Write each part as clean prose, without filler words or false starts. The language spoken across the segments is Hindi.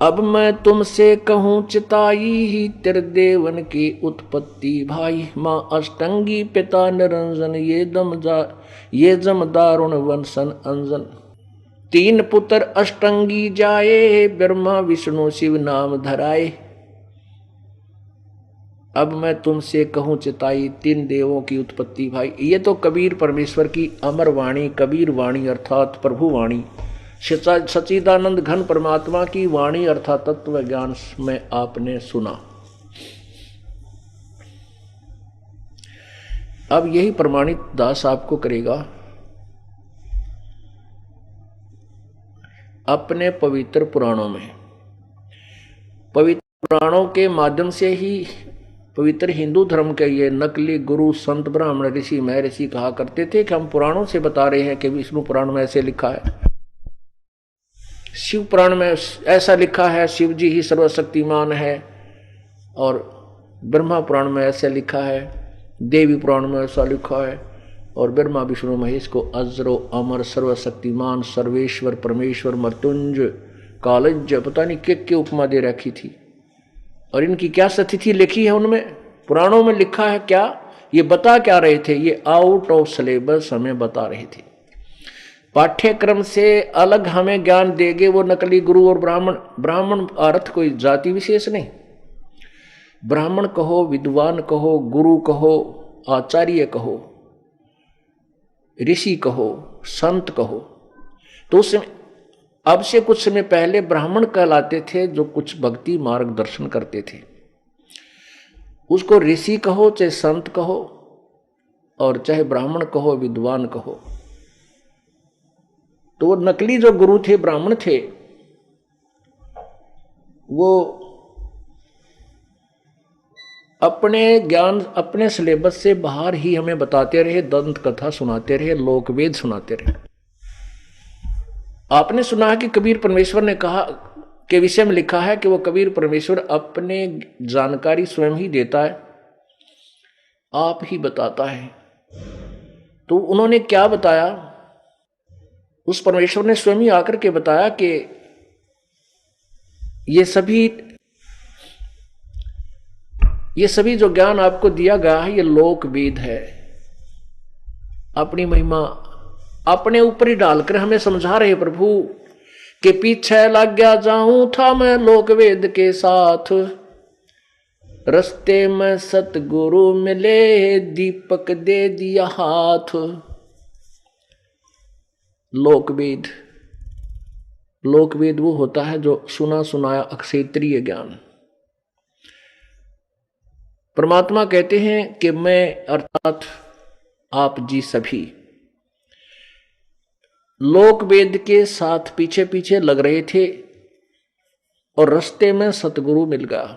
अब मैं तुमसे कहूँ चिताई ही त्रिदेवन की उत्पत्ति भाई। माँ अष्टंगी पिता निरंजन ये जमदारुण वंशन अंजन। तीन पुत्र अष्टंगी जाए ब्रह्मा विष्णु शिव नाम धराए। अब मैं तुमसे कहूँ चिताई तीन देवों की उत्पत्ति भाई। ये तो कबीर परमेश्वर की अमर वाणी, कबीर वाणी अर्थात प्रभु वाणी, सच्चिदानंद घन परमात्मा की वाणी अर्थात तत्व ज्ञान में आपने सुना। अब यही प्रमाणित दास आपको करेगा अपने पवित्र पुराणों में। पवित्र पुराणों के माध्यम से ही पवित्र हिंदू धर्म के ये नकली गुरु संत ब्राह्मण ऋषि महर्षि कहा करते थे कि हम पुराणों से बता रहे हैं कि विष्णु पुराण में ऐसे लिखा है, शिव पुराण में ऐसा लिखा है, शिव जी ही सर्वशक्तिमान है, और ब्रह्मा पुराण में ऐसा लिखा है, देवी पुराण में ऐसा लिखा है, और ब्रह्मा विष्णु महेश को अजरो अमर सर्वशक्तिमान सर्वेश्वर परमेश्वर मृत्युंजय कालज पता नहीं क्या उपमा दे रखी थी। और इनकी क्या स्थिति लिखी है उनमें पुराणों में लिखा है क्या, ये बता क्या रहे थे, ये आउट ऑफ सिलेबस हमें बता रहे थे। पाठ्यक्रम से अलग हमें ज्ञान देंगे वो नकली गुरु और ब्राह्मण। ब्राह्मण अर्थ कोई जाति विशेष नहीं, ब्राह्मण कहो, विद्वान कहो, गुरु कहो, आचार्य कहो, ऋषि कहो, संत कहो। तो उसमें अब से कुछ समय पहले ब्राह्मण कहलाते थे जो कुछ भक्ति मार्गदर्शन करते थे, उसको ऋषि कहो चाहे संत कहो, और चाहे ब्राह्मण कहो विद्वान कहो। तो वो नकली जो गुरु थे ब्राह्मण थे, वो अपने ज्ञान अपने सिलेबस से बाहर ही हमें बताते रहे, दंत कथा सुनाते रहे, लोकवेद सुनाते रहे। आपने सुना है कि कबीर परमेश्वर ने कहा के विषय में लिखा है कि वो कबीर परमेश्वर अपने जानकारी स्वयं ही देता है, आप ही बताता है। तो उन्होंने क्या बताया, उस परमेश्वर ने स्वयं ही आकर के बताया कि ये सभी जो ज्ञान आपको दिया गया है ये लोक वेद है। अपनी महिमा अपने ऊपर ही डालकर हमें समझा रहे प्रभु कि पीछे लग गया जाऊं था मैं लोक वेद के साथ, रस्ते में सतगुरु मिले दीपक दे दिया हाथ। लोकवेद, लोकवेद वो होता है जो सुना सुनाया अक्षेत्रीय ज्ञान। परमात्मा कहते हैं कि मैं अर्थात आप जी सभी लोकवेद के साथ पीछे पीछे लग रहे थे और रास्ते में सतगुरु मिल गया।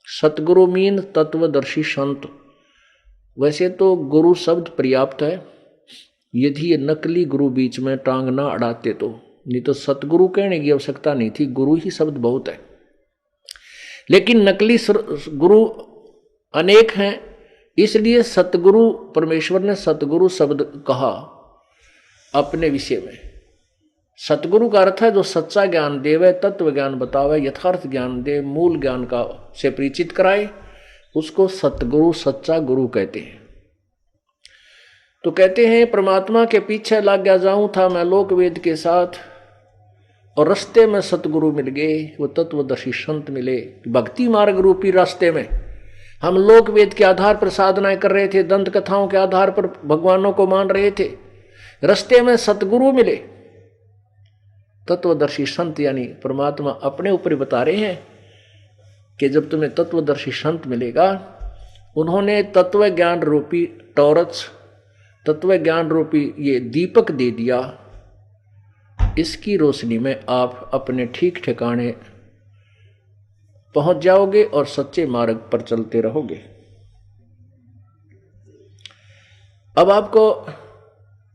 सतगुरु मीन तत्वदर्शी संत। वैसे तो गुरु शब्द पर्याप्त है, यदि ये नकली गुरु बीच में टांग ना अड़ाते तो, नहीं तो सतगुरु कहने की आवश्यकता नहीं थी, गुरु ही शब्द बहुत है। लेकिन नकली गुरु अनेक हैं, इसलिए सतगुरु परमेश्वर ने सतगुरु शब्द कहा अपने विषय में। सतगुरु का अर्थ है जो सच्चा ज्ञान देवे, तत्व ज्ञान बतावे, यथार्थ ज्ञान दे, मूल ज्ञान का से परिचित कराए, उसको सतगुरु सच्चा गुरु कहते हैं। तो कहते हैं परमात्मा के पीछे लग गया जाऊं था मैं लोक वेद के साथ, और रास्ते में सतगुरु मिल गए, वो तत्वदर्शी संत मिले। भक्ति मार्ग रूपी रास्ते में हम लोक वेद के आधार पर साधनाएं कर रहे थे, दंत कथाओं के आधार पर भगवानों को मान रहे थे, रास्ते में सतगुरु मिले, तत्वदर्शी संत, यानी परमात्मा अपने ऊपर बता रहे हैं कि जब तुम्हें तत्वदर्शी संत मिलेगा, उन्होंने तत्व ज्ञान रूपी टॉर्च, तत्व ज्ञान रूपी ये दीपक दे दिया। इसकी रोशनी में आप अपने ठीक ठिकाने पहुंच जाओगे और सच्चे मार्ग पर चलते रहोगे। अब आपको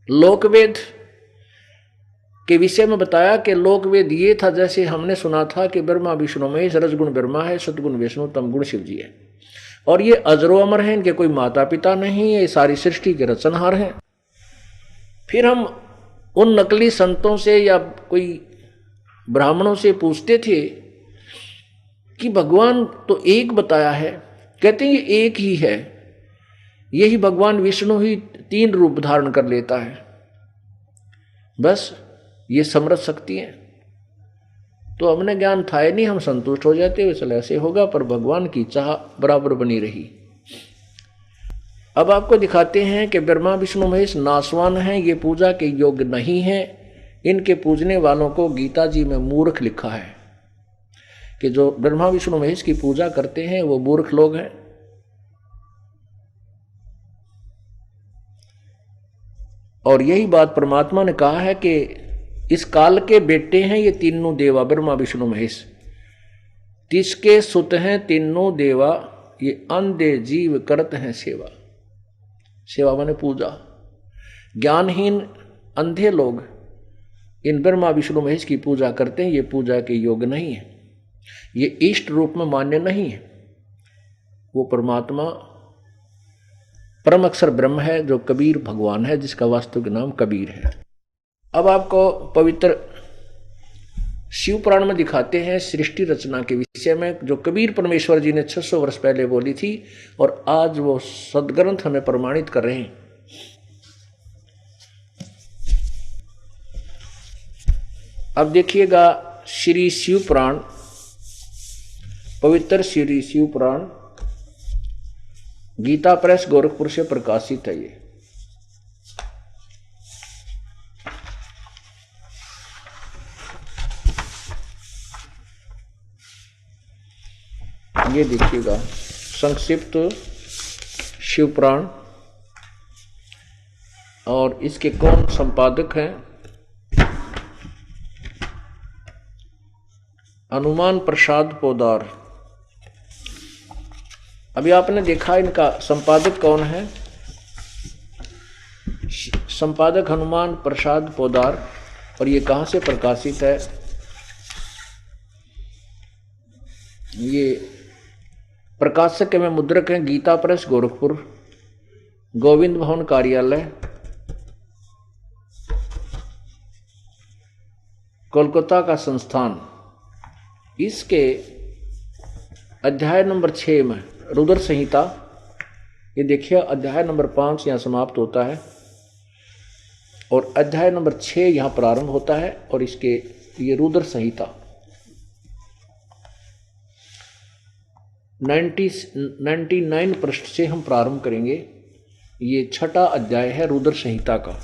लोकवेद के विषय में बताया कि लोकवेद ये था, जैसे हमने सुना था कि ब्रह्मा विष्णु महेश, रजगुण ब्रह्मा है, सतगुण विष्णु, तमगुण शिव जी है, और ये अजरो अमर हैं, इनके कोई माता पिता नहीं है, ये सारी सृष्टि के रचनहार हैं। फिर हम उन नकली संतों से या कोई ब्राह्मणों से पूछते थे कि भगवान तो एक बताया है, कहते हैं ये एक ही है, यही भगवान विष्णु ही 3 रूप धारण कर लेता है, बस ये समृद्ध शक्ति है। तो हमने ज्ञान था ही नहीं, हम संतुष्ट हो जाते, चल ऐसे होगा, पर भगवान की चाह बराबर बनी रही। अब आपको दिखाते हैं कि ब्रह्मा विष्णु महेश नासवान हैं, ये पूजा के योग्य नहीं है। इनके पूजने वालों को गीता जी में मूर्ख लिखा है कि जो ब्रह्मा विष्णु महेश की पूजा करते हैं वो मूर्ख लोग हैं। और यही बात परमात्मा ने कहा है कि इस काल के बेटे हैं ये तीनों देवा, ब्रह्मा विष्णु महेश, तिसके सुत हैं तीनों देवा, ये अंधे जीव करते हैं सेवा। सेवा माने पूजा। ज्ञानहीन अंधे लोग इन ब्रह्मा विष्णु महेश की पूजा करते हैं, ये पूजा के योग्य नहीं है, ये इष्ट रूप में मान्य नहीं है। वो परमात्मा परम अक्षर ब्रह्म है जो कबीर भगवान है, जिसका वास्तविक नाम कबीर है। अब आपको पवित्र शिव पुराण में दिखाते हैं सृष्टि रचना के विषय में, जो कबीर परमेश्वर जी ने 600 वर्ष पहले बोली थी और आज वो सदग्रंथ हमें प्रमाणित कर रहे हैं। अब देखिएगा श्री शिव पुराण, पवित्र श्री शिव पुराण गीता प्रेस गोरखपुर से प्रकाशित है। ये देखिएगा संक्षिप्त शिव पुराण, और इसके कौन संपादक हैं? हनुमान प्रसाद पोदार। अभी आपने देखा इनका संपादक कौन है? संपादक हनुमान प्रसाद पोदार। और ये कहाँ से प्रकाशित है? ये प्रकाशक में मुद्रक हैं गीता प्रेस गोरखपुर, गोविंद भवन कार्यालय, कोलकाता का संस्थान। इसके अध्याय नंबर 6 में रुद्र संहिता, ये देखिए अध्याय नंबर 5 यहाँ समाप्त होता है और अध्याय नंबर 6 यहाँ प्रारंभ होता है। और इसके ये रुद्र संहिता 99 पृष्ठ से हम प्रारंभ करेंगे। ये 6ठा अध्याय है रुद्र संहिता का।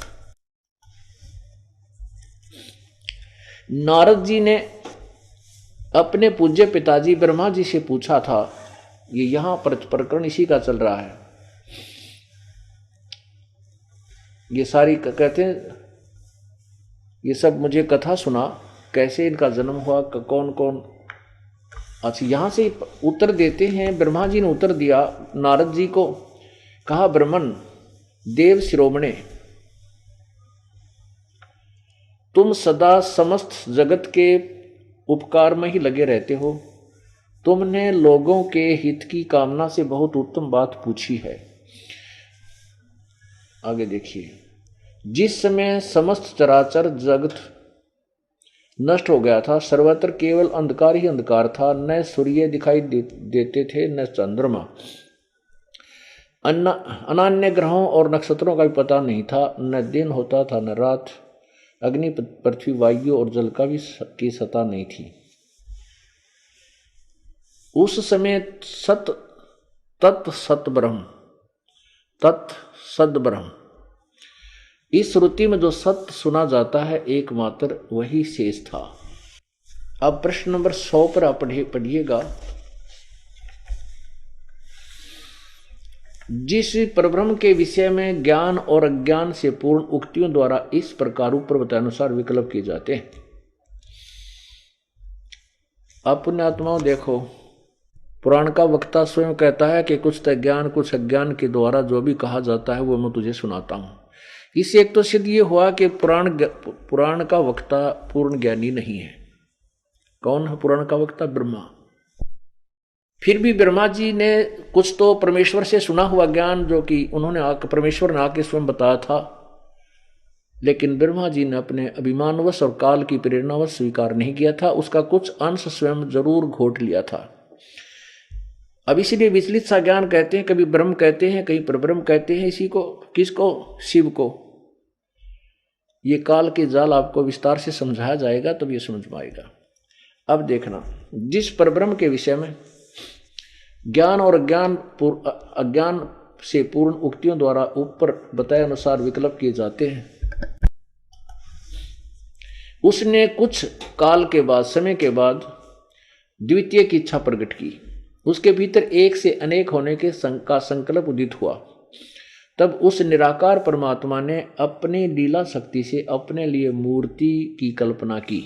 नारद जी ने अपने पूज्य पिताजी ब्रह्मा जी से पूछा था, ये यहां पर प्रकरण इसी का चल रहा है। ये सारी कहते हैं, ये सब मुझे कथा सुना, कैसे इनका जन्म हुआ, कौन कौन। अच्छा, यहां से उत्तर देते हैं। ब्रह्मा जी ने उत्तर दिया नारद जी को, कहा ब्रह्मन देव शिरोमणे, तुम सदा समस्त जगत के उपकार में ही लगे रहते हो। तुमने लोगों के हित की कामना से बहुत उत्तम बात पूछी है। आगे देखिए, जिस समय समस्त चराचर जगत नष्ट हो गया था, सर्वत्र केवल अंधकार ही अंधकार था, न सूर्य दिखाई देते थे न चंद्रमा, अन्य ग्रहों और नक्षत्रों का भी पता नहीं था, न दिन होता था न रात, अग्नि पृथ्वी वायु और जल का भी की सत्ता नहीं थी। उस समय तत् सत ब्रह्म, इस श्रुति में जो सत्य सुना जाता है एकमात्र वही शेष था। अब प्रश्न नंबर 100 पर आप पढ़िएगा। जिस परब्रह्म के विषय में ज्ञान और अज्ञान से पूर्ण उक्तियों द्वारा इस प्रकार ऊपर बताए अनुसार विकल्प किए जाते हैं। अब पुण्यात्माओं देखो, पुराण का वक्ता स्वयं कहता है कि कुछ ज्ञान कुछ अज्ञान के द्वारा जो भी कहा जाता है वो मैं तुझे सुनाता हूं। इससे एक तो सिद्ध ये हुआ कि पुराण का वक्ता पूर्ण ज्ञानी नहीं है। कौन है पुराण का वक्ता? ब्रह्मा। फिर भी ब्रह्मा जी ने कुछ तो परमेश्वर से सुना हुआ ज्ञान जो कि उन्होंने परमेश्वर ने आके स्वयं बताया था, लेकिन ब्रह्मा जी ने अपने अभिमानवश और काल की प्रेरणावश स्वीकार नहीं किया था। उसका कुछ अंश स्वयं जरूर घोट लिया था। अब इसीलिए विचलित सा ज्ञान कहते हैं, कभी ब्रह्म कहते हैं, कहीं परब्रह्म कहते हैं। इसी को, किसको? शिव को। ये काल के जाल आपको विस्तार से समझाया जाएगा तब ये समझ में आएगा। अब देखना, जिस परब्रह्म के विषय में ज्ञान और अज्ञान से पूर्ण उक्तियों द्वारा ऊपर बताए अनुसार विकल्प किए जाते हैं, उसने कुछ काल के बाद, समय के बाद द्वितीय की इच्छा प्रकट की। उसके भीतर एक से अनेक होने के का संकल्प उदित हुआ। तब उस निराकार परमात्मा ने अपनी लीला शक्ति से अपने लिए मूर्ति की कल्पना की।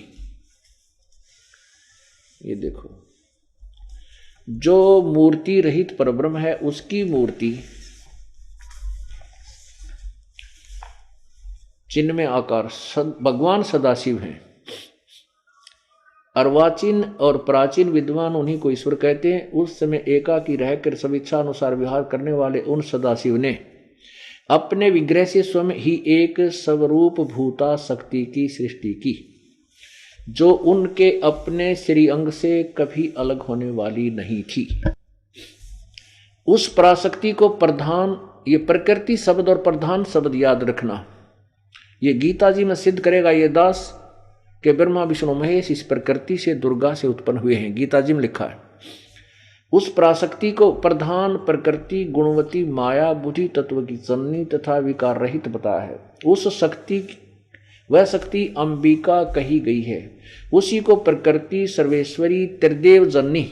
ये देखो, जो मूर्ति रहित परब्रह्म है उसकी मूर्ति चिन्ह में आकार भगवान सदाशिव हैं। अर्वाचीन और प्राचीन विद्वान उन्हीं को ईश्वर कहते हैं। उस समय एकाकी रहकर स्वेच्छा अनुसार विहार करने वाले उन सदाशिव ने अपने विग्रह से स्वयं ही एक स्वरूप भूता शक्ति की सृष्टि की, जो उनके अपने श्री अंग से कभी अलग होने वाली नहीं थी। उस पराशक्ति को प्रधान, ये प्रकृति शब्द और प्रधान शब्द याद रखना। ये गीता जी में सिद्ध करेगा ये दास कि ब्रह्मा विष्णु महेश इस प्रकृति से, दुर्गा से उत्पन्न हुए हैं। गीता जी में लिखा है। उस पराशक्ति को प्रधान प्रकृति गुणवती माया बुद्धि तत्व की जननी तथा विकार रहित बताया है। उस शक्ति, वह शक्ति अंबिका कही गई है। उसी को प्रकृति सर्वेश्वरी त्रिदेव जननी।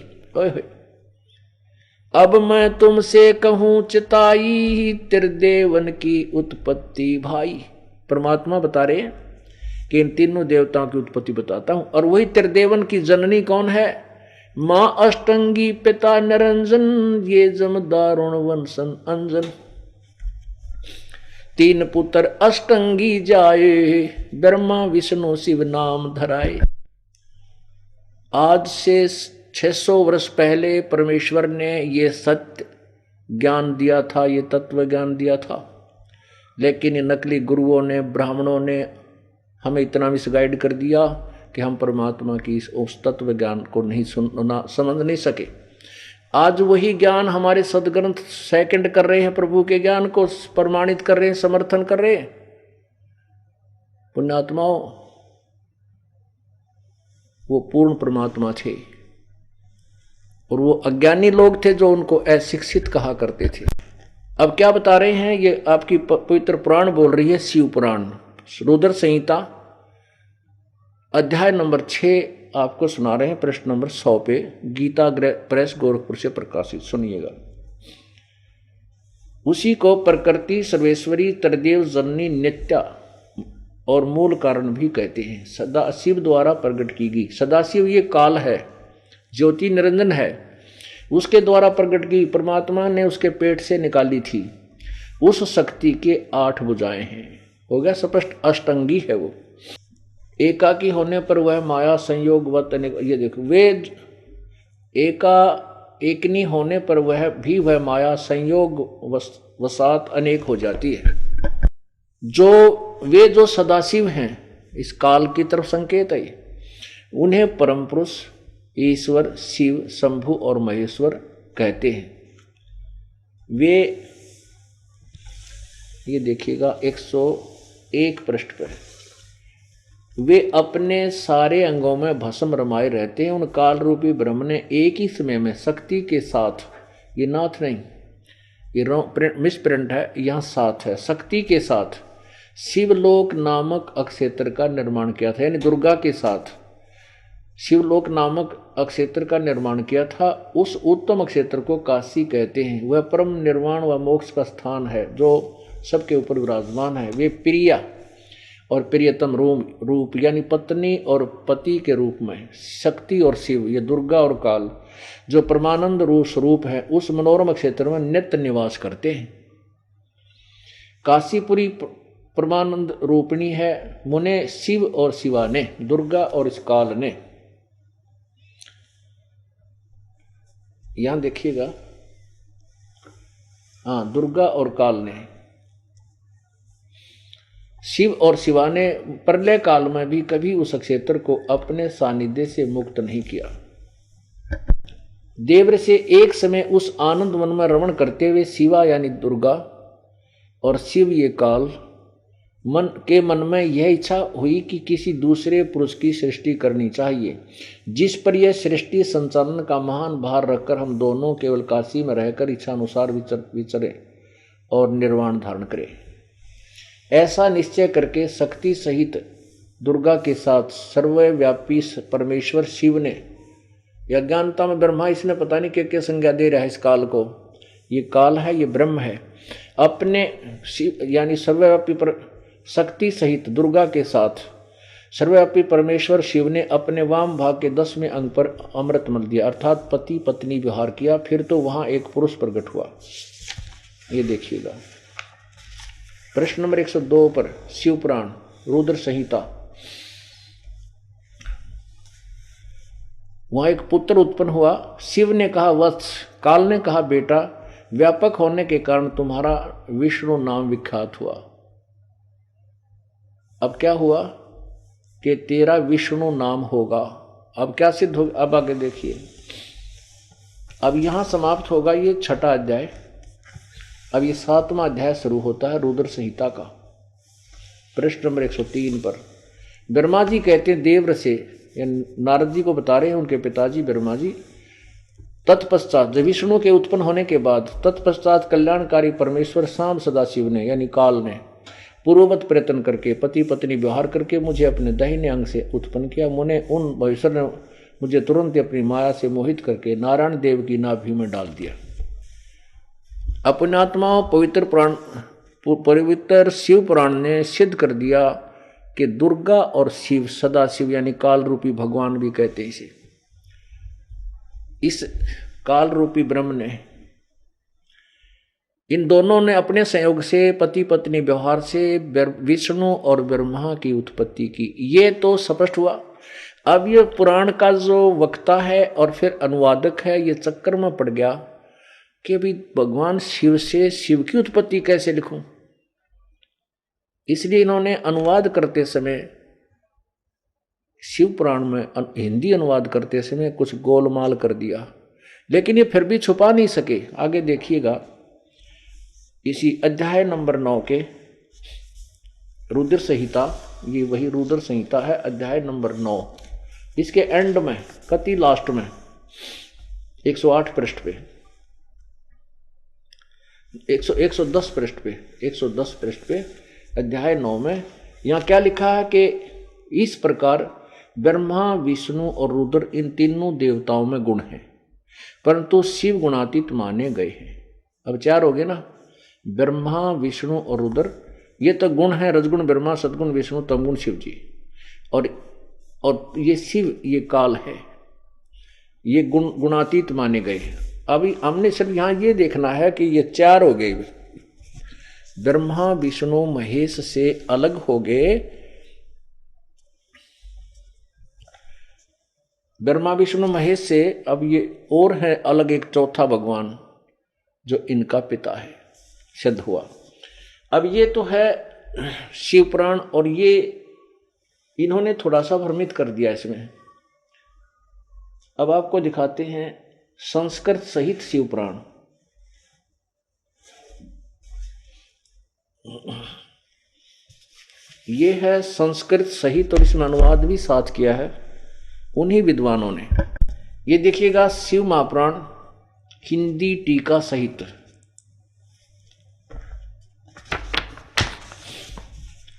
अब मैं तुमसे कहूं चिताई, त्रिदेवन की उत्पत्ति भाई। परमात्मा बता रहे हैं कि इन तीनों देवताओं की उत्पत्ति बताता हूं। और वही त्रिदेवन की जननी कौन है? मां अष्टंगी, पिता निरंजन, ये जम दारुण वंशन अंजन। तीन पुत्र अष्टंगी जाए, ब्रह्मा विष्णु शिव नाम धराए। आज से 600 वर्ष पहले परमेश्वर ने ये सत्य ज्ञान दिया था, ये तत्व ज्ञान दिया था। लेकिन ये नकली गुरुओं ने, ब्राह्मणों ने हमें इतना मिसगाइड कर दिया कि हम परमात्मा की उस तत्व ज्ञान को नहीं समझ नहीं सके। आज वही ज्ञान हमारे सदग्रंथ सेकंड कर रहे हैं, प्रभु के ज्ञान को प्रमाणित कर रहे हैं, समर्थन कर रहे हैं। पुण्यात्माओं, वो पूर्ण परमात्मा थे और वो अज्ञानी लोग थे जो उनको अशिक्षित कहा करते थे। अब क्या बता रहे हैं? ये आपकी पवित्र पुराण बोल रही है, शिव पुराण, रुद्र संहिता अध्याय नंबर 6 आपको सुना रहे हैं, प्रश्न नंबर 100 पे, गीता प्रेस गोरखपुर से प्रकाशित। सुनिएगा। उसी को प्रकृति सर्वेश्वरी त्रिदेव जननी नित्या और मूल कारण भी कहते हैं। सदाशिव द्वारा प्रकट की गई। सदाशिव ये काल है, ज्योति निरंजन है, उसके द्वारा प्रकट की। परमात्मा ने उसके पेट से निकाली थी। उस शक्ति के 8 भुजाएं हैं। हो गया स्पष्ट, अष्टंगी है वो। एकाकी होने पर वह माया संयोगवत अनेक। ये देखो, वेद एकनी होने पर वह माया संयोग वसात अनेक हो जाती है। जो सदाशिव हैं, इस काल की तरफ संकेत है। उन्हें परम पुरुष, ईश्वर, शिव, शंभु और महेश्वर कहते हैं। वे, ये देखिएगा 101 पृष्ठ पर, वे अपने सारे अंगों में भस्म रमाए रहते हैं। उन काल रूपी ब्रह्म ने एक ही समय में शक्ति के साथ, ये नाथ नहीं, ये मिसप्रिंट है, यहाँ साथ है, शक्ति के साथ शिवलोक नामक अक्षेत्र का निर्माण किया था। यानी दुर्गा के साथ शिवलोक नामक अक्षेत्र का निर्माण किया था। उस उत्तम अक्षेत्र को काशी कहते हैं। वह परम निर्वाण व मोक्ष का स्थान है जो सबके ऊपर विराजमान है। वे प्रिया और प्रियतम रूप यानी पत्नी और पति के रूप में शक्ति और शिव, ये दुर्गा और काल, जो परमानंद रूप स्वरूप है, उस मनोरम क्षेत्र में नित्य निवास करते हैं। काशीपुरी परमानंद रूपिणी है। मुने शिव और शिवा ने, दुर्गा और इस काल ने। यहां देखिएगा, हाँ, दुर्गा और काल ने, शिव और शिवा ने प्रलय काल में भी कभी उस क्षेत्र को अपने सानिध्य से मुक्त नहीं किया। देव्र से एक समय उस आनंद वन में रमण करते हुए शिवा यानी दुर्गा और शिव ये काल मन में यह इच्छा हुई कि किसी दूसरे पुरुष की सृष्टि करनी चाहिए, जिस पर यह सृष्टि संचालन का महान भार रखकर हम दोनों केवल काशी में रहकर इच्छा अनुसार विचरे और निर्वाण धारण करें। ऐसा निश्चय करके शक्ति सहित दुर्गा के साथ सर्वव्यापी परमेश्वर शिव ने, यज्ञानता में ब्रह्मा इसने पता नहीं क्या क्या संज्ञा दे रहा है इस काल को, ये काल है, ये ब्रह्म है, अपने शिव यानी सर्वव्यापी पर शक्ति सहित दुर्गा के साथ सर्वव्यापी परमेश्वर शिव ने अपने वाम भाग के 10वें अंग पर अमृत मल दिया, अर्थात पति पत्नी विहार किया। फिर तो वहां एक पुरुष प्रकट हुआ। ये देखिएगा प्रश्न नंबर 102 पर शिव पुराण रुद्र संहिता। वहां एक पुत्र उत्पन्न हुआ। शिव ने कहा वत्स, काल ने कहा बेटा, व्यापक होने के कारण तुम्हारा विष्णु नाम विख्यात हुआ। अब क्या हुआ कि तेरा विष्णु नाम होगा। अब क्या सिद्ध होगा, अब आगे देखिए। अब यहां समाप्त होगा ये 6ठा अध्याय। अब ये 7वां अध्याय शुरू होता है रुद्र संहिता का। प्रश्न नंबर 103 पर ब्रह्मा जी कहते हैं देव्र से, नारद जी को बता रहे हैं उनके पिताजी ब्रह्मा जी, तत्पश्चात जब विष्णु के उत्पन्न होने के बाद तत्पश्चात कल्याणकारी परमेश्वर शाम सदाशिव ने यानी काल ने पूर्ववत प्रयत्न करके पति पत्नी व्यवहार करके मुझे अपने दाहिने अंग से उत्पन्न किया। उन भविष्य ने मुझे तुरंत अपनी माया से मोहित करके नारायण देव की नाभि में डाल दिया। अपने आत्माओं पवित्र शिव पुराण ने सिद्ध कर दिया कि दुर्गा और शिव सदाशिव यानी काल रूपी भगवान भी कहते हैं इसे। इस काल रूपी ब्रह्म ने, इन दोनों ने अपने संयोग से पति पत्नी व्यवहार से विष्णु और ब्रह्मा की उत्पत्ति की। ये तो स्पष्ट हुआ। अब ये पुराण का जो वक्ता है और फिर अनुवादक है, ये चक्कर में पड़ गया कि अभी भगवान शिव से शिव की उत्पत्ति कैसे लिखूं। इसलिए इन्होंने अनुवाद करते समय शिव पुराण में हिंदी अनुवाद करते समय कुछ गोलमाल कर दिया, लेकिन ये फिर भी छुपा नहीं सके। आगे देखिएगा इसी अध्याय नंबर 9 के रुद्र संहिता, ये वही रुद्र संहिता है, अध्याय नंबर 9, इसके एंड में कति लास्ट में 108 पृष्ठ पे 110 पृष्ठ पे 110 पृष्ठ पे अध्याय 9 में यहाँ क्या लिखा है कि इस प्रकार ब्रह्मा विष्णु और रुद्र इन तीनों देवताओं में गुण हैं, परंतु शिव गुणातीत माने गए हैं। अब 4 हो गए ना, ब्रह्मा विष्णु और रुद्र, ये तो गुण है, रजगुण ब्रह्मा, सदगुण विष्णु, तमगुण शिव जी, और ये शिव ये काल है, ये गुणातीत माने गए। अभी हमने सिर्फ यहां ये देखना है कि ये 4 हो गए, ब्रह्मा विष्णु महेश से अलग हो गए। ब्रह्मा विष्णु महेश से अब ये और है अलग एक चौथा भगवान जो इनका पिता है, सिद्ध हुआ। अब ये तो है शिव पुराण, और ये इन्होंने थोड़ा सा भ्रमित कर दिया इसमें। अब आपको दिखाते हैं संस्कृत सहित शिव पुराण। ये है संस्कृत सहित, और इसमें अनुवाद भी साथ किया है उन्हीं विद्वानों ने। ये देखिएगा शिव महापुराण हिंदी टीका सहित,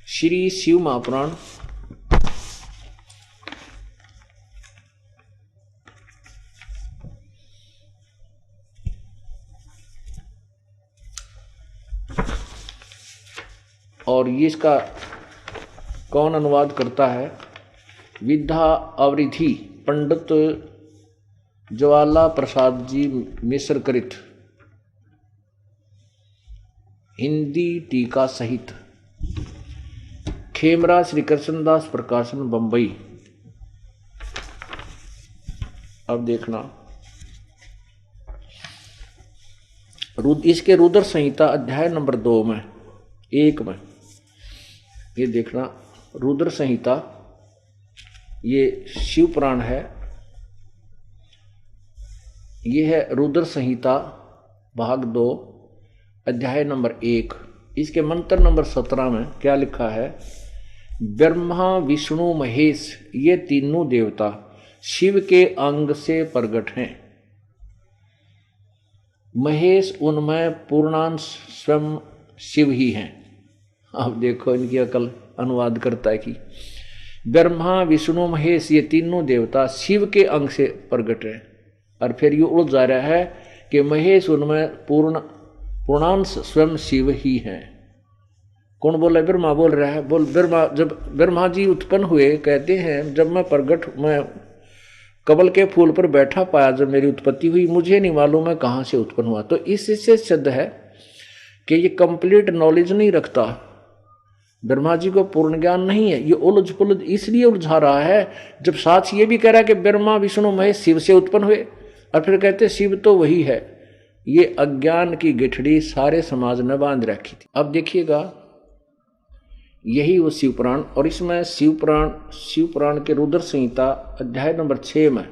श्री शिव महापुराण और ये इसका कौन अनुवाद करता है, विद्या अवरिधि पंडित ज्वाला प्रसाद जी मिश्र कृत, हिंदी टीका सहित, खेमरा श्री कृष्णदास प्रकाशन बंबई। अब देखना इसके रुद्र संहिता अध्याय नंबर 2 में 1 में, ये देखना रुद्र संहिता, ये शिव पुराण है, ये है रुद्र संहिता भाग 2 अध्याय नंबर 1। इसके मंत्र नंबर 17 में क्या लिखा है? ब्रह्मा विष्णु महेश ये तीनों देवता शिव के अंग से प्रकट हैं। महेश उनमें पूर्णांश स्वयं शिव ही हैं। अब देखो इनकी अकल अनुवाद करता है कि ब्रह्मा विष्णु महेश ये तीनों देवता शिव के अंग से प्रकट हैं। और फिर ये उड़ जा रहा है कि महेश उनमें पूर्णांश स्वयं शिव ही हैं। कौन बोल रहा है? ब्रह्मा बोल रहा है। बोल ब्रह्मा, जब ब्रह्मा जी उत्पन्न हुए, कहते हैं जब मैं कमल के फूल पर बैठा पाया, जब मेरी उत्पत्ति हुई, मुझे नहीं मालूम है कहाँ से उत्पन्न हुआ। तो इससे सिद्ध है कि ये कंप्लीट नॉलेज नहीं रखता। ब्रह्मा जी को पूर्ण ज्ञान नहीं है। ये उलझ पुलझ इसलिए उलझा रहा है जब साथ ये भी कह रहा है कि ब्रह्मा विष्णु महेश शिव से उत्पन्न हुए, और फिर कहते शिव तो वही है। ये अज्ञान की गिठड़ी सारे समाज ने बांध रखी थी। अब देखिएगा, यही वो शिवपुराण, और इसमें शिवपुराण के रुद्र संहिता अध्याय नंबर 6 में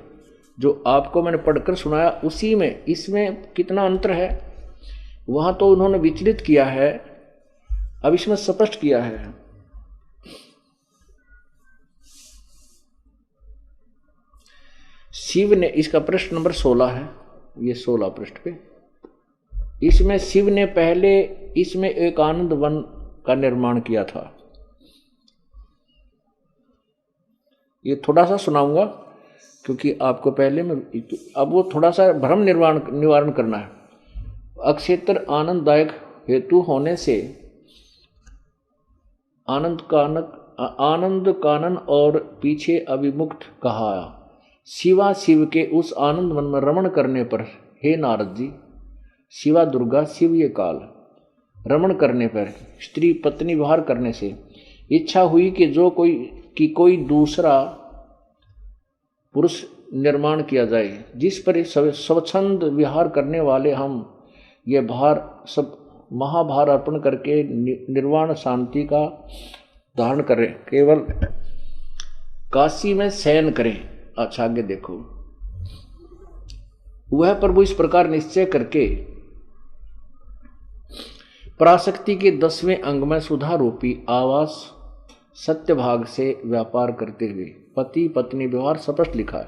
जो आपको मैंने पढ़कर सुनाया, उसी में इसमें कितना अंतर है वहां तो उन्होंने विचलित किया है, अब इसमें स्पष्ट किया है। शिव ने, इसका पृष्ठ नंबर 16 है, ये 16 पृष्ठ पे, इसमें शिव ने पहले इसमें एक आनंद वन का निर्माण किया था। ये थोड़ा सा सुनाऊंगा क्योंकि आपको पहले में, अब वो थोड़ा सा भ्रम निवारण करना है। अक्षेत्र आनंददायक हेतु होने से आनंद कानन और पीछे अभिमुक्त कहा। शिवा शिव के उस आनंद वन में रमण करने पर, हे नारद जी, शिवा दुर्गा शिव ये काल रमण करने पर, स्त्री पत्नी विहार करने से इच्छा हुई कि कोई दूसरा पुरुष निर्माण किया जाए, जिस पर स्वच्छंद विहार करने वाले हम ये भार सब महाभार अर्पण करके निर्वाण शांति का धारण करें, केवल काशी में शयन करें। अच्छा आगे देखो, वह प्रभु इस प्रकार निश्चय करके पराशक्ति के 10वें अंग में सुधा रूपी आवास सत्य भाग से व्यापार करते हुए पति पत्नी व्यवहार स्पष्ट लिखा है।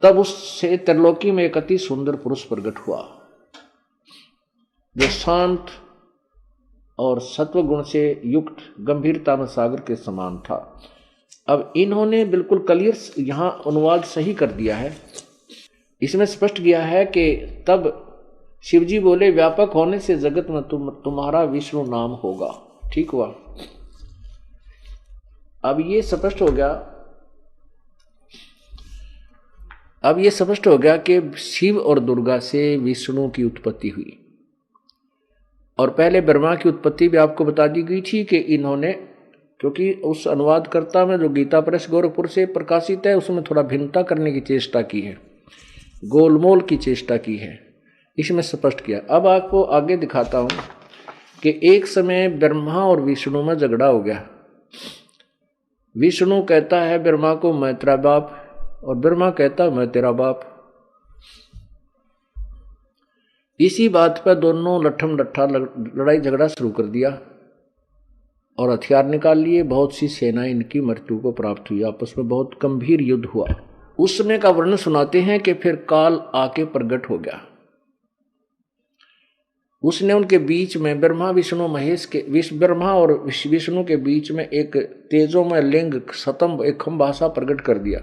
तब उससे त्रिलोकी में एक अति सुंदर पुरुष प्रकट हुआ जो शांत और सत्व गुण से युक्त गंभीरता में सागर के समान था। अब इन्होंने बिल्कुल क्लियर यहां अनुवाद सही कर दिया है। इसमें स्पष्ट किया है कि तब शिवजी बोले, व्यापक होने से जगत में तुम्हारा विष्णु नाम होगा। ठीक हुआ। अब ये स्पष्ट हो गया कि शिव और दुर्गा से विष्णु की उत्पत्ति हुई। और पहले ब्रह्मा की उत्पत्ति भी आपको बता दी गई थी कि इन्होंने, क्योंकि उस अनुवादकर्ता में जो गीता प्रेस गोरखपुर से प्रकाशित है उसमें थोड़ा भिन्नता करने की चेष्टा की है, गोलमोल की चेष्टा की है, इसमें स्पष्ट किया। अब आपको आगे दिखाता हूं कि एक समय ब्रह्मा और विष्णु में झगड़ा हो गया। विष्णु कहता है ब्रह्मा को, मैं तेरा बाप, और ब्रह्मा कहता है मैं तेरा बाप। इसी बात पर दोनों लट्ठम लट्ठा लड़ाई झगड़ा शुरू कर दिया और हथियार निकाल लिए। बहुत सी सेनाएं इनकी मृत्यु को प्राप्त हुई। आपस में बहुत गंभीर युद्ध हुआ। उस समय का वर्णन सुनाते हैं कि फिर काल आके प्रकट हो गया। उसने उनके बीच में ब्रह्मा और विष्णु के बीच में एक तेजोमय लिंग स्तंभ, एक खंभासा प्रकट कर दिया,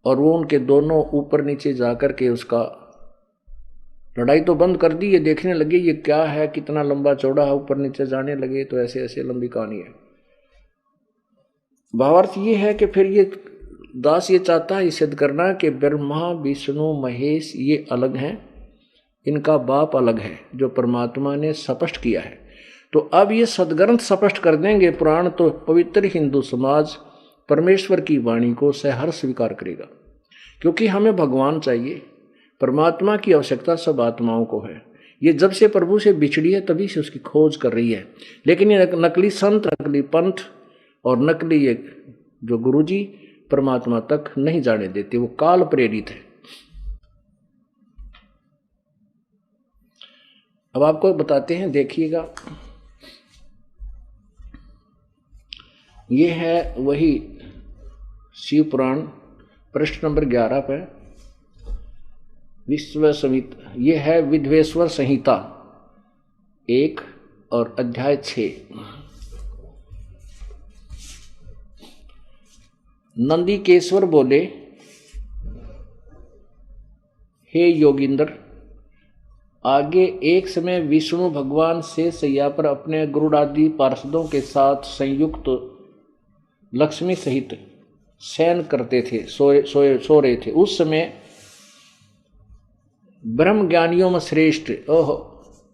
और वो उनके दोनों ऊपर नीचे जाकर के उसका लड़ाई तो बंद कर दी। ये देखने लगे ये क्या है, कितना लंबा चौड़ा है, ऊपर नीचे जाने लगे। तो ऐसे ऐसे लंबी कहानी है। भावार्थ ये है कि फिर ये दास ये चाहता है सिद्ध करना कि ब्रह्मा विष्णु महेश ये अलग हैं, इनका बाप अलग है, जो परमात्मा ने स्पष्ट किया है। तो अब ये सदग्रंथ स्पष्ट कर देंगे पुराण, तो पवित्र हिंदू समाज परमेश्वर की वाणी को सहर्ष स्वीकार करेगा। क्योंकि हमें भगवान चाहिए, परमात्मा की आवश्यकता सब आत्माओं को है। ये जब से प्रभु से बिछड़ी है तभी से उसकी खोज कर रही है। लेकिन ये नकली संत, नकली पंथ और नकली ये जो गुरुजी परमात्मा तक नहीं जाने देते, वो काल प्रेरित है। अब आपको बताते हैं, देखिएगा, ये है वही शिव पुराण पृष्ठ नंबर 11 पे विश्व संहिता, ये है विद्वेश्वर संहिता 1 और अध्याय 6। नंदीकेश्वर बोले, हे योगिंद्र, आगे एक समय विष्णु भगवान से शैया पर अपने गरुड़ादि पार्षदों के साथ संयुक्त लक्ष्मी सहित शयन करते थे, सो रहे थे। उस समय ब्रह्म ज्ञानियों में श्रेष्ठ, ओह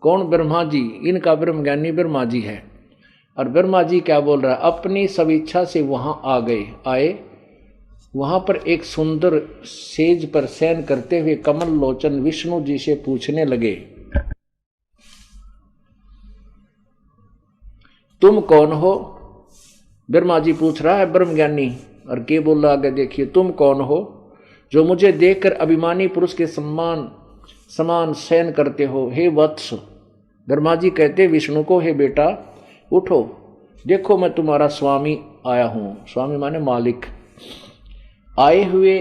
कौन? ब्रह्मा जी, इनका ब्रह्म ज्ञानी ब्रह्मा जी है। और ब्रह्मा जी क्या बोल रहा है? अपनी सब इच्छा से वहां आए। वहां पर एक सुंदर सेज पर शयन करते हुए कमल लोचन विष्णु जी से पूछने लगे, तुम कौन हो? ब्रह्मा जी पूछ रहा है ब्रह्मज्ञानी, और के बोल रहा आगे देखिए, तुम कौन हो जो मुझे देखकर अभिमानी पुरुष के समान शयन करते हो? हे वत्स, ब्रह्मा जी कहते विष्णु को, हे बेटा उठो, देखो मैं तुम्हारा स्वामी आया हूं। स्वामी माने मालिक। आए हुए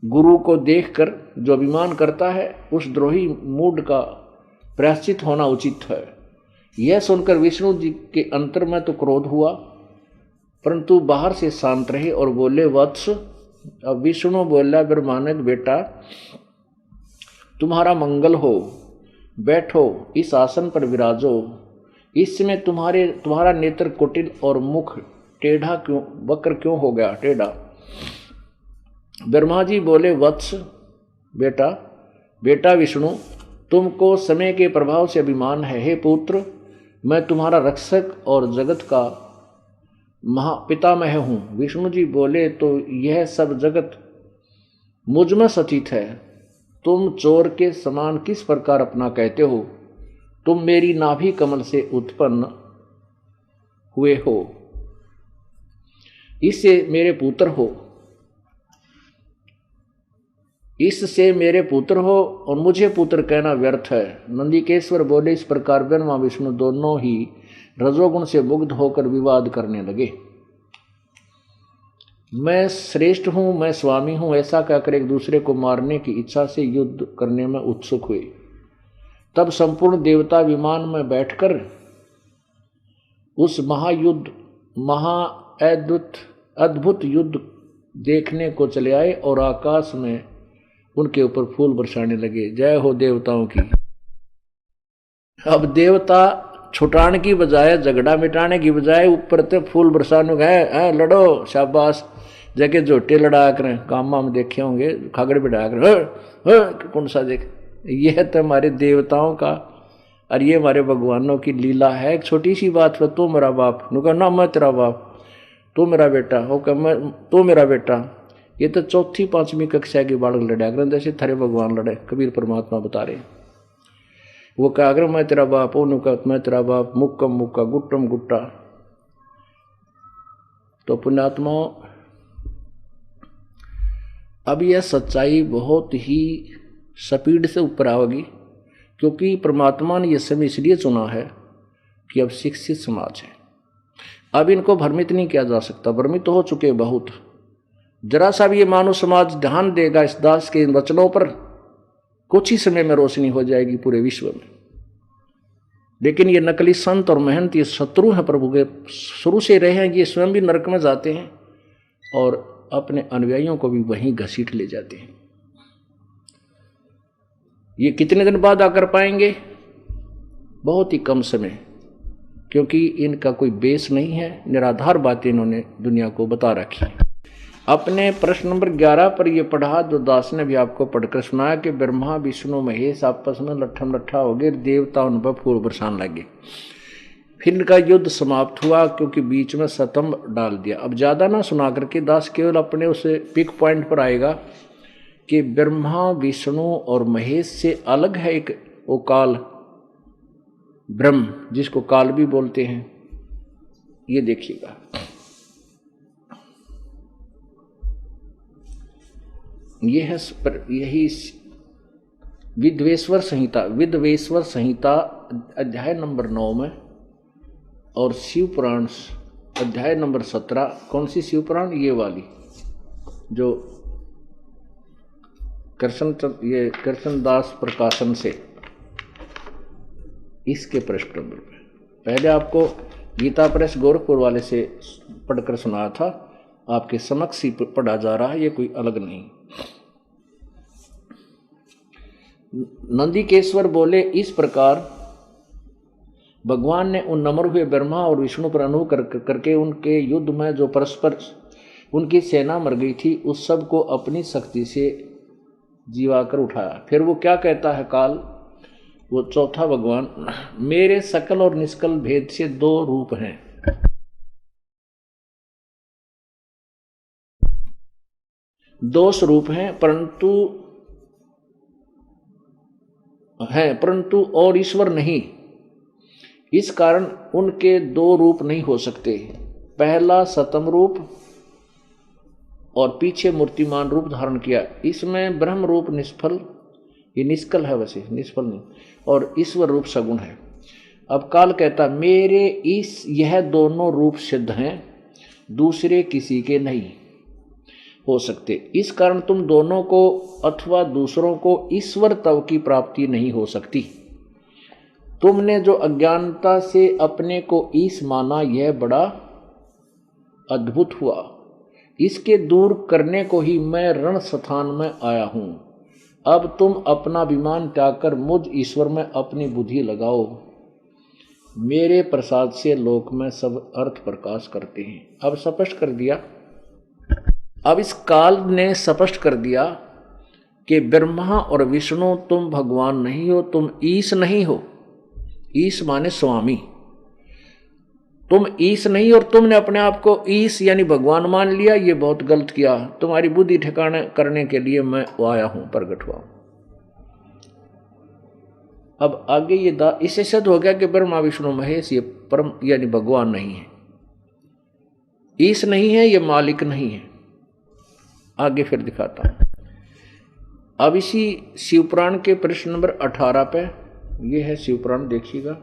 गुरु को देखकर जो अभिमान करता है, उस द्रोही मूड का प्रायश्चित होना उचित है। यह सुनकर विष्णु जी के अंतर में तो क्रोध हुआ, परंतु बाहर से शांत रहे और बोले, वत्स। अब विष्णु बोला, ब्रह्मानक बेटा तुम्हारा मंगल हो, बैठो, इस आसन पर विराजो। इस समय तुम्हारा नेत्र कुटिल और मुख टेढ़ा क्यों, वक्र क्यों हो गया, टेढ़ा? ब्रह्मा जी बोले, वत्स बेटा विष्णु, तुमको समय के प्रभाव से अभिमान है। हे पुत्र, मैं तुम्हारा रक्षक और जगत का महापितामह हूं। विष्णु जी बोले, तो यह सब जगत मुझ में सचित है, तुम चोर के समान किस प्रकार अपना कहते हो? तुम मेरी नाभि कमल से उत्पन्न हुए हो, इससे मेरे पुत्र हो और मुझे पुत्र कहना व्यर्थ है। नंदीकेश्वर बोले, इस प्रकार ब्रह्मा विष्णु दोनों ही रजोगुण से मुग्ध होकर विवाद करने लगे। मैं श्रेष्ठ हूं, मैं स्वामी हूं, ऐसा कहकर एक दूसरे को मारने की इच्छा से युद्ध करने में उत्सुक हुए। तब संपूर्ण देवता विमान में बैठकर उस अद्भुत युद्ध देखने को चले आए और आकाश में उनके ऊपर फूल बरसाने लगे। जय हो देवताओं की। अब देवता छुटाने की बजाय, झगड़ा मिटाने की बजाय ऊपर से फूल बरसाने गए, लड़ो, शाबाश। जगह जोटे लड़ा कर काम में देखे होंगे, खागड़ बिठा कर कौन सा देख। यह तो हमारे देवताओं का और ये हमारे भगवानों की लीला है। एक छोटी सी बात पर तू मेरा बाप, नु ना मैं तेरा बाप, तू मेरा बेटा हो, तू मेरा बेटा। ये तो चौथी पांचवी कक्षा की बालक लड़ा कर, जैसे थारे भगवान लड़े। कबीर परमात्मा बता रहे, वो कहा अगर मैं तेरा बाप, वो नुका मैं तेरा बाप, मुक्कम मुक्का गुट्टम गुट्टा। तो पुण्यात्मा, अब यह सच्चाई बहुत ही स्पीड से ऊपर आएगी, क्योंकि परमात्मा ने यह समय इसलिए चुना है कि अब शिक्षित समाज है। अब इनको भ्रमित नहीं किया जा सकता, भ्रमित तो हो चुके बहुत। जरा सा भी ये मानव समाज ध्यान देगा इस दास के इन वचनों पर, कुछ ही समय में रोशनी हो जाएगी पूरे विश्व में। लेकिन ये नकली संत और महंत ये शत्रु हैं प्रभु के, शुरू से रहे हैं। ये स्वयं भी नरक में जाते हैं और अपने अनुयायियों को भी वहीं घसीट ले जाते हैं। ये कितने दिन बाद आकर पाएंगे? बहुत ही कम समय, क्योंकि इनका कोई बेस नहीं है, निराधार बातें इन्होंने दुनिया को बता रखी है। अपने प्रश्न नंबर 11 पर यह पढ़ा जो दास ने भी आपको पढ़कर सुनाया कि ब्रह्मा विष्णु महेश आपस में लट्ठम लट्ठा हो गए, देवता उन पर फूल बरसान लगे। फिर इनका युद्ध समाप्त हुआ, क्योंकि बीच में स्तंभ डाल दिया। अब ज्यादा ना सुना करके दास केवल अपने उसे पिक पॉइंट पर आएगा कि ब्रह्मा विष्णु और महेश से अलग है एक वो काल ब्रह्म, जिसको काल भी बोलते हैं। ये देखिएगा, ये है यही विद्वेश्वर संहिता अध्याय नंबर 9 में, और शिव पुराण अध्याय नंबर 17। कौन सी शिव पुराण? ये वाली जो कृष्णदास प्रकाशन से, इसके पृष्ठ नंबर पे। पहले आपको गीता प्रेस गोरखपुर वाले से पढ़कर सुनाया था, आपके समक्ष ही पढ़ा जा रहा है, ये कोई अलग नहीं। नंदीकेश्वर बोले, इस प्रकार भगवान ने उन नम्र हुए ब्रह्मा और विष्णु पर अनुग्रह करके उनके युद्ध में जो परस्पर उनकी सेना मर गई थी, उस सब को अपनी शक्ति से जीवाकर उठाया। फिर वो क्या कहता है काल, वो चौथा भगवान, मेरे सकल और निष्कल भेद से 2 रूप हैं। दो स्वरूप हैं, परंतु और ईश्वर नहीं। इस कारण उनके 2 रूप नहीं हो सकते। पहला सतम रूप और पीछे मूर्तिमान रूप धारण किया। इसमें ब्रह्म रूप निष्फल, ये निष्कल है, वैसे निष्फल नहीं, और ईश्वर रूप सगुण है। अब काल कहता, मेरे यह दोनों रूप सिद्ध हैं, दूसरे किसी के नहीं हो सकते। इस कारण तुम दोनों को अथवा दूसरों को ईश्वर तव की प्राप्ति नहीं हो सकती। तुमने जो अज्ञानता से अपने को ईश माना, यह बड़ा अद्भुत हुआ। इसके दूर करने को ही मैं रण स्थान में आया हूं। अब तुम अपना अभिमान त्याग कर मुझ ईश्वर में अपनी बुद्धि लगाओ। मेरे प्रसाद से लोक में सब अर्थ प्रकाश करते हैं। अब स्पष्ट कर दिया, अब इस काल ने स्पष्ट कर दिया कि ब्रह्मा और विष्णु तुम भगवान नहीं हो, तुम ईश नहीं हो। ईश माने स्वामी। तुम ईश नहीं और तुमने अपने आप को ईश यानी भगवान मान लिया, ये बहुत गलत किया। तुम्हारी बुद्धि ठिकाने करने के लिए मैं आया हूं, प्रकट हुआ। अब आगे ये इससे सिद्ध हो गया कि ब्रह्मा विष्णु महेश ये परम यानी भगवान नहीं है, ईश नहीं है, ये मालिक नहीं है। आगे फिर दिखाता हूं। अब इसी शिवपुराण के प्रश्न नंबर 18 पे, ये है शिवपुराण, देखिएगा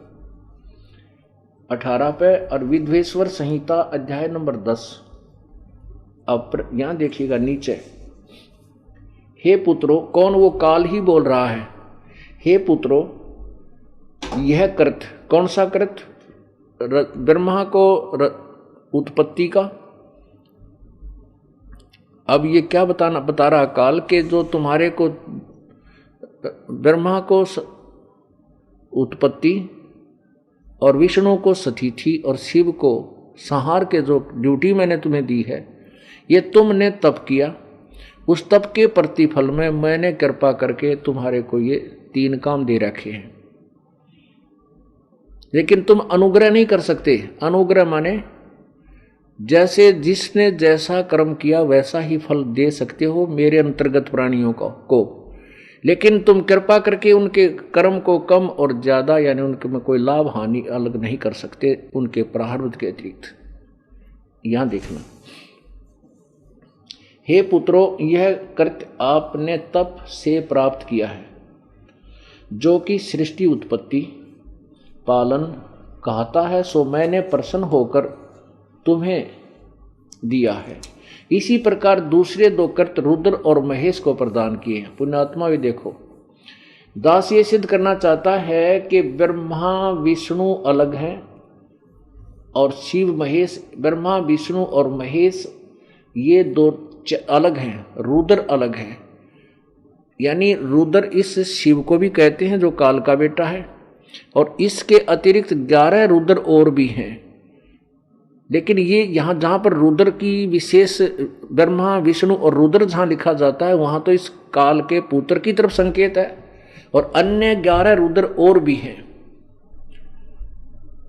18 पे, और विद्वेश्वर संहिता अध्याय नंबर 10। अब यहां देखिएगा नीचे, हे पुत्रो, कौन? वो काल ही बोल रहा है। हे पुत्रो, यह कृत, कौन सा कृत? ब्रह्मा को उत्पत्ति का। अब ये क्या बता रहा काल के, जो तुम्हारे को ब्रह्मा को उत्पत्ति और विष्णु को स्थिति और शिव को संहार के जो ड्यूटी मैंने तुम्हें दी है, ये तुमने तप किया। उस तप के प्रतिफल में मैंने कृपा करके तुम्हारे को ये 3 काम दे रखे हैं, लेकिन तुम अनुग्रह नहीं कर सकते। अनुग्रह माने जैसे जिसने जैसा कर्म किया वैसा ही फल दे सकते हो मेरे अंतर्गत प्राणियों को, लेकिन तुम कृपा करके उनके कर्म को कम और ज्यादा यानी उनके में कोई लाभ हानि अलग नहीं कर सकते उनके प्रारब्ध के अतिरिक्त। यहां देखना, हे पुत्रों, यह कृत्य आपने तप से प्राप्त किया है, जो कि सृष्टि उत्पत्ति पालन कहता है, सो मैंने प्रसन्न होकर तुम्हें दिया है। इसी प्रकार दूसरे 2 कृत्य रुद्र और महेश को प्रदान किए हैं। पुण्यात्मा भी देखो, दास ये सिद्ध करना चाहता है कि ब्रह्मा विष्णु अलग हैं और शिव महेश, ब्रह्मा विष्णु और महेश ये 2 अलग हैं, रुद्र अलग है। यानी रुद्र इस शिव को भी कहते हैं जो काल का बेटा है, और इसके अतिरिक्त 11 रुद्र और भी हैं। लेकिन ये यहाँ जहाँ पर रुद्र की विशेष, ब्रह्मा विष्णु और रुद्र जहाँ लिखा जाता है, वहाँ तो इस काल के पुत्र की तरफ संकेत है, और अन्य 11 रुद्र और भी हैं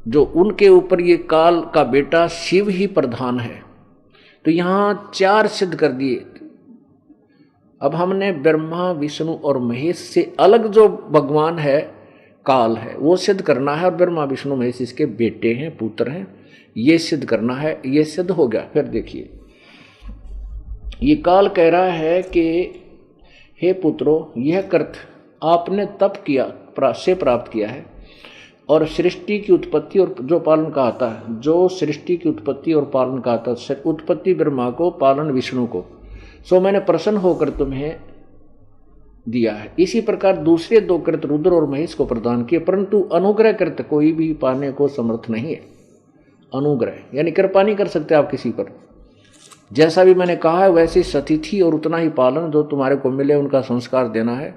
जो उनके ऊपर ये काल का बेटा शिव ही प्रधान है। तो यहाँ 4 सिद्ध कर दिए। अब हमने ब्रह्मा विष्णु और महेश से अलग जो भगवान है काल है वो सिद्ध करना है, और ब्रह्मा विष्णु महेश इसके बेटे हैं, पुत्र हैं, ये सिद्ध करना है। ये सिद्ध हो गया। फिर देखिए, ये काल कह रहा है कि हे पुत्रों, यह कृत आपने तप किया से प्राप्त किया है, और सृष्टि की उत्पत्ति और जो पालन का आता है, जो सृष्टि की उत्पत्ति और पालन का आता है, उत्पत्ति ब्रह्मा को, पालन विष्णु को, सो मैंने प्रसन्न होकर तुम्हें दिया है। इसी प्रकार दूसरे दो कृत रुद्र और महेश को प्रदान किए, परंतु अनुग्रह कृत कोई भी पाने को समर्थ नहीं है। अनुग्रह यानी कृपा नहीं कर सकते आप किसी पर। जैसा भी मैंने कहा है वैसे सतिथि और उतना ही पालन जो तुम्हारे को मिले उनका संस्कार देना है,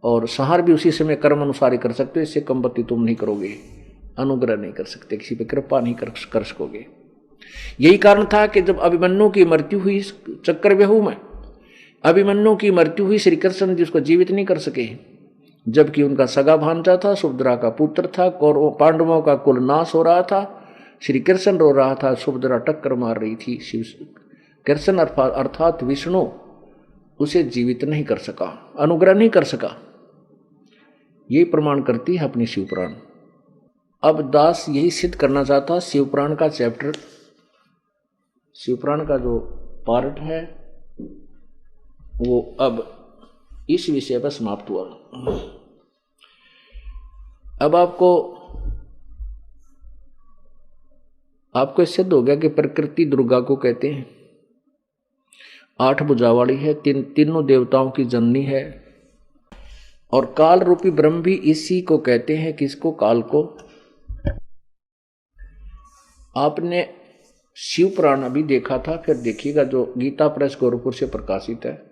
और संहार भी उसी समय कर्म अनुसार ही कर सकते हो, इससे कमबत्ती तुम नहीं करोगे, अनुग्रह नहीं कर सकते, किसी पे कृपा नहीं कर सकोगे। यही कारण था कि जब अभिमन्यु की मृत्यु हुई चक्रव्यूह में, अभिमन्यु की मृत्यु हुई, श्री कृष्ण जी उसको जीवित नहीं कर सके, जबकि उनका सगा भांजा था, सुभद्रा का पुत्र था, कौरवों पांडवों का कुल नाश हो रहा था, श्री कृष्ण रो रहा था, सुभद्रा टक्कर मार रही थी, शिव कृष्ण अर्थात विष्णु उसे जीवित नहीं कर सका, अनुग्रह नहीं कर सका। यही प्रमाण करती है अपनी शिवपुराण। अब दास यही सिद्ध करना चाहता, शिवपुराण का चैप्टर, शिवपुराण का जो पार्ट है वो अब इस विषय पर समाप्त हुआ। अब आपको सिद्ध हो गया कि प्रकृति दुर्गा को कहते हैं, 8 भुजा वाली है, तीनों देवताओं की जननी है, और काल रूपी ब्रह्म भी इसी को कहते हैं। किसको? काल को। आपने शिव पुराण अभी देखा था, फिर देखिएगा जो गीता प्रेस गोरखपुर से प्रकाशित है,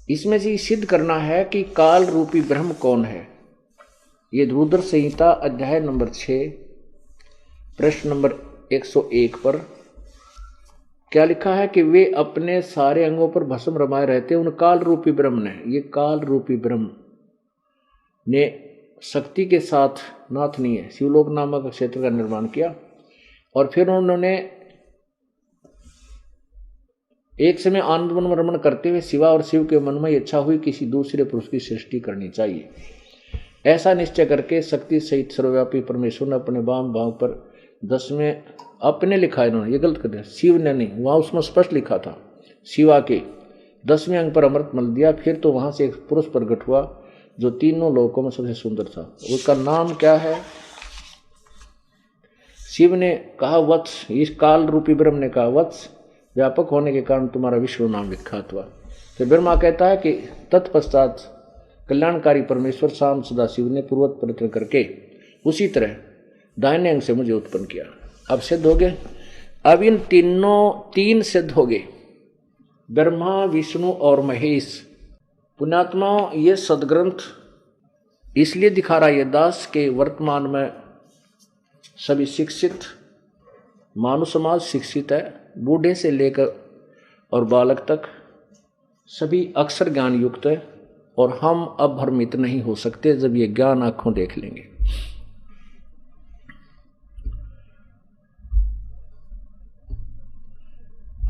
इसमें से सिद्ध करना है कि काल रूपी ब्रह्म कौन है। ये रुद्र संहिता अध्याय नंबर 6 प्रश्न नंबर 101 पर क्या लिखा है कि वे अपने सारे अंगों पर भस्म रमाए रहते उन काल रूपी ब्रह्म ने, ये काल रूपी ब्रह्म ने शक्ति के साथ, नाथ नहीं है, शिवलोक नामक क्षेत्र का निर्माण किया, और फिर उन्होंने एक समय आनंद मन रमण करते हुए शिवा और शिव के मन में इच्छा हुई किसी दूसरे पुरुष की सृष्टि करनी चाहिए। ऐसा निश्चय करके शक्ति सहित सर्वव्यापी परमेश्वर ने अपने वाम भाव पर 10वें अपने लिखा है, इन्होंने ये गलत कर दिया, शिव ने नहीं, वहां उसमें स्पष्ट लिखा था शिवा के 10वें अंग पर अमृत मल दिया। फिर तो वहां से एक पुरुष प्रकट हुआ जो तीनों लोकों में सबसे सुंदर था। उसका नाम क्या है? शिव ने कहा वत्स, इस काल रूपी ब्रह्म ने कहा वत्स, व्यापक होने के कारण तुम्हारा विष्णु नाम विख्यात हुआ। फिर ब्रह्मा कहता है कि तत्पश्चात कल्याणकारी परमेश्वर शाम सदाशिव ने पूर्वत प्रयत्न करके उसी तरह दाहिने अंग से मुझे उत्पन्न किया। अब सिद्ध हो गए, अब इन तीन सिद्ध हो गए, ब्रह्मा विष्णु और महेश। पुण्यात्मा ये सदग्रंथ इसलिए दिखा रहा है ये दास के वर्तमान में सभी शिक्षित, मानव समाज शिक्षित है, बूढ़े से लेकर और बालक तक सभी अक्षर ज्ञान युक्त है, और हम अब भ्रमित नहीं हो सकते जब ये ज्ञान आंखों देख लेंगे।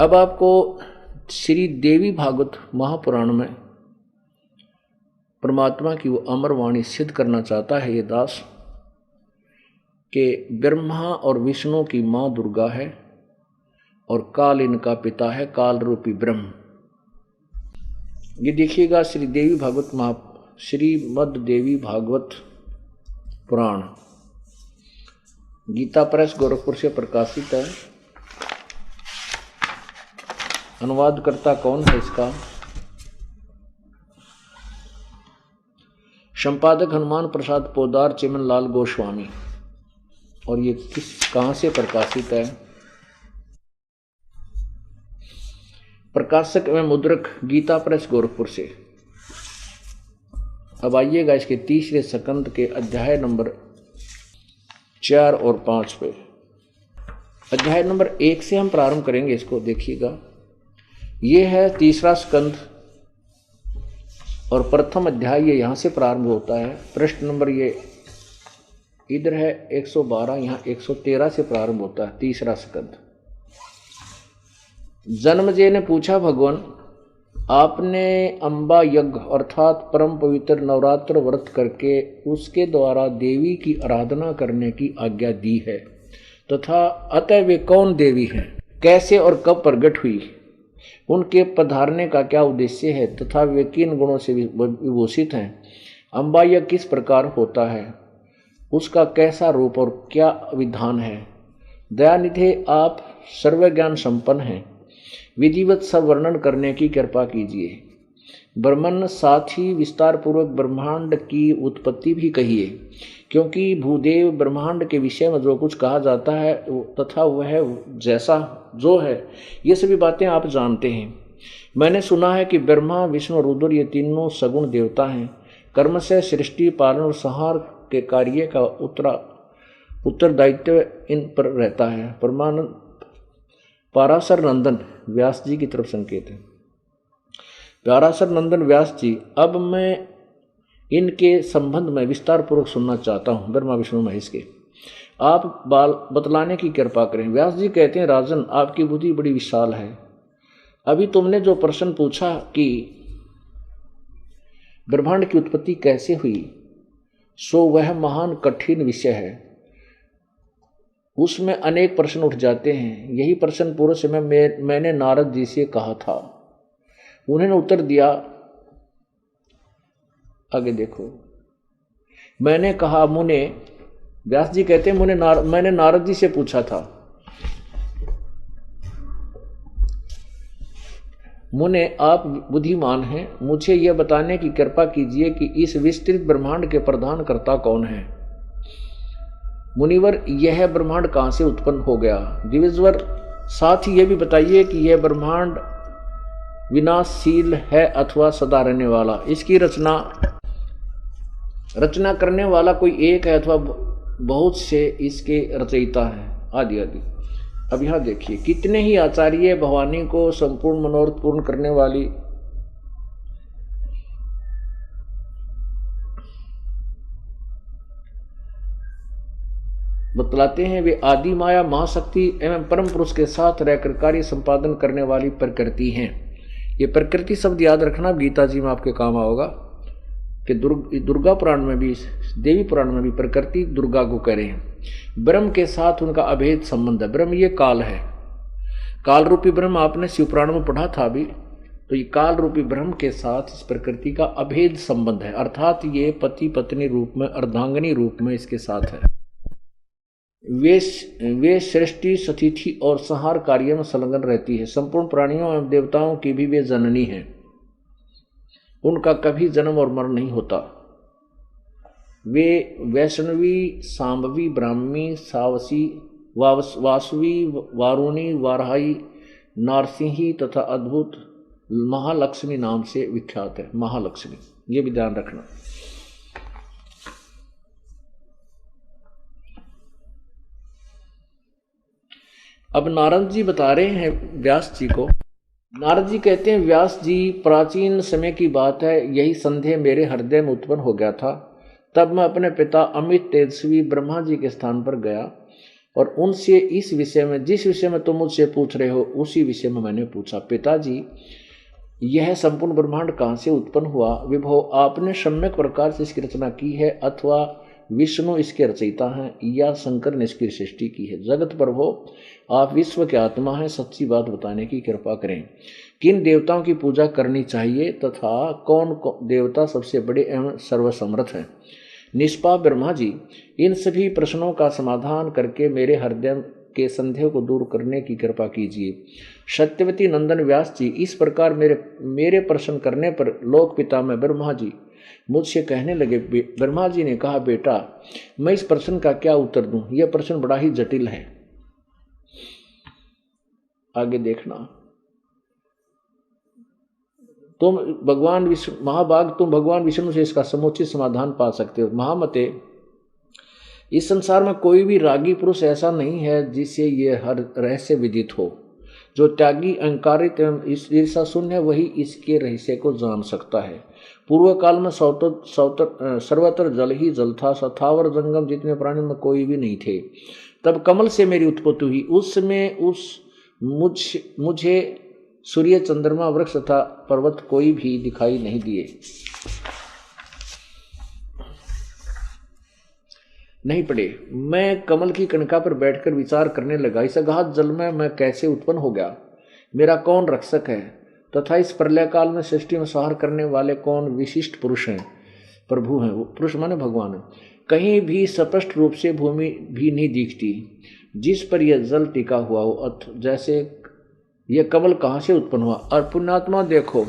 अब आपको श्री देवी भागवत महापुराण में परमात्मा की वो अमर वाणी सिद्ध करना चाहता है ये दास कि ब्रह्मा और विष्णु की मां दुर्गा है और काल इनका पिता है, काल रूपी ब्रह्म। ये देखिएगा श्रीमद् देवी भागवत पुराण, गीता प्रेस गोरखपुर से प्रकाशित है। अनुवादकर्ता कौन है इसका? संपादक हनुमान प्रसाद पोदार, चिमन लाल गोस्वामी। और ये कहां से प्रकाशित है? प्रकाशक एवं मुद्रक गीता प्रेस गोरखपुर से। अब आइएगा इसके तीसरे स्कंद के अध्याय नंबर 4 और 5 पे। अध्याय नंबर 1 से हम प्रारंभ करेंगे इसको, देखिएगा। ये है तीसरा स्कंद और प्रथम अध्याय ये यहां से प्रारंभ होता है। प्रश्न नंबर ये इधर है 112, यहाँ 113 से प्रारंभ होता है तीसरा स्कंद। जन्मजय ने पूछा, भगवान आपने अंबा यज्ञ अर्थात परम पवित्र नवरात्र व्रत करके उसके द्वारा देवी की आराधना करने की आज्ञा दी है, तथा अतः वे कौन देवी हैं, कैसे और कब प्रकट हुई, उनके पधारने का क्या उद्देश्य है तथा वे किन गुणों से विभूषित हैं, अम्बा यह किस प्रकार होता है, उसका कैसा रूप और क्या विधान है। दयानिधे आप सर्वज्ञान संपन्न हैं, विधिवत सब वर्णन करने की कृपा कीजिए। ब्रह्मन साथ ही विस्तार पूर्वक ब्रह्मांड की उत्पत्ति भी कहिए, क्योंकि भूदेव ब्रह्मांड के विषय में जो कुछ कहा जाता है तथा वह जैसा जो है ये सभी बातें आप जानते हैं। मैंने सुना है कि ब्रह्मा विष्णु रुद्र ये तीनों सगुण देवता हैं। कर्म से सृष्टि पालन और संहार के कार्य का उत्तरदायित्व इन पर रहता है। पराशर नंदन व्यास जी की तरफ संकेत है। पराशर नंदन व्यास जी, अब मैं इनके संबंध में विस्तार पूर्वक सुनना चाहता हूँ, ब्रह्मा विष्णु महेश के। आप बतलाने की कृपा करें। व्यास जी कहते हैं, राजन आपकी बुद्धि बड़ी विशाल है। अभी तुमने जो प्रश्न पूछा कि ब्रह्मांड की उत्पत्ति कैसे हुई, सो वह महान कठिन विषय है। उसमें अनेक प्रश्न उठ जाते हैं। यही प्रश्न पूर्व समय मैंने नारद जी से कहा था, उन्होंने उत्तर दिया। आगे देखो, मैंने कहा मुने, व्यास जी कहते हैं मैंने नारद जी से पूछा था, मुने आप बुद्धिमान हैं, मुझे यह बताने की कृपा कीजिए कि इस विस्तृत ब्रह्मांड के प्रधान कर्ता कौन है। मुनिवर, यह ब्रह्मांड कहां से उत्पन्न हो गया। दिविजवर, साथ ही यह भी बताइए कि यह ब्रह्मांड विनाशशील है अथवा सदा रहने वाला। इसकी रचना करने वाला कोई एक है अथवा बहुत से इसके रचयिता हैं, आदि आदि। अब यहां देखिए, कितने ही आचार्य भवानी को संपूर्ण मनोरथ पूर्ण करने वाली बतलाते हैं। वे आदि माया महाशक्ति एवं परम पुरुष के साथ रहकर कार्य संपादन करने वाली प्रकृति हैं। ये प्रकृति शब्द याद रखना, गीता जी में आपके काम आओगा कि दुर्गा पुराण में भी, देवी पुराण में भी प्रकृति दुर्गा को कह रहे हैं। ब्रह्म के साथ उनका अभेद संबंध है। ब्रह्म ये काल है, काल रूपी ब्रह्म आपने शिव पुराण में पढ़ा था अभी, तो ये काल रूपी ब्रह्म के साथ इस प्रकृति का अभेद संबंध है, अर्थात ये पति पत्नी रूप में, अर्धांगिनी रूप में इसके साथ है। वे सृष्टि, स्थिति और संहार कार्य में संलग्न रहती है। संपूर्ण प्राणियों एवं देवताओं की भी वे जननी है, उनका कभी जन्म और मरण नहीं होता। वे वैष्णवी, सांबवी, ब्राह्मी, सावसी, वासवी, वारुणी, वाराही, नारसिंही तथा अद्भुत महालक्ष्मी नाम से विख्यात है। महालक्ष्मी, ये भी ध्यान रखना। अब नारद जी बता रहे हैं व्यास जी को। नारद जी कहते हैं, व्यास जी, प्राचीन समय की बात है, यही संदेह मेरे हृदय में उत्पन्न हो गया था। तब मैं अपने पिता अमित तेजस्वी ब्रह्मा जी के स्थान पर गया और उनसे इस विषय में, जिस विषय में तुम मुझसे पूछ रहे हो उसी विषय में मैंने पूछा। पिताजी, यह संपूर्ण ब्रह्मांड कहाँ से उत्पन्न हुआ। विभो, आपने सम्यक प्रकार से इसकी रचना की है अथवा विष्णु इसके रचयिता हैं या शंकर ने इसकी सृष्टि की है। जगत प्रभो, आप विश्व के आत्मा हैं, सच्ची बात बताने की कृपा करें। किन देवताओं की पूजा करनी चाहिए तथा कौन देवता सबसे बड़े एवं सर्वसमर्थ हैं। निष्पाप ब्रह्मा जी, इन सभी प्रश्नों का समाधान करके मेरे हृदय के संदेह को दूर करने की कृपा कीजिए। सत्यवती नंदन व्यास जी, इस प्रकार मेरे प्रश्न करने पर लोक पिता में ब्रह्मा जी मुझसे कहने लगे। ब्रह्मा जी ने कहा, बेटा, मैं इस प्रश्न का क्या उत्तर दूं, यह प्रश्न बड़ा ही जटिल है। आगे देखना, तुम भगवान विष्णु, महाभाग, तुम भगवान विष्णु से इसका समुचित समाधान पा सकते हो। महामते, इस संसार में कोई भी रागी पुरुष ऐसा नहीं है जिसे यह हर रहस्य विदित हो। जो त्यागी, अहंकारित एवं ईर्षा शून्य है, वही इसके रहस्य को जान सकता है। पूर्व काल में सर्वत्र जल ही जल था, सथावर जंगम जितने प्राणी में कोई भी नहीं थे। तब कमल से मेरी उत्पत्ति हुई। उस समय मुझे सूर्य, चंद्रमा, वृक्ष तथा पर्वत कोई भी दिखाई नहीं दिए, नहीं पड़े। मैं कमल की कणका पर बैठकर विचार करने लगा, इस अगाध जल में मैं कैसे उत्पन्न हो गया। मेरा कौन रक्षक है, तथा इस प्रलय काल में सृष्टि में संहार करने वाले कौन विशिष्ट पुरुष हैं, प्रभु हैं। वो पुरुष माने भगवान है। कहीं भी स्पष्ट रूप से भूमि भी नहीं दिखती जिस पर यह जल टिका हुआ हो, अथ जैसे यह कमल कहाँ से उत्पन्न हुआ। और पुण्यात्मा देखो,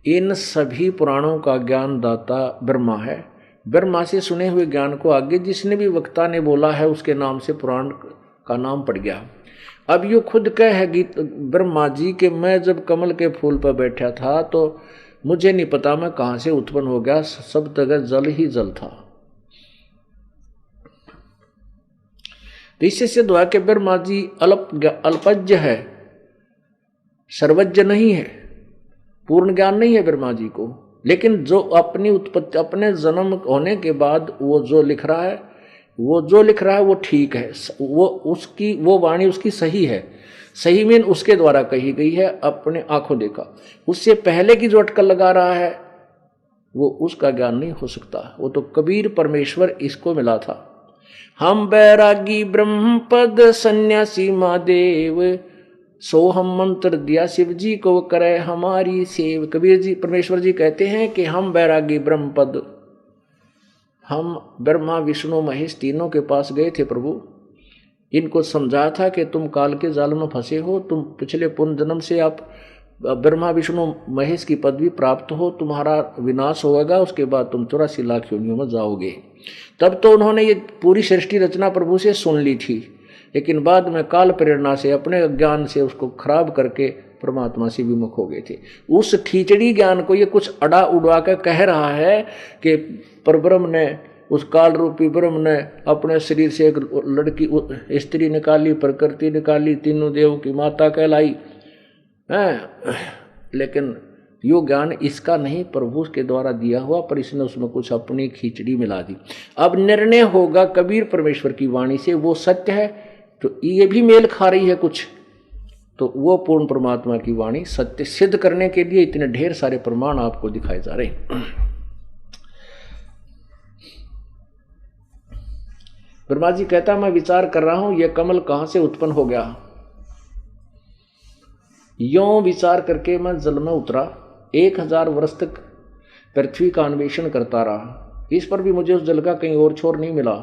इन सभी पुराणों का ज्ञान दाता ब्रह्मा है। ब्रह्मा से सुने हुए ज्ञान को आगे जिसने भी वक्ता ने बोला है उसके नाम से पुराण का नाम पड़ गया। अब यो खुद कहेगी ब्रह्मा जी के मैं जब कमल के फूल पर बैठा था तो मुझे नहीं पता मैं कहाँ से उत्पन्न हो गया, सब जगह जल ही जल था। तो इससे सिद्ध हुआ कि ब्रह्मा जी अल्पज्ञ है, सर्वज्ञ नहीं है, पूर्ण ज्ञान नहीं है ब्रह्मा जी को। लेकिन जो अपनी उत्पत्ति, अपने जन्म होने के बाद वो जो लिख रहा है वो ठीक है, वो वाणी उसकी सही है। सही में उसके द्वारा कही गई है, अपने आंखों देखा। उससे पहले की जो अटकल लगा रहा है वो उसका ज्ञान नहीं हो सकता। वो तो कबीर परमेश्वर इसको मिला था। हम बैरागी ब्रह्म पद सन्यासी महादेव, सो हम मंत्र दिया शिव जी को करे हमारी सेव। कबीर जी परमेश्वर जी कहते हैं कि हम बैरागी ब्रह्म पद, हम ब्रह्मा विष्णु महेश तीनों के पास गए थे प्रभु, इनको समझा था कि तुम काल के जाल में फंसे हो, तुम पिछले पुण्य जन्म से आप ब्रह्मा विष्णु महेश की पदवी प्राप्त हो, तुम्हारा विनाश होगा, उसके बाद तुम 84 लाख योनियों में जाओगे। तब तो उन्होंने ये पूरी सृष्टि रचना प्रभु से सुन ली थी, लेकिन बाद में काल प्रेरणा से अपने ज्ञान से उसको खराब करके परमात्मा से विमुख हो गए थे। उस खिचड़ी ज्ञान को ये कुछ अड़ा उड़ा कर कह रहा है कि परब्रह्म ने, उस काल रूपी ब्रह्म ने अपने शरीर से एक लड़की स्त्री निकाली, प्रकृति निकाली, तीनों देव की माता कहलाई है। लेकिन यो ज्ञान इसका नहीं, प्रभु के द्वारा दिया हुआ, पर इसने उसमें कुछ अपनी खिचड़ी मिला दी। अब निर्णय होगा कबीर परमेश्वर की वाणी से, वो सत्य है तो ये भी मेल खा रही है कुछ, तो वो पूर्ण परमात्मा की वाणी सत्य सिद्ध करने के लिए इतने ढेर सारे प्रमाण आपको दिखाए जा रहे हैं। ब्रह्मा जी कहता मैं विचार कर रहा हूं ये कमल कहां से उत्पन्न हो गया। यों विचार करके मैं जल में उतरा, 1000 वर्ष तक पृथ्वी का अन्वेषण करता रहा, इस पर भी मुझे उस जल का कहीं और छोर नहीं मिला।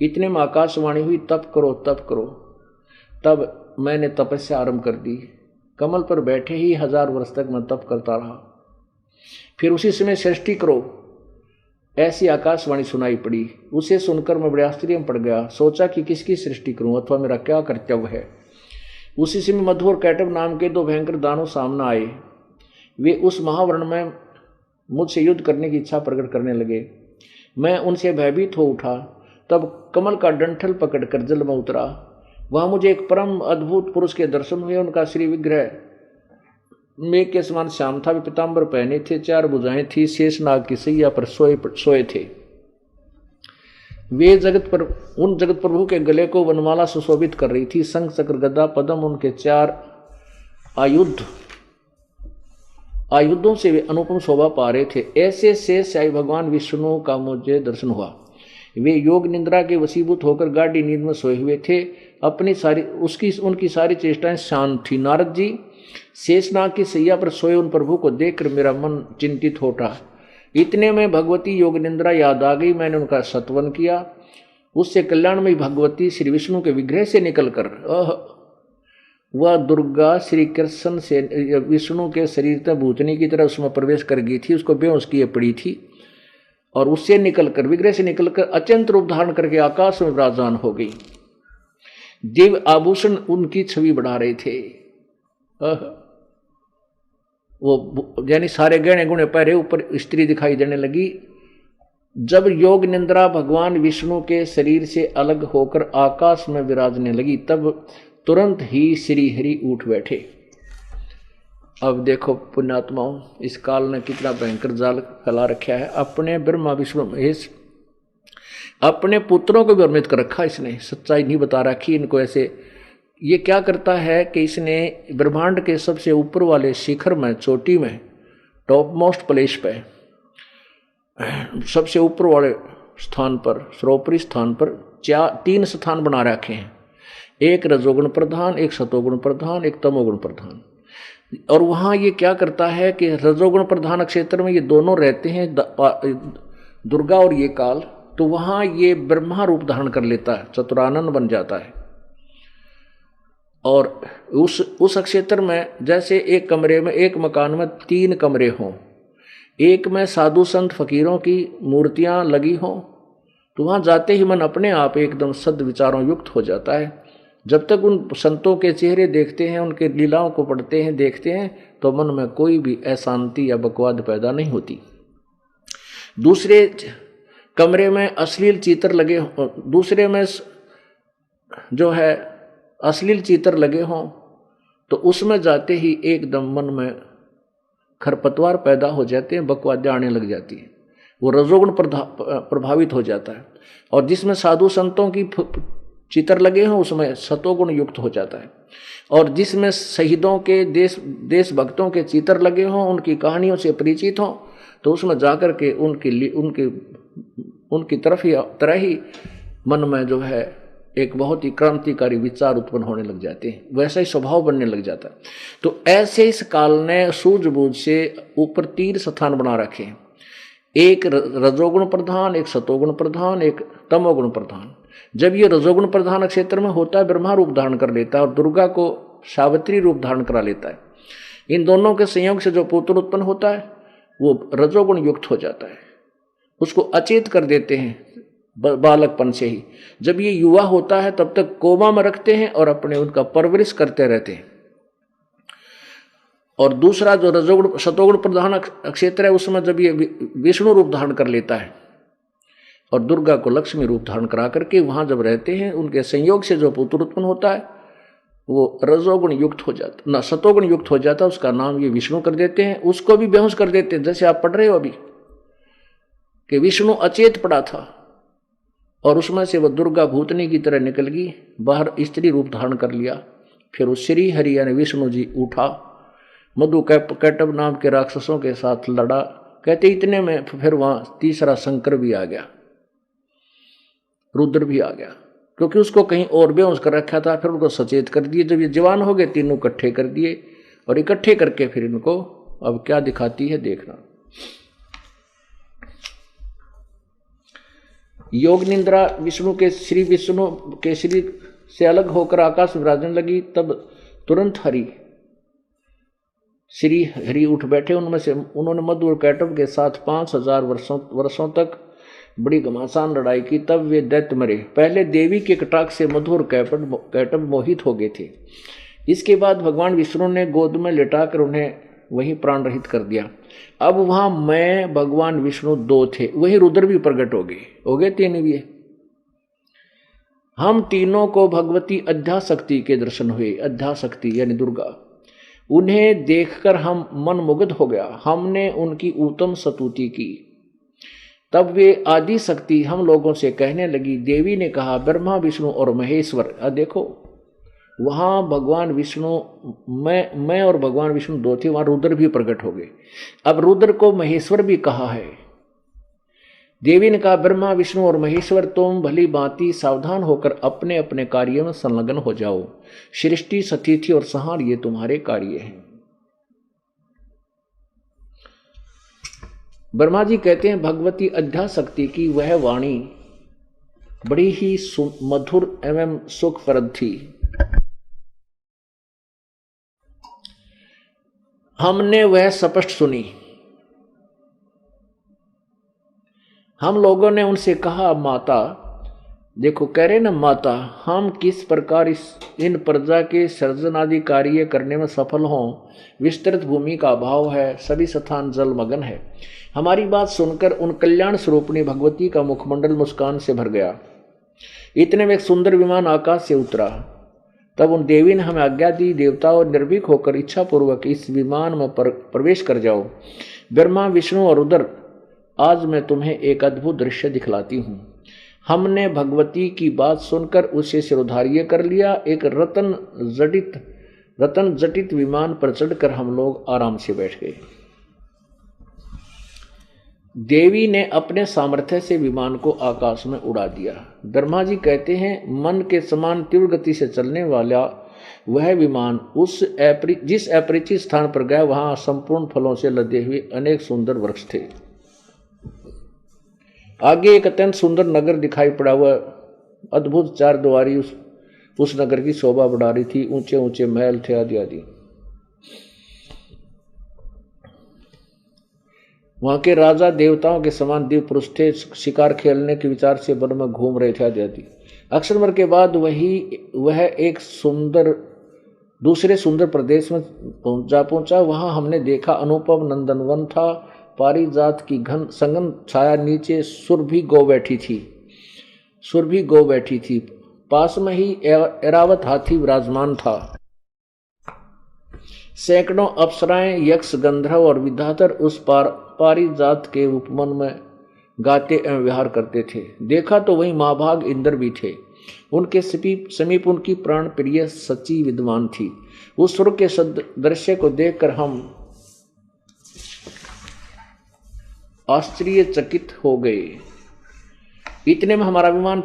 इतने में आकाशवाणी हुई, तप करो तप करो। तब मैंने तपस्या आरंभ कर दी। कमल पर बैठे ही 1000 वर्ष तक मैं तप करता रहा। फिर उसी समय सृष्टि करो, ऐसी आकाशवाणी सुनाई पड़ी। उसे सुनकर मैं बड़े आश्चर्य में पड़ गया, सोचा कि किसकी सृष्टि करूं अथवा मेरा क्या कर्तव्य है। उसी समय मधु और कैटव नाम के 2 भयंकर दानव सामने आए। वे उस महावर्ण में मुझसे युद्ध करने की इच्छा प्रकट करने लगे। मैं उनसे भयभीत हो उठा। तब कमल का डंठल पकड़कर जल में उतरा। वहां मुझे एक परम अद्भुत पुरुष के दर्शन हुए। उनका श्री विग्रह मेघ के समान श्याम था, वे पीताम्बर पहने थे, 4 भुजाएं थी, शेषनाग की सैया पर सोए थे। वे उन जगत प्रभु के गले को वनमाला सुशोभित कर रही थी। शंख चक्र गदा पद्म उनके 4 आयुधों से वे अनुपम शोभा पा रहे थे। ऐसे शेष भगवान विष्णु का मुझे दर्शन हुआ। वे योग निद्रा के वशीभूत होकर गाढ़ी नींद में सोए हुए थे। उनकी सारी चेष्टाएं शांत थी। नारद जी शेषनाग की सैया पर सोए उन प्रभु को देखकर मेरा मन चिंतित हो उठा। इतने में भगवती योग निद्रा याद आ गई। मैंने उनका सत्वन किया। उससे कल्याणमयी भगवती श्री विष्णु के विग्रह से निकलकर वह दुर्गा श्री कृष्ण से विष्णु के शरीर में भूतनी की तरह उसमें प्रवेश कर गई थी। उसको बेहोश किए पड़ी थी और उससे निकलकर, विग्रह से निकलकर अत्यंत रूप धारण करके आकाश में विराजमान हो गई। दिव्य आभूषण उनकी छवि बढ़ा रहे थे। वो यानी सारे गहने गुणे पहरे ऊपर स्त्री दिखाई देने लगी। जब योग निंद्रा भगवान विष्णु के शरीर से अलग होकर आकाश में विराजने लगी, तब तुरंत ही श्री हरि उठ बैठे। अब देखो पुण्यात्माओं, इस काल ने कितना भयंकर जाल फैला रखा है। अपने ब्रह्मा विष्णु महेश अपने पुत्रों को भी भ्रमित कर रखा इसने, सच्चाई नहीं बता रखी इनको। ऐसे ये क्या करता है कि इसने ब्रह्मांड के सबसे ऊपर वाले शिखर में, चोटी में, टॉप मोस्ट प्लेस पे, सबसे ऊपर वाले स्थान पर, सर्वोपरि स्थान पर 3 स्थान बना रखे हैं। एक रजोगुण प्रधान, एक सतोगुण प्रधान, एक तमोगुण प्रधान। और वहां ये क्या करता है कि रजोगुण प्रधान क्षेत्र में ये दोनों रहते हैं, दुर्गा और ये काल, तो वहां ये ब्रह्मा रूप धारण कर लेता है, चतुरानन बन जाता है। और उस क्षेत्र में जैसे एक कमरे में, एक मकान में 3 कमरे हों, एक में साधु संत फकीरों की मूर्तियां लगी हों, तो वहां जाते ही मन अपने आप एकदम सद विचारों युक्त हो जाता है। जब तक उन संतों के चेहरे देखते हैं, उनके लीलाओं को पढ़ते हैं, देखते हैं, तो मन में कोई भी अशांति या बकवाद पैदा नहीं होती। दूसरे कमरे में अश्लील चित्र लगे, दूसरे में जो है अश्लील चित्र लगे हों, तो उसमें जाते ही एकदम मन में खरपतवार पैदा हो जाते हैं, बकवाद आने लग जाती है, वो रजोगुण प्रभावित हो जाता है। और जिसमें साधु संतों की चित्र लगे हों उसमें सतोगुण युक्त हो जाता है। और जिसमें शहीदों के देशभक्तों के चित्र लगे हों, उनकी कहानियों से परिचित हों, तो उसमें जाकर के उनकी तरह ही मन में जो है एक बहुत ही क्रांतिकारी विचार उत्पन्न होने लग जाते हैं, वैसा ही स्वभाव बनने लग जाता है। तो ऐसे इस काल ने सूझबूझ से ऊपर 3 स्थान बना रखे हैं, एक रजोगुण प्रधान, एक सतोगुण प्रधान, एक तमोगुण प्रधान। जब ये रजोगुण प्रधान क्षेत्र में होता है, ब्रह्मा रूप धारण कर लेता है और दुर्गा को सावित्री रूप धारण करा लेता है। इन दोनों के संयोग से जो पुत्र उत्पन्न होता है वो रजोगुण युक्त हो जाता है, उसको अचेत कर देते हैं बालकपन से ही। जब ये युवा होता है तब तक कोमा में रखते हैं और अपने उनका परवरिश करते रहते हैं। और दूसरा जो रजोगुण सतोगुण प्रधान क्षेत्र है, उसमें जब ये विष्णु रूप धारण कर लेता है और दुर्गा को लक्ष्मी रूप धारण करा करके वहां जब रहते हैं, उनके संयोग से जो पुत्र उत्पन्न होता है वो रजोगुण युक्त हो जाता, ना सतोगुण युक्त हो जाता, उसका नाम ये विष्णु कर देते हैं। उसको भी बेहोश कर देते हैं, जैसे आप पढ़ रहे हो अभी कि विष्णु अचेत पड़ा था और उसमें से वह दुर्गा भूतनी की तरह निकल गई, बाहर स्त्री रूप धारण कर लिया। फिर उस श्री हरि यानी विष्णु जी उठा, मधु कैटव नाम के राक्षसों के साथ लड़ा। कहते इतने में फिर वहां तीसरा शंकर भी आ गया, रुद्र भी आ गया, क्योंकि उसको कहीं और बेहोश कर रखा था। फिर उनको सचेत कर दिए। जब ये जवान हो गए, तीनों इकट्ठे कर दिए और इकट्ठे करके फिर इनको अब क्या दिखाती है देखना। योग निंद्रा विष्णु के श्री से अलग होकर आकाश में विराजने लगी। तब तुरंत श्री हरि उठ बैठे। उनमें से उन्होंने मधु और कैटव के साथ 5000 वर्षों तक बड़ी घमासान लड़ाई की। तब वे दैत्य मरे। पहले देवी के कटाक्ष से मधु और कैटव मोहित हो गए थे। इसके बाद भगवान विष्णु ने गोद में लिटाकर उन्हें वहीं प्राण रहित कर दिया। अब वहां मैं भगवान विष्णु 2 थे, वही रुद्र भी प्रकट हो गए 3 भी। हम तीनों को भगवती अध्याशक्ति के दर्शन हुए। अध्याशक्ति यानी दुर्गा। उन्हें देखकर हम मनमुग्ध हो गया। हमने उनकी उत्तम स्तुति की। तब वे आदि शक्ति हम लोगों से कहने लगी। देवी ने कहा, ब्रह्मा विष्णु और महेश्वर। देखो वहां भगवान विष्णु, मैं और भगवान विष्णु 2 थे, वहां रुद्र भी प्रकट हो गए। अब रुद्र को महेश्वर भी कहा है। देवी ने कहा, ब्रह्मा विष्णु और महेश्वर, तुम भली भांति सावधान होकर अपने अपने कार्य में संलग्न हो जाओ। सृष्टि, सतिथि और संहार ये तुम्हारे कार्य हैं। ब्रह्मा जी कहते हैं, भगवती अध्याशक्ति की वह वाणी बड़ी ही मधुर एवं सुखप्रद थी। हमने वह स्पष्ट सुनी। हम लोगों ने उनसे कहा, माता, देखो कह रहे ना माता, हम किस प्रकार इन प्रजा के सृजन आदि कार्य करने में सफल हों। विस्तृत भूमि का अभाव है, सभी स्थान जलमग्न है। हमारी बात सुनकर उन कल्याण स्वरूपिणी भगवती का मुखमंडल मुस्कान से भर गया। इतने में एक सुंदर विमान आकाश से उतरा। तब उन देवी ने हमें आज्ञा दी, देवताओं निर्भीक होकर इच्छा पूर्वक इस विमान में प्रवेश कर जाओ। ब्रह्मा विष्णु और रुद्र, आज मैं तुम्हें एक अद्भुत दृश्य दिखलाती हूँ। हमने भगवती की बात सुनकर उसे सिरोधार्य कर लिया। एक रतन जटित विमान पर चढ़कर हम लोग आराम से बैठ गए। देवी ने अपने सामर्थ्य से विमान को आकाश में उड़ा दिया। ब्रह्मा जी कहते हैं, मन के समान तीव्र गति से चलने वाला वह विमान जिस अपरिचित स्थान पर गया, वहां संपूर्ण फलों से लदे हुए अनेक सुंदर वृक्ष थे। आगे एक अत्यंत सुंदर नगर दिखाई पड़ा हुआ, अद्भुत चार द्वारी उस नगर की शोभा बढ़ा रही थी। ऊंचे ऊंचे महल थे आदि आदि। वहां के राजा देवताओं के समान दिव्य पुरुष थे, शिकार खेलने के विचार से वन में घूम रहे थे आदि आदि। अक्षरमर के बाद वह एक दूसरे सुंदर प्रदेश में पहुंचा। वहां हमने देखा अनुपम नंदनवन था। पारिजात की घन संगन छाया नीचे सुरभि गौ बैठी थी। पास में ही ऐरावत हाथी विराजमान था। सैकड़ों अप्सराएं, यक्ष, गंधर्व और विद्याधर उस पारिजात के उपवन में गाते एवं विहार करते थे। देखा तो वहीं महाभाग इंद्र भी थे। उनके समीप उनकी प्राण प्रिय सची विद्वान थी। उस स्वर्ग के दृश्य को देखकर हम आश्चर्यचकित हो गए। इतने में हमारा विमान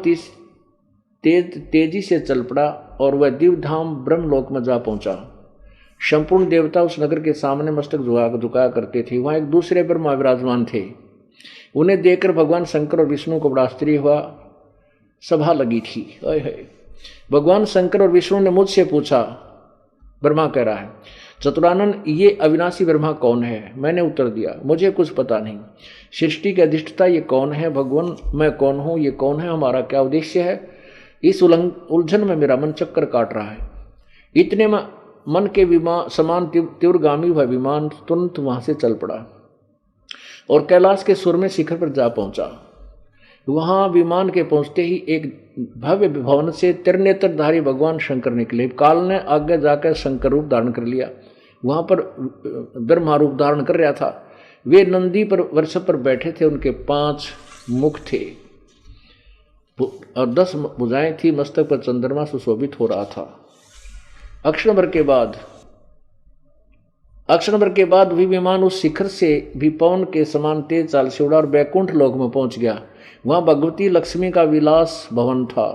तेजी से चल पड़ा और वह दिव्यधाम ब्रह्मलोक में जा पहुंचा। संपूर्ण देवता उस नगर के सामने मस्तक झुकाया करते थे। वहां एक दूसरे ब्रह्मा विराजमान थे। उन्हें देखकर भगवान शंकर और विष्णु को बड़ा आश्चर्य हुआ। सभा लगी थी। भगवान शंकर और विष्णु ने मुझसे पूछा, ब्रह्मा कह रहा है, चतुरानन ये अविनाशी ब्रह्मा कौन है? मैंने उत्तर दिया, मुझे कुछ पता नहीं। सृष्टि की अधिष्ठता ये कौन है? भगवान मैं कौन हूं? ये कौन है? हमारा क्या उद्देश्य है? इस उलझन में मेरा मन चक्कर काट रहा है। इतने में मन के समान तीव्रगामी वह विमान तुरंत वहां से चल पड़ा और कैलाश के सुर में शिखर पर जा पहुंचा। वहां विमान के पहुंचते ही एक भव्य भवन से त्रिनेत्रधारी भगवान शंकर निकले। काल ने आगे जाकर शंकर रूप धारण कर लिया। वहां पर ब्रह्मा रूप धारण कर रहा था। वे नंदी पर वृषभ पर बैठे थे। उनके 5 मुख थे और 10 भुजाएं थी। मस्तक पर चंद्रमा सुशोभित हो रहा था। अक्षर भर के बाद भी विमान उस शिखर से भी पवन के समान तेज चाल से उड़ा और बैकुंठ लोक में पहुंच गया। वहां भगवती लक्ष्मी का विलास भवन था।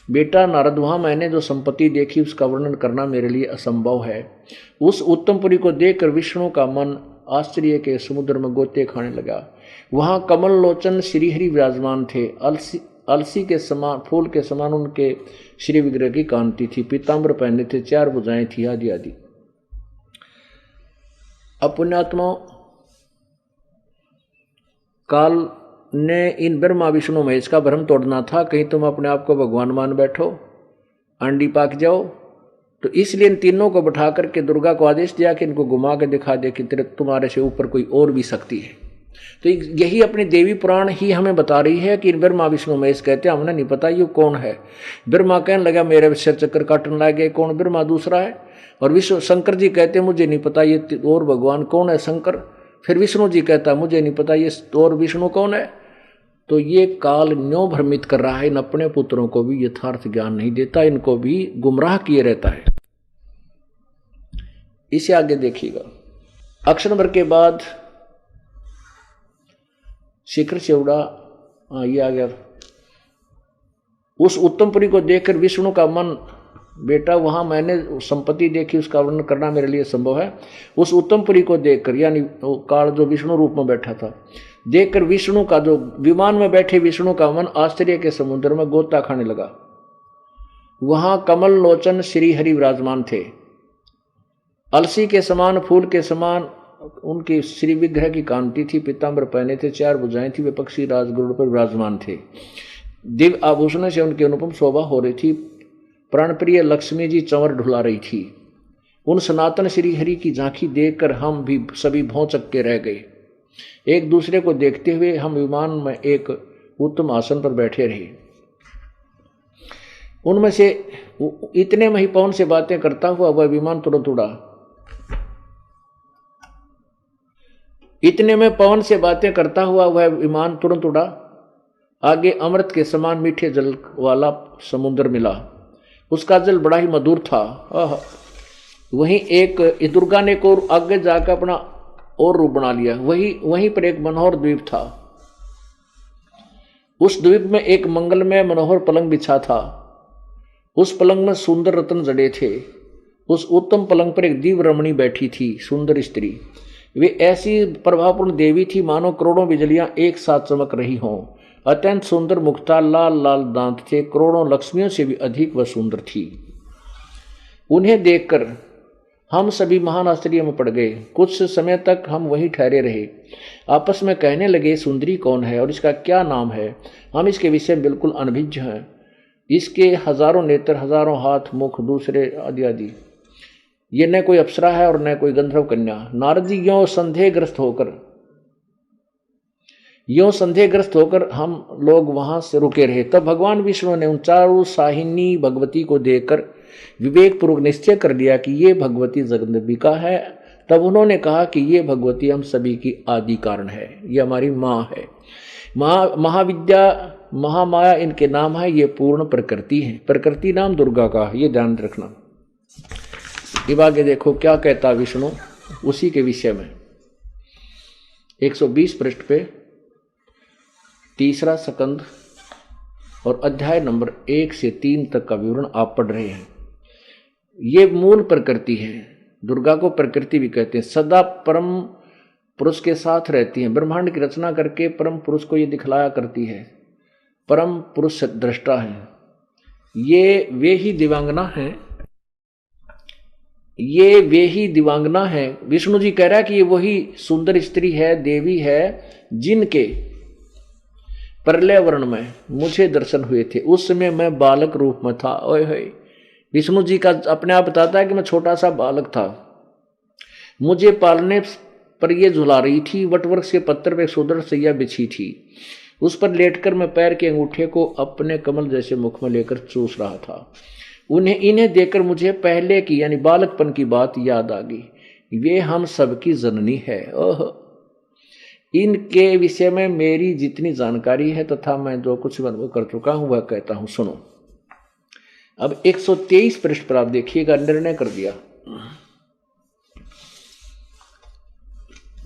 बेटा नारद, वहां मैंने जो संपत्ति देखी उसका वर्णन करना मेरे लिए असंभव है। उस उत्तमपुरी को देखकर विष्णु का मन आश्चर्य के समुद्र में गोते खाने लगा। वहां कमल लोचन श्रीहरि विराजमान थे। अलसी के समान, फूल के समान उनके श्री विग्रह की कांति थी। पीताम्बर पहने थे, 4 भुजाएं थी आदि आदि। पुण्यात्मा, काल ने इन ब्रह्मा विष्णु महेश का भ्रम तोड़ना था। कहीं तुम अपने आप को भगवान मान बैठो, अंडी पाक जाओ। तो इसलिए इन तीनों को बैठा करके दुर्गा को आदेश दिया कि इनको घुमा के दिखा दे कि तुम्हारे से ऊपर कोई और भी शक्ति है। तो यही अपनी देवी पुराण ही हमें बता रही है कि ब्रह्मा विष्णु महेश कहते हैं हमने नहीं पता ये कौन है। ब्रह्मा कहने लगा मेरे सिर चक्कर काटने लगे, कौन? ब्रह्मा दूसरा है। और विष्णु शंकर जी कहते हैं मुझे नहीं पता ये और भगवान कौन है, शंकर। फिर विष्णु जी कहता मुझे नहीं पता ये और विष्णु कौन है। तो ये काल न्यों भ्रमित कर रहा है। इन अपने पुत्रों को भी यथार्थ ज्ञान नहीं देता, इनको भी गुमराह किए रहता है। इसे आगे देखिएगा। अक्षर नंबर के बाद शिखर से उड़ा, ये आ गया। उस उत्तमपुरी को देखकर विष्णु का मन, बेटा वहां मैंने संपत्ति देखी उसका वर्णन करना मेरे लिए संभव है। उस उत्तमपुरी को देखकर, यानी काल जो विष्णु रूप में बैठा था, देखकर विष्णु का, जो विमान में बैठे विष्णु का मन आश्चर्य के समुद्र में गोता खाने लगा। वहां कमल लोचन श्री हरि विराजमान थे। अलसी के समान, फूल के समान उनकी श्री विग्रह की कांति थी। पीताम्बर पहने थे, 4 भुजाएं थी। वे पक्षी राजगरुड़ पर विराजमान थे। दिव्य आभूषणों से उनकी अनुपम शोभा हो रही थी। प्राणप्रिय लक्ष्मी जी चंवर ढुला रही थी। उन सनातन श्री हरि की झांकी देखकर हम भी सभी भौंचक के रह गए। एक दूसरे को देखते हुए हम विमान में एक उत्तम आसन पर बैठे रहे। उनमें से इतने में ही पवन से बातें करता हुआ वह विमान तुरंत उड़ा। इतने में पवन से बातें करता हुआ वह विमान तुरंत उड़ा। आगे अमृत के समान मीठे जल वाला समुद्र मिला। उसका जल बड़ा ही मधुर था। वहीं एक दुर्गा ने को आगे जाकर अपना और रूप बना लिया। वहीं पर एक मनोहर द्वीप था। उस द्वीप में एक मंगलमय मनोहर पलंग बिछा था। उस पलंग में सुंदर रत्न जड़े थे। उस उत्तम पलंग पर एक दिव्य रमणी बैठी थी, सुंदर स्त्री। वे ऐसी प्रभावपूर्ण देवी थी मानो करोड़ों बिजलियां एक साथ चमक रही हों। अत्यंत सुंदर मुखता, लाल लाल दांत थे, करोड़ों लक्ष्मियों से भी अधिक वह सुंदर थी। उन्हें देखकर हम सभी महान आश्चर्य में पड़ गए। कुछ समय तक हम वहीं ठहरे रहे, आपस में कहने लगे सुंदरी कौन है और इसका क्या नाम है। हम इसके विषय में बिल्कुल अनभिज्ञ हैं। इसके हजारों नेत्र, हजारों हाथ, मुख, दूसरे आदि आदि। ये न कोई अप्सरा है और न कोई गंधर्व कन्या। नारद जी यों संदेहग्रस्त होकर हम लोग वहां से रुके रहे। तब भगवान विष्णु ने उन चारों साहिनी भगवती को देखकर विवेक पूर्वक निश्चय कर लिया कि ये भगवती जगदम्बिका है। तब उन्होंने कहा कि ये भगवती हम सभी की आदि कारण है, ये हमारी माँ है। महाविद्या, महामाया इनके नाम है। ये पूर्ण प्रकृति है। प्रकृति नाम दुर्गा का, ये ध्यान रखना। अब आगे देखो क्या कहता विष्णु उसी के विषय में। 120 पृष्ठ पे 3 स्कंद और अध्याय नंबर 1 से 3 तक का विवरण आप पढ़ रहे हैं। ये मूल प्रकृति है। दुर्गा को प्रकृति भी कहते हैं। सदा परम पुरुष के साथ रहती है। ब्रह्मांड की रचना करके परम पुरुष को ये दिखलाया करती है। परम पुरुष दृष्टा है। ये वे ही दिवांगना है। विष्णु जी कह रहा है कि ये वही सुंदर स्त्री है, देवी है, जिनके प्रलय वर्ण में मुझे दर्शन हुए थे। उस समय मैं बालक रूप में था। ओए होए, विष्णु जी का अपने आप बताता है कि मैं छोटा सा बालक था। मुझे पालने पर यह झुला रही थी। वटवृक्ष के पत्थर पर सुंदर सैया बिछी थी। उस पर लेटकर मैं पैर के अंगूठे को अपने कमल जैसे मुख में लेकर चूस रहा था। इन्हें देखकर मुझे पहले की यानी बालकपन की बात याद आ गई। वे हम सबकी जननी है। ओह, इनके विषय में मेरी जितनी जानकारी है तथा मैं जो कुछ अनुभव कर चुका हूं वह कहता हूं, सुनो। अब 123 पृष्ठ पर आप देखिएगा, निर्णय कर दिया।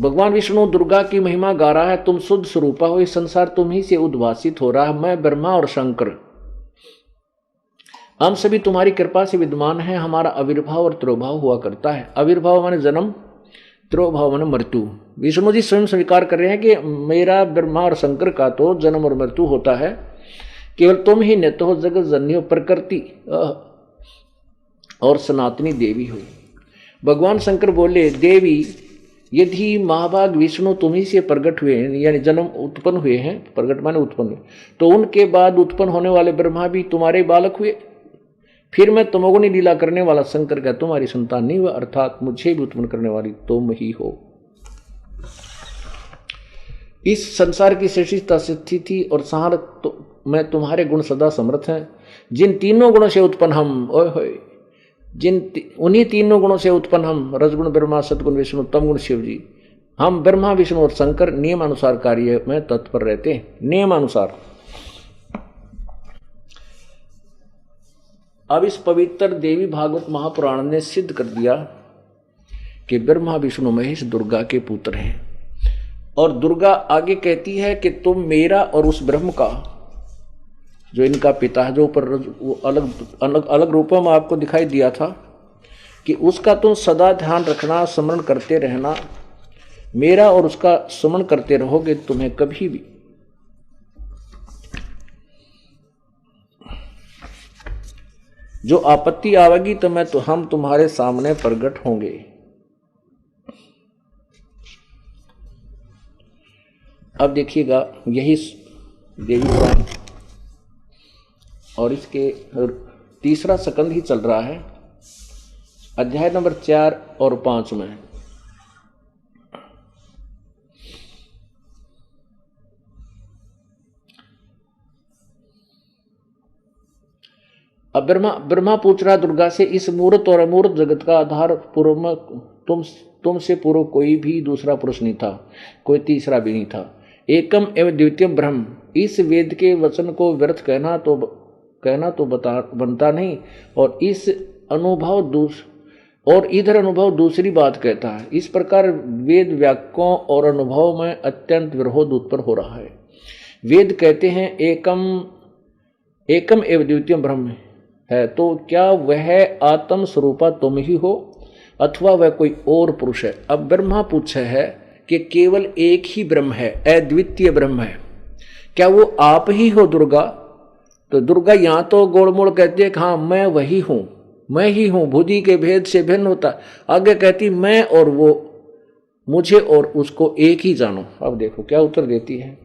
भगवान विष्णु दुर्गा की महिमा गा रहा है। तुम शुद्ध स्वरूपा हो, इस संसार तुम ही से उद्भासित हो रहा है। मैं ब्रह्मा और शंकर हम सभी तुम्हारी कृपा से विद्यमान है। हमारा आविर्भाव और तिरोभाव हुआ करता है। आविर्भाव माने जन्म, तिरोभाव माने मृत्यु। विष्णु जी स्वयं स्वीकार कर रहे हैं कि मेरा ब्रह्मा और शंकर का तो जन्म और मृत्यु होता है, केवल तुम ही नित्य हो, जगत जननी हो, प्रकृति और सनातनी देवी हो। भगवान शंकर बोले, देवी यदि महाभाग विष्णु तुम्ही से प्रकट हुए हैं, यानी जन्म उत्पन्न हुए हैं, प्रकट माने उत्पन्न हुए, तो उनके बाद उत्पन्न होने वाले ब्रह्मा भी तुम्हारे बालक हुए। फिर मैं तमोगुणी लीला करने वाला शंकर का तुम्हारी संतान नहीं हुआ, अर्थात मुझे भी उत्पन्न करने वाली तुम ही हो। इस संसार की सृष्टि स्थिति और संहार तो मैं तुम्हारे गुण सदा समर्थ हैं। जिन तीनों गुणों से उत्पन्न हम, ओए होए, उन्हीं तीनों गुणों से उत्पन्न हम, रजगुण ब्रह्मा, सतगुण विष्णु, तमगुण शिव जी, हम ब्रह्मा विष्णु और शंकर नियम अनुसार कार्य में तत्पर रहते हैं। नियम अनुसार। अब इस पवित्र देवी भागवत महापुराण ने सिद्ध कर दिया कि ब्रह्मा विष्णु महेश दुर्गा के पुत्र हैं। और दुर्गा आगे कहती है कि तुम मेरा और उस ब्रह्म का, जो इनका पिता है, जो ऊपर अलग अलग अलग रूपों में आपको दिखाई दिया था, कि उसका तुम सदा ध्यान रखना, स्मरण करते रहना। मेरा और उसका स्मरण करते रहोगे, तुम्हें कभी भी जो आपत्ति आवेगी तो हम तुम्हारे सामने प्रकट होंगे। अब देखिएगा, यही देवी पुराण और इसके 3 स्कंद ही चल रहा है, अध्याय नंबर 4 और 5 में। अब ब्रह्मा पूछ रहा दुर्गा से, इस मूर्त और अमूर्त जगत का आधार पूर्व में तुमसे पूर्व कोई भी दूसरा पुरुष नहीं था, कोई तीसरा भी नहीं था। एकम एवं द्वितीय ब्रह्म। इस वेद के वचन को व्यर्थ कहना तो बनता नहीं, और इस और इधर अनुभव दूसरी बात कहता है। इस प्रकार वेद वाक्यों और अनुभव में अत्यंत विरोध उत्पन्न हो रहा है। वेद कहते हैं एकम एकम एवं द्वितीय ब्रह्म है, तो क्या वह आत्म स्वरूपा तुम ही हो अथवा वह कोई और पुरुष है? अब ब्रह्मा पूछे है कि केवल एक ही ब्रह्म है, अद्वितीय ब्रह्म है, क्या वो आप ही हो दुर्गा? तो दुर्गा यहां तो गोलमोल कहती है कि हाँ मैं वही हूं, मैं ही हूं, बुद्धि के भेद से भिन्न होता। आगे कहती मैं और वो, मुझे और उसको एक ही जानो। अब देखो क्या उत्तर देती है।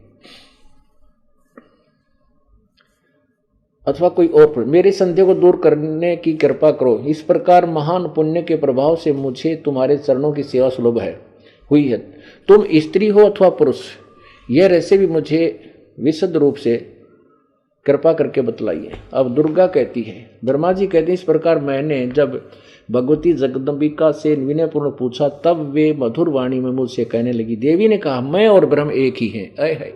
अथवा कोई और, मेरे संदेह को दूर करने की कृपा करो। इस प्रकार महान पुण्य के प्रभाव से मुझे तुम्हारे चरणों की सेवा सुलभ है हुई है। तुम स्त्री हो अथवा पुरुष, यह रहस्य भी मुझे विशद रूप से कृपा करके बतलाइए। अब दुर्गा कहती है, ब्रह्मा जी कहते हैं, इस प्रकार मैंने जब भगवती जगदम्बिका से विनयपूर्ण पूछा तब वे मधुर वाणी में मुझसे कहने लगी। देवी ने कहा मैं और ब्रह्म एक ही हैं। अय है,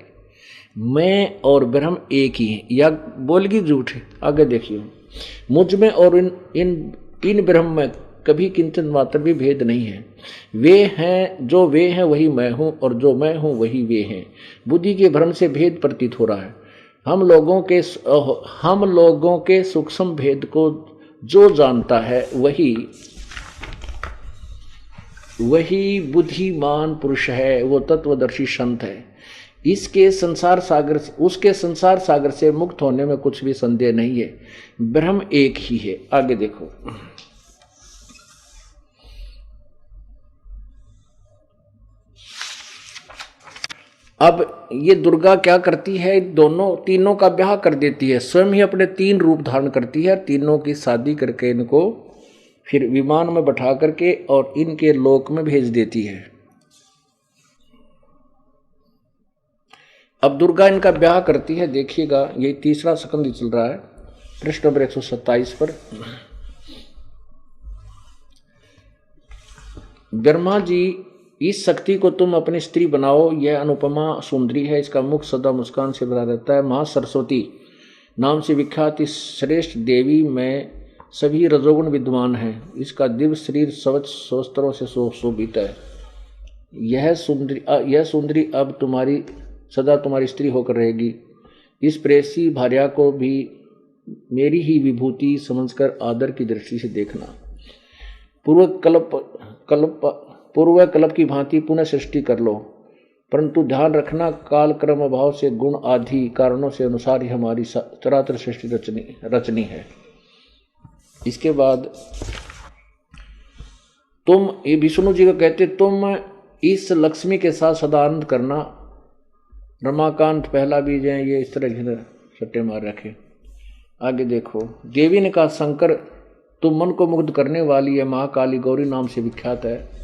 मैं और ब्रह्म एक ही हैं, या बोलगी झूठ है? आगे देखिए, मुझ में और इन ब्रह्म में कभी किंचित मात्र भी भेद नहीं है। वे हैं जो वे हैं वही मैं हूं, और जो मैं हूं वही वे हैं। बुद्धि के भ्रम से भेद प्रतीत हो रहा है। हम लोगों के सूक्ष्म भेद को जो जानता है वही बुद्धिमान पुरुष है, वो तत्वदर्शी संत है। उसके संसार सागर से मुक्त होने में कुछ भी संदेह नहीं है। ब्रह्म एक ही है। आगे देखो, अब ये दुर्गा क्या करती है, तीनों का ब्याह कर देती है, स्वयं ही अपने 3 रूप धारण करती है, तीनों की शादी करके इनको फिर विमान में बैठा करके और इनके लोक में भेज देती है। अब दुर्गा इनका ब्याह करती है। देखिएगा, ये तीसरा स्कंद चल रहा है, पृष्ठ नंबर 127 पर। ब्रह्मा जी, इस शक्ति को तुम अपनी स्त्री बनाओ, यह अनुपमा सुंदरी है, इसका मुख सदा मुस्कान से भरा रहता है। मां सरस्वती नाम से विख्यात इस श्रेष्ठ देवी में सभी रजोगुण विद्यमान हैं। इसका दिव्य शरीर स्वच्छ शस्त्रों से शोभित है। यह सुंदरी अब सदा तुम्हारी स्त्री होकर रहेगी। इस प्रेसी भार्या को भी मेरी ही विभूति समझकर आदर की दृष्टि से देखना। पूर्व कल्प की भांति पुनः सृष्टि कर लो, परंतु ध्यान रखना काल क्रम अभाव से गुण आदि कारणों से अनुसार ही हमारी चराचर सृष्टि रचनी है। इसके बाद तुम, ये विष्णु जी को कहते, तुम इस लक्ष्मी के साथ सदा आनंद करना। रमाकांत पहला बीज है, ये इस तरह सट्टे मार रखे। आगे देखो, देवी ने कहा शंकर तुम मन को मुग्ध करने वाली है, महाकाली गौरी नाम से विख्यात है।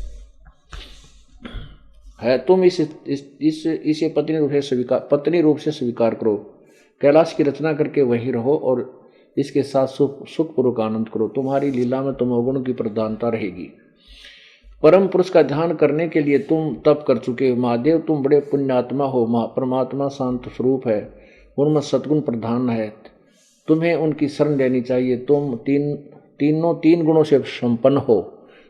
तुम इसे पत्नी रूप से स्वीकार करो। कैलाश की रचना करके वहीं रहो और इसके साथ सुखपूर्वक आनंद करो। तुम्हारी लीला में तमोगुण की प्रधानता रहेगी। परम पुरुष का ध्यान करने के लिए तुम तप कर चुके हो। महादेव तुम बड़े पुण्यात्मा हो। परमात्मा शांत स्वरूप है, उनमें सद्गुण प्रधान है, तुम्हें उनकी शरण लेनी चाहिए। तुम तीन गुणों से संपन्न हो।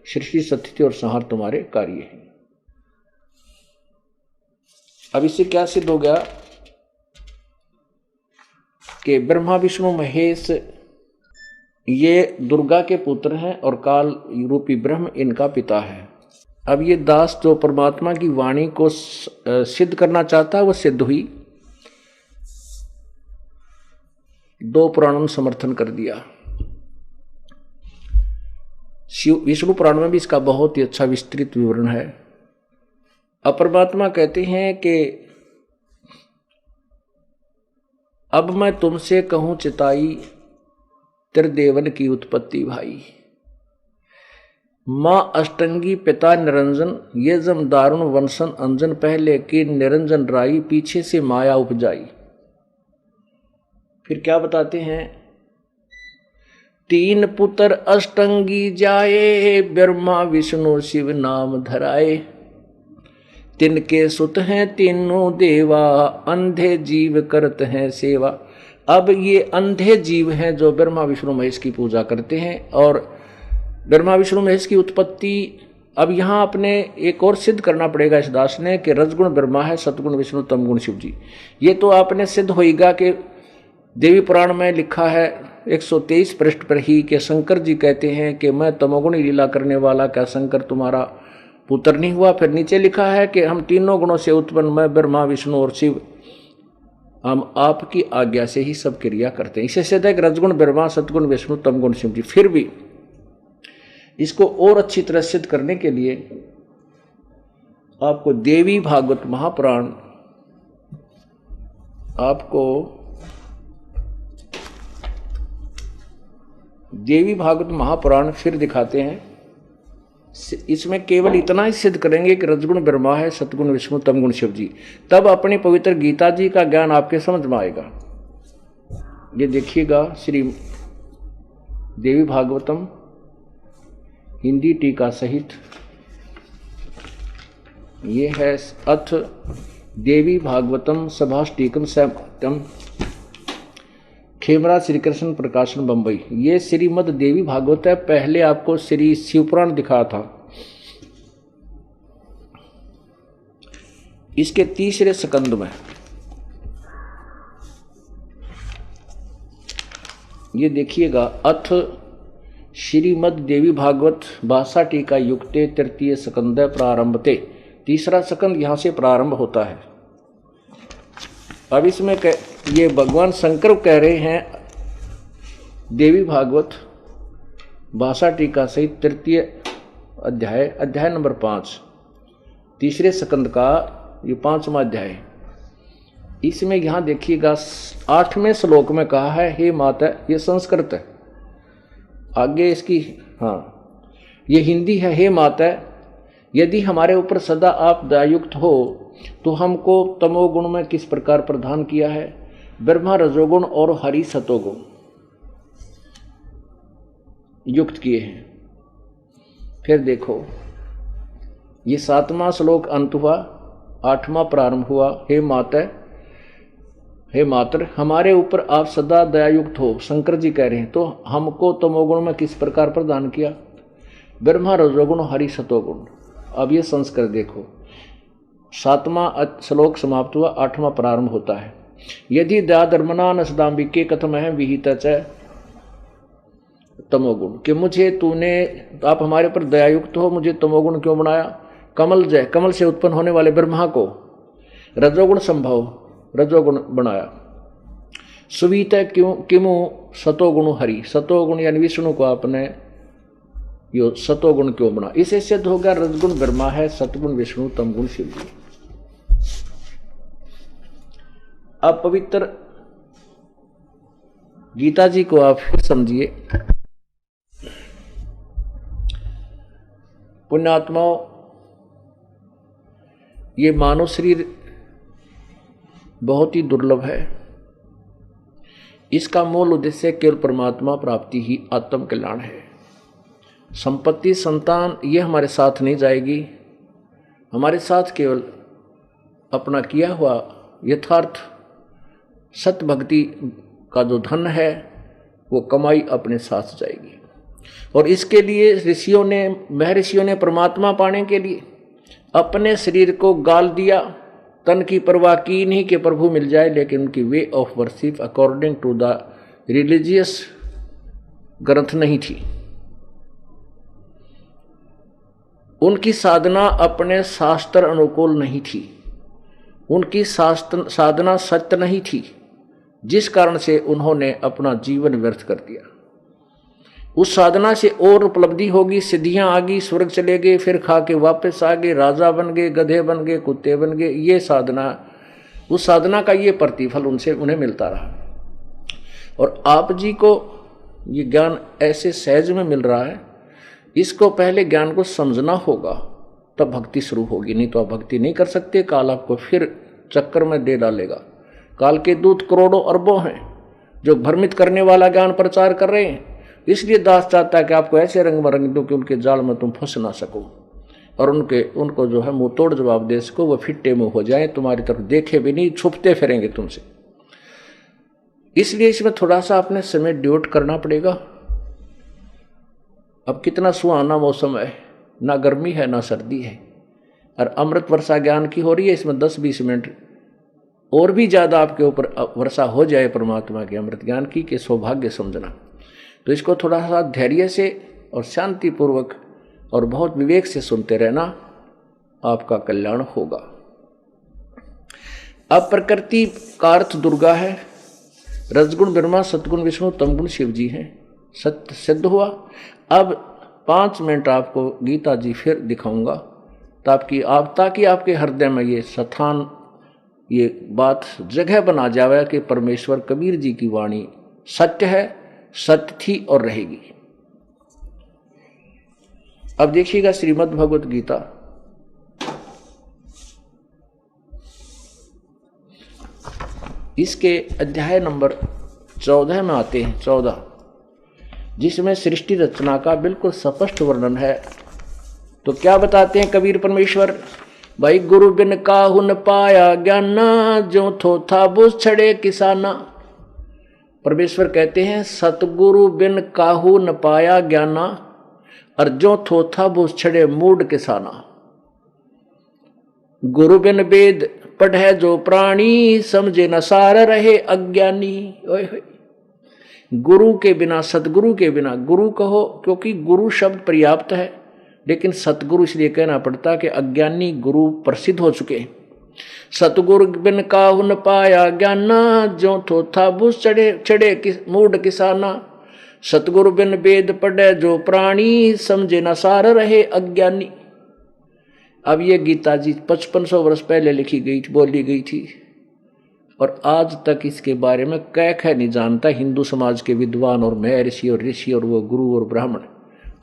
सृष्टि स्थिति और संहार तुम्हारे कार्य है। अब इससे क्या सिद्ध हो गया कि ब्रह्मा विष्णु महेश ये दुर्गा के पुत्र हैं और काल रूपी ब्रह्म इनका पिता है। अब ये दास जो परमात्मा की वाणी को सिद्ध करना चाहता है वो सिद्ध हुई। 2 पुराणों में समर्थन कर दिया। विष्णु पुराण में भी इसका बहुत ही अच्छा विस्तृत विवरण है। अब परमात्मा कहते हैं कि अब मैं तुमसे कहूं चिताई त्रिदेवन की उत्पत्ति भाई। मां अष्टंगी पिता निरंजन, ये जम दारुण वंशन अंजन, पहले की निरंजन राई, पीछे से माया उपजाई। फिर क्या बताते हैं, 3 पुत्र अष्टंगी जाए, ब्रह्मा विष्णु शिव नाम धराए। तिनके सुत हैं तीनों देवा, अंधे जीव करत हैं सेवा। अब ये अंधे जीव हैं जो ब्रह्मा विष्णु महेश की पूजा करते हैं और ब्रह्मा विष्णु महेश की उत्पत्ति। अब यहां अपने एक और सिद्ध करना पड़ेगा इस दास ने कि रजगुण ब्रह्मा है, सतगुण विष्णु, तमगुण शिव जी। ये तो आपने सिद्ध होगा कि देवी पुराण में लिखा है 123 पृष्ठ पर ही कि शंकर जी कहते हैं कि मैं तमोगुणी लीला करने वाला, क्या शंकर तुम्हारा पुत्र नहीं हुआ? फिर नीचे लिखा है कि हम तीनों गुणों से उत्पन्न, मैं ब्रह्मा विष्णु और शिव, हम आपकी आज्ञा से ही सब क्रिया करते हैं। इसे सिद्ध है कि रजगुण ब्रह्मा, सतगुण विष्णु, तमगुण शिव जी। फिर भी इसको और अच्छी तरह सिद्ध करने के लिए आपको देवी भागवत महापुराण, आपको देवी भागवत महापुराण फिर दिखाते हैं। इसमें केवल इतना ही सिद्ध करेंगे कि रजगुण ब्रह्मा है, सतगुण विष्णु, तमगुण शिव जी। तब अपनी पवित्र गीता जी का ज्ञान आपके समझ में आएगा। ये देखिएगा, श्री देवी भागवतम हिंदी टीका सहित, ये है अथ देवी भागवतम सभाष्टीकम सैतम, खेमरा श्री कृष्ण प्रकाशन बंबई। ये श्रीमद देवी भागवत है। पहले आपको श्री शिवपुराण दिखा था। इसके तीसरे स्कंद में ये देखिएगा, अथ श्रीमद देवी भागवत भाषा टीका युक्ते तृतीय स्कंद प्रारंभते। तीसरा स्कंद यहां से प्रारंभ होता है। अब इसमें ये भगवान शंकर कह रहे हैं, देवी भागवत भाषा टीका सहित तृतीय अध्याय, अध्याय नंबर 5, तीसरे स्कंद का ये 5वां अध्याय। इसमें यहां देखिएगा 8वें श्लोक में कहा है, हे माता, ये संस्कृत है, आगे इसकी, हाँ ये हिंदी है। हे माता, यदि हमारे ऊपर सदा आप दयायुक्त हो तो हमको तमोगुण में किस प्रकार प्रदान किया है? ब्रह्मा रजोगुण और हरि सतोगुण युक्त किए हैं। फिर देखो, ये 7वां श्लोक अंत हुआ, 8वां प्रारंभ हुआ। हे माता, हे मात्र, हमारे ऊपर आप सदा दयायुक्त हो, शंकर जी कह रहे हैं, तो हमको तमोगुण में किस प्रकार प्रदान किया? ब्रह्मा रजोगुण हरि सतोगुण। अब ये संस्कृत देखो, 7वां श्लोक समाप्त हुआ, 8वां प्रारंभ होता है। यदि दया धर्मना न सदाम्बिके कथम है विहित तमोगुण, कि मुझे तूने, आप हमारे ऊपर दयायुक्त हो, मुझे तमोगुण क्यों बनाया? कमल जय, कमल से उत्पन्न होने वाले ब्रह्मा को रजोगुण संभव, रजोगुण बनाया। सुवीत क्यों किमु सतोगुण हरि, सतोगुण यानी विष्णु को आपने यो सतोगुण क्यों बना? इसे सिद्ध हो गया रजगुण ब्रह्मा है, सतगुण विष्णु, तमगुण शिव जी। अब पवित्र गीता जी को आप फिर समझिए। पुण्यात्माओं, ये मानव शरीर बहुत ही दुर्लभ है। इसका मूल उद्देश्य केवल परमात्मा प्राप्ति ही आत्म कल्याण है। संपत्ति, संतान, ये हमारे साथ नहीं जाएगी। हमारे साथ केवल अपना किया हुआ यथार्थ सत्य भक्ति का जो धन है वो कमाई अपने साथ जाएगी। और इसके लिए ऋषियों ने, महर्षियों ने परमात्मा पाने के लिए अपने शरीर को गाल दिया, तन की परवाह की नहीं कि प्रभु मिल जाए, लेकिन उनकी way of worship according to the religious ग्रंथ नहीं थी। उनकी साधना अपने शास्त्र अनुकूल नहीं थी, उनकी साधना सत्य नहीं थी, जिस कारण से उन्होंने अपना जीवन व्यर्थ कर दिया। उस साधना से और उपलब्धि होगी, सिद्धियां आ गई, स्वर्ग चले गए, फिर खा के वापस आ गए, राजा बन गए, गधे बन गए, कुत्ते बन गए। ये साधना, उस साधना का ये प्रतिफल उनसे उन्हें मिलता रहा। और आप जी को ये ज्ञान ऐसे सहज में मिल रहा है, इसको पहले ज्ञान को समझना होगा, तब भक्ति शुरू होगी। नहीं तो आप भक्ति नहीं कर सकते। काल आपको फिर चक्कर में दे डालेगा। काल के दूत करोड़ों अरबों हैं जो भ्रमित करने वाला ज्ञान प्रचार कर रहे हैं। इसलिए दास चाहता है कि आपको ऐसे रंग में रंग दो कि उनके जाल में तुम फंस ना सको, और उनको जो है मुंह तोड़ जवाब दे सको। वो फिट्टे मुंह हो जाए, तुम्हारी तरफ देखे भी नहीं, छुपते फिरेंगे तुमसे। इसलिए इसमें थोड़ा सा अपने समय ड्यूट करना पड़ेगा। अब कितना सुहाना मौसम है, ना गर्मी है ना सर्दी है, और अमृत वर्षा ज्ञान की हो रही है। इसमें 10-20 मिनट और भी ज़्यादा आपके ऊपर वर्षा हो जाए परमात्मा के अमृत ज्ञान की, कि सौभाग्य समझना। तो इसको थोड़ा सा धैर्य से और शांतिपूर्वक और बहुत विवेक से सुनते रहना, आपका कल्याण होगा। अब प्रकृति का अर्थ दुर्गा है, रजगुण ब्रह्मा, सतगुण विष्णु, तमगुण शिव जी हैं। सत्य सिद्ध हुआ। अब 5 मिनट आपको गीता जी फिर दिखाऊंगा, ताकि आपके हृदय में ये स्थान, ये बात जगह बना जावे कि परमेश्वर कबीर जी की वाणी सत्य है, सत्य थी और रहेगी। अब देखिएगा श्रीमद् भगवत गीता, इसके अध्याय नंबर 14 में आते हैं, 14, जिसमें सृष्टि रचना का बिल्कुल स्पष्ट वर्णन है। तो क्या बताते हैं कबीर परमेश्वर, भाई गुरु बिन काहू न पाया ज्ञाना, जो थो था बुझ छड़े किसाना। परमेश्वर कहते हैं सतगुरु बिन काहू न पाया ज्ञाना, और जो थो था बुझ छड़े मूड किसाना। गुरु बिन वेद पढ़े जो प्राणी, समझे न सार रहे अज्ञानी। ओए होए, गुरु के बिना, सतगुरु के बिना, गुरु कहो क्योंकि गुरु शब्द पर्याप्त है, लेकिन सतगुरु इसलिए कहना पड़ता कि अज्ञानी गुरु प्रसिद्ध हो चुके। सतगुरु बिन काहू न पाया ज्ञाना, जो थो था बुझ छड़े मूड किसाना। सतगुरु बिन वेद पढ़े जो प्राणी, समझे न सार रहे अज्ञानी। अब ये गीता जी 5500 वर्ष पहले लिखी गई, बोली गई थी, और आज तक इसके बारे में कह नहीं जानता हिंदू समाज के विद्वान और महर्षि और ऋषि और वो गुरु और ब्राह्मण।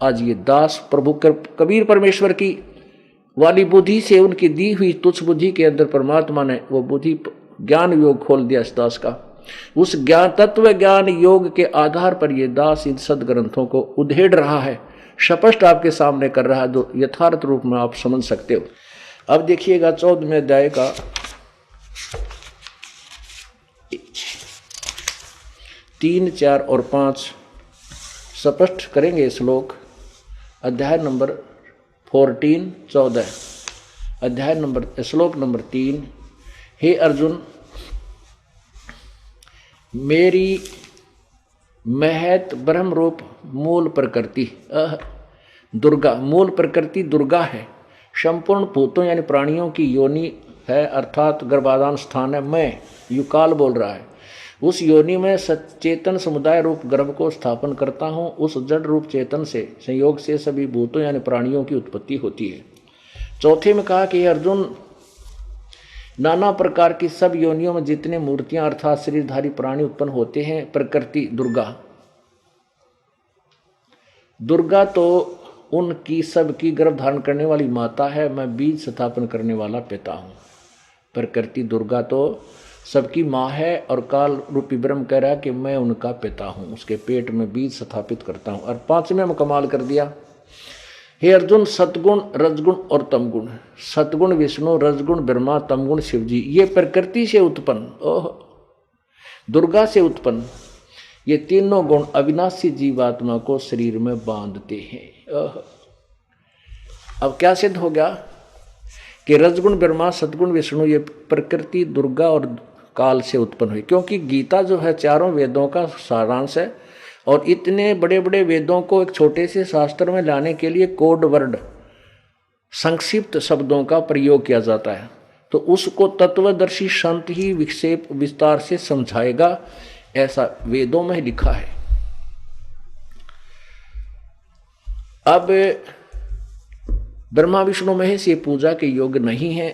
आज ये दास प्रभु कबीर परमेश्वर की वाली बुद्धि से, उनकी दी हुई तुच्छ बुद्धि के अंदर परमात्मा ने वो बुद्धि ज्ञान योग खोल दिया इस दास का। उस ज्ञान, तत्व ज्ञान योग के आधार पर ये दास इन सदग्रंथों को उधेड़ रहा है, स्पष्ट आपके सामने कर रहा है, जो यथार्थ रूप में आप समझ सकते हो। अब देखिएगा 14वें अध्याय का 3, 4 और 5 स्पष्ट करेंगे श्लोक। अध्याय नंबर 14, 14, अध्याय नंबर, श्लोक नंबर 3। हे अर्जुन, मेरी महत ब्रह्म रूप मूल प्रकृति दुर्गा, मूल प्रकृति दुर्गा है, संपूर्ण भूतों यानी प्राणियों की योनि है, अर्थात गर्भाधान स्थान है। मैं युकाल बोल रहा है, उस योनि में सचेतन समुदाय रूप गर्भ को स्थापन करता हूँ। उस जड़ रूप चेतन से संयोग से सभी भूतों यानी प्राणियों की उत्पत्ति होती है। चौथे में कहा कि अर्जुन, नाना प्रकार की सब योनियों में जितने मूर्तियां अर्थात शरीरधारी प्राणी उत्पन्न होते हैं, प्रकृति दुर्गा, दुर्गा तो उनकी सबकी गर्भ धारण करने वाली माता है, मैं बीज स्थापन करने वाला पिता हूँ। प्रकृति दुर्गा तो सबकी माँ है, और काल रूपी ब्रह्म कह रहा है कि मैं उनका पिता हूँ, उसके पेट में बीज स्थापित करता हूँ। और 5वें में कमाल कर दिया, हे अर्जुन, सतगुण रजगुण और तमगुण, सतगुण विष्णु, रजगुण ब्रह्मा, तमगुण शिव जी, ये प्रकृति से उत्पन्न, ओह दुर्गा से उत्पन्न ये तीनों गुण अविनाशी जीवात्मा को शरीर में बांधते हैं। अब क्या सिद्ध हो गया कि रजगुण ब्रह्मा, सतगुण विष्णु, ये प्रकृति दुर्गा और काल से उत्पन्न हुई। क्योंकि गीता जो है चारों वेदों का सारांश है, और इतने बड़े बड़े वेदों को एक छोटे से शास्त्र में लाने के लिए कोड वर्ड, संक्षिप्त शब्दों का प्रयोग किया जाता है। तो उसको तत्वदर्शी संत ही विक्षेप विस्तार से समझाएगा, ऐसा वेदों में लिखा है। अब ब्रह्मा विष्णु महेश ये पूजा के योग्य नहीं है।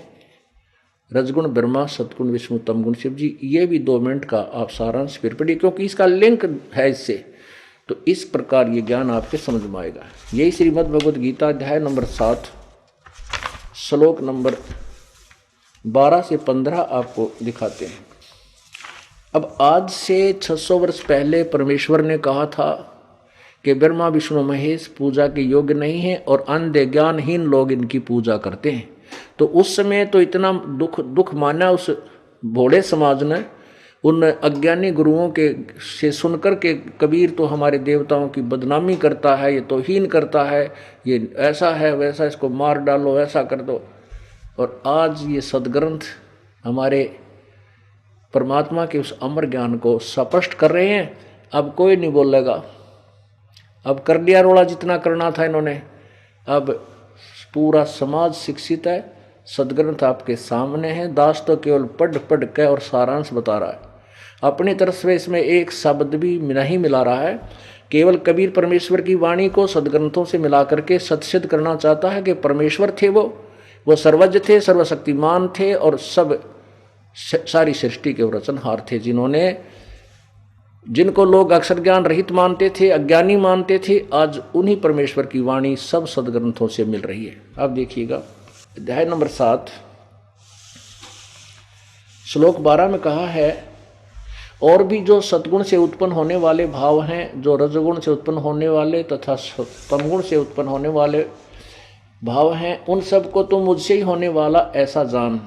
रजगुण ब्रह्मा, सतगुण विष्णु, तमगुण शिव जी, ये भी 2 मिनट का आप सारांश फिर पढ़िए, क्योंकि इसका लिंक है इससे। तो इस प्रकार ये ज्ञान आपके समझ में आएगा। यही श्रीमद् भगवद गीता अध्याय नंबर 7 श्लोक नंबर 12 से 15 आपको दिखाते हैं। अब आज से 600 वर्ष पहले परमेश्वर ने कहा था कि ब्रह्मा विष्णु महेश पूजा के योग्य नहीं है और अंधे ज्ञानहीन लोग इनकी पूजा करते हैं। तो उस समय तो इतना दुख माना उस भोले समाज ने, उन अज्ञानी गुरुओं के से सुनकर के कबीर तो हमारे देवताओं की बदनामी करता है, ये तौहीन करता है, ये ऐसा है वैसा, इसको मार डालो, ऐसा कर दो। और आज ये सदग्रंथ हमारे परमात्मा के उस अमर ज्ञान को स्पष्ट कर रहे हैं। अब कोई नहीं बोलेगा, अब कर लिया रोड़ा जितना करना था इन्होंने। अब पूरा समाज शिक्षित है, सदग्रंथ आपके सामने है। दास तो केवल पढ़ पढ़ के और सारांश बता रहा है, अपनी तरफ से इसमें एक शब्द भी नहीं मिला रहा है। केवल कबीर परमेश्वर की वाणी को सदग्रंथों से मिला करके सत्सिद्ध करना चाहता है कि परमेश्वर थे, वो सर्वज्ञ थे, सर्वशक्तिमान थे और सब सारी सृष्टि के रचनहार थे, जिनको लोग अक्षर ज्ञान रहित मानते थे, अज्ञानी मानते थे। आज उन्हीं परमेश्वर की वाणी सब सदग्रंथों से मिल रही है। अब देखिएगा अध्याय नंबर 7 श्लोक 12 में कहा है, और भी जो सतगुण से उत्पन्न होने वाले भाव हैं, जो रजगुण से उत्पन्न होने वाले तथा तमगुण से उत्पन्न होने वाले भाव हैं, उन सब को तो मुझसे ही होने वाले ऐसा जान,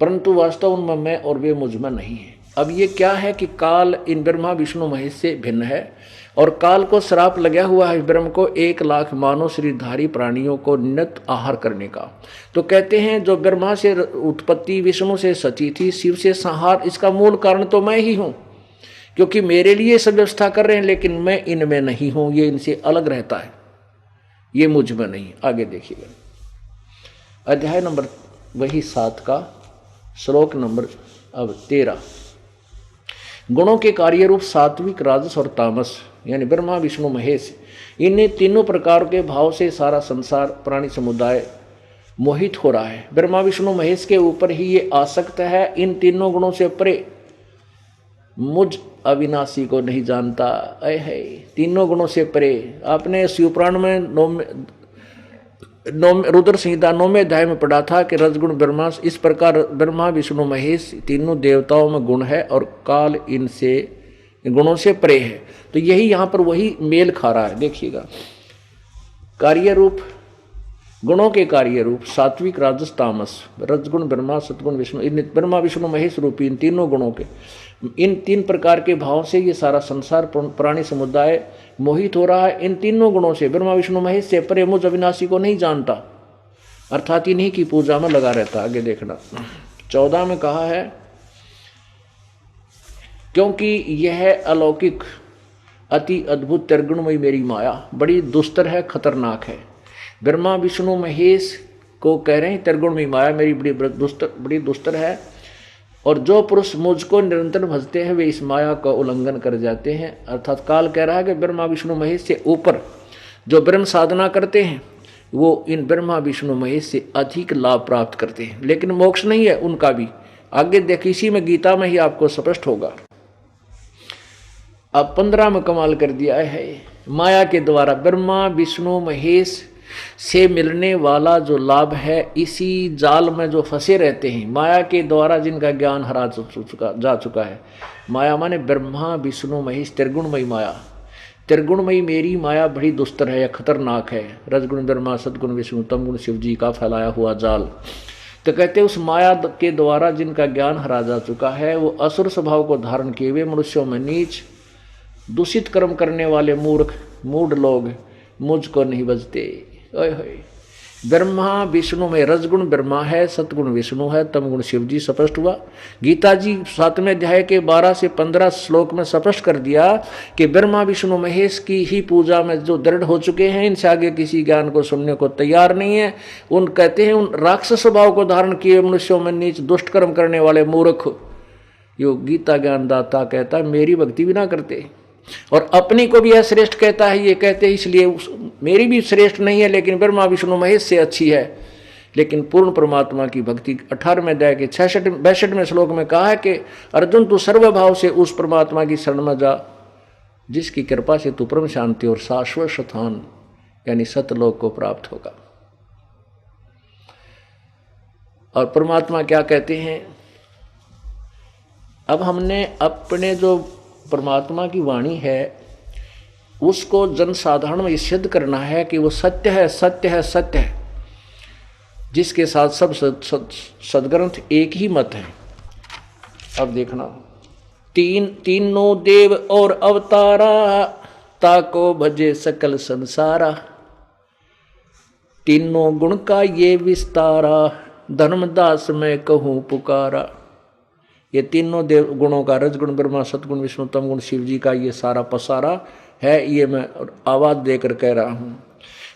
परंतु वास्तव उनमें मैं और वे मुझ में नहीं है। अब ये क्या है कि काल इन ब्रह्मा विष्णु महेश से भिन्न है, और काल को श्राप लगा हुआ है ब्रह्म को 1,00,000 मानव शरीरधारी प्राणियों को नित आहार करने का। तो कहते हैं जो ब्रह्मा से उत्पत्ति, विष्णु से सची थी, शिव से संहार, इसका मूल कारण तो मैं ही हूँ, क्योंकि मेरे लिए सब व्यवस्था कर रहे हैं, लेकिन मैं इनमें नहीं हूँ, ये इनसे अलग रहता है, ये मुझ में नहीं। आगे देखिएगा अध्याय नंबर वही 7 का श्लोक नंबर अब 13। गुणों के कार्य रूप सात्विक, राजस और तामस, यानी ब्रह्मा विष्णु महेश, इन तीनों प्रकार के भाव से सारा संसार प्राणी समुदाय मोहित हो रहा है। ब्रह्मा विष्णु महेश के ऊपर ही ये आसक्त है। इन तीनों गुणों से परे मुझ अविनाशी को नहीं जानता। है तीनों गुणों से परे। आपने शिवपुराण में रुद्र संहिता 9वें अध्याय में पढ़ा था कि रजगुण ब्रह्मा, इस प्रकार ब्रह्मा विष्णु महेश तीनों देवताओं में गुण है और काल इनसे गुणों से परे है। तो यही यहाँ पर वही मेल खा रहा है। देखिएगा कार्य रूप, गुणों के कार्य रूप सात्विक, राजस, तामस, रजगुण ब्रह्मा, सतगुण विष्णु, इन ब्रह्मा विष्णु महेश रूपी इन तीनों गुणों के, इन 3 प्रकार के भाव से ये सारा संसार प्राणी समुदाय मोहित हो रहा है। इन तीनों गुणों से ब्रह्मा विष्णु महेश से परे मुझ अविनाशी को नहीं जानता, अर्थात इन्हीं की पूजा में लगा रहता। आगे देखना 14 में कहा है, क्योंकि यह अलौकिक अति अद्भुत त्रिगुणमयी मेरी माया बड़ी दुस्तर है, खतरनाक है। ब्रह्मा विष्णु महेश को कह रहे हैं त्रिगुणमयी माया मेरी बड़ी दुस्तर है, और जो पुरुष मुझको निरंतर भजते हैं वे इस माया का उल्लंघन कर जाते हैं। अर्थात काल कह रहा है कि ब्रह्मा विष्णु महेश से ऊपर जो ब्रह्म साधना करते हैं वो इन ब्रह्मा विष्णु महेश से अधिक लाभ प्राप्त करते हैं, लेकिन मोक्ष नहीं है उनका भी। आगे देख, इसी में गीता में ही आपको स्पष्ट होगा। अब 15 में कमाल कर दिया है, माया के द्वारा ब्रह्मा विष्णु महेश से मिलने वाला जो लाभ है, इसी जाल में जो फंसे रहते हैं, माया के द्वारा जिनका ज्ञान हरा जा चुका है। माया माने ब्रह्मा विष्णु महेश त्रिगुणमयी माया। त्रिगुणमयी मेरी माया बड़ी दुस्तर है, खतरनाक है। रजगुण ब्रह्मा, सदगुण विष्णु, तमगुण शिव जी का फैलाया हुआ जाल। तो कहते उस माया के द्वारा जिनका ज्ञान हरा जा चुका है, वो असुर स्वभाव को धारण किए हुए मनुष्यों में नीच दूषित कर्म करने वाले मूर्ख मूढ़ लोग मुझको नहीं बजते। ब्रह्मा विष्णु में रजगुण ब्रह्मा है, सतगुण विष्णु है, तमगुण शिव जी। स्पष्ट हुआ। गीता जी 7वें अध्याय के 12 से 15 श्लोक में स्पष्ट कर दिया कि ब्रह्मा विष्णु महेश की ही पूजा में जो दृढ़ हो चुके हैं, इनसे आगे किसी ज्ञान को सुनने को तैयार नहीं है। उन कहते हैं उन राक्षस स्वभाव को धारण किए मनुष्यों में नीच दुष्ट कर्म करने वाले मूर्ख, यो गीता ज्ञानदाता कहता है मेरी भक्ति भी ना करते, और अपनी को भी श्रेष्ठ कहता है। ये कहते हैं इसलिए मेरी भी श्रेष्ठ नहीं है, लेकिन ब्रह्मा विष्णु महेश से अच्छी है। लेकिन पूर्ण परमात्मा की भक्ति 18वें अध्याय के 62वें श्लोक में कहा है कि अर्जुन तू सर्वभाव से उस परमात्मा की शरण में जा, जिसकी कृपा से तू परम शांति और शाश्वत स्थान यानी सतलोक को प्राप्त होगा। और परमात्मा क्या कहते हैं, अब हमने अपने जो परमात्मा की वाणी है उसको जनसाधारण में सिद्ध करना है कि वो सत्य है, सत्य है, सत्य है, जिसके साथ सब सदग्रंथ एक ही मत है। अब देखना, तीनों देव और अवतारा, ताको भजे सकल संसारा। तीनों गुण का ये विस्तारा, धर्मदास मैं कहूँ पुकारा। ये तीनों देव गुणों का, रजगुण ब्रह्मा, सतगुण विष्णु, तमगुण शिव जी का ये सारा पसारा है, ये मैं आवाज देकर कह रहा हूँ।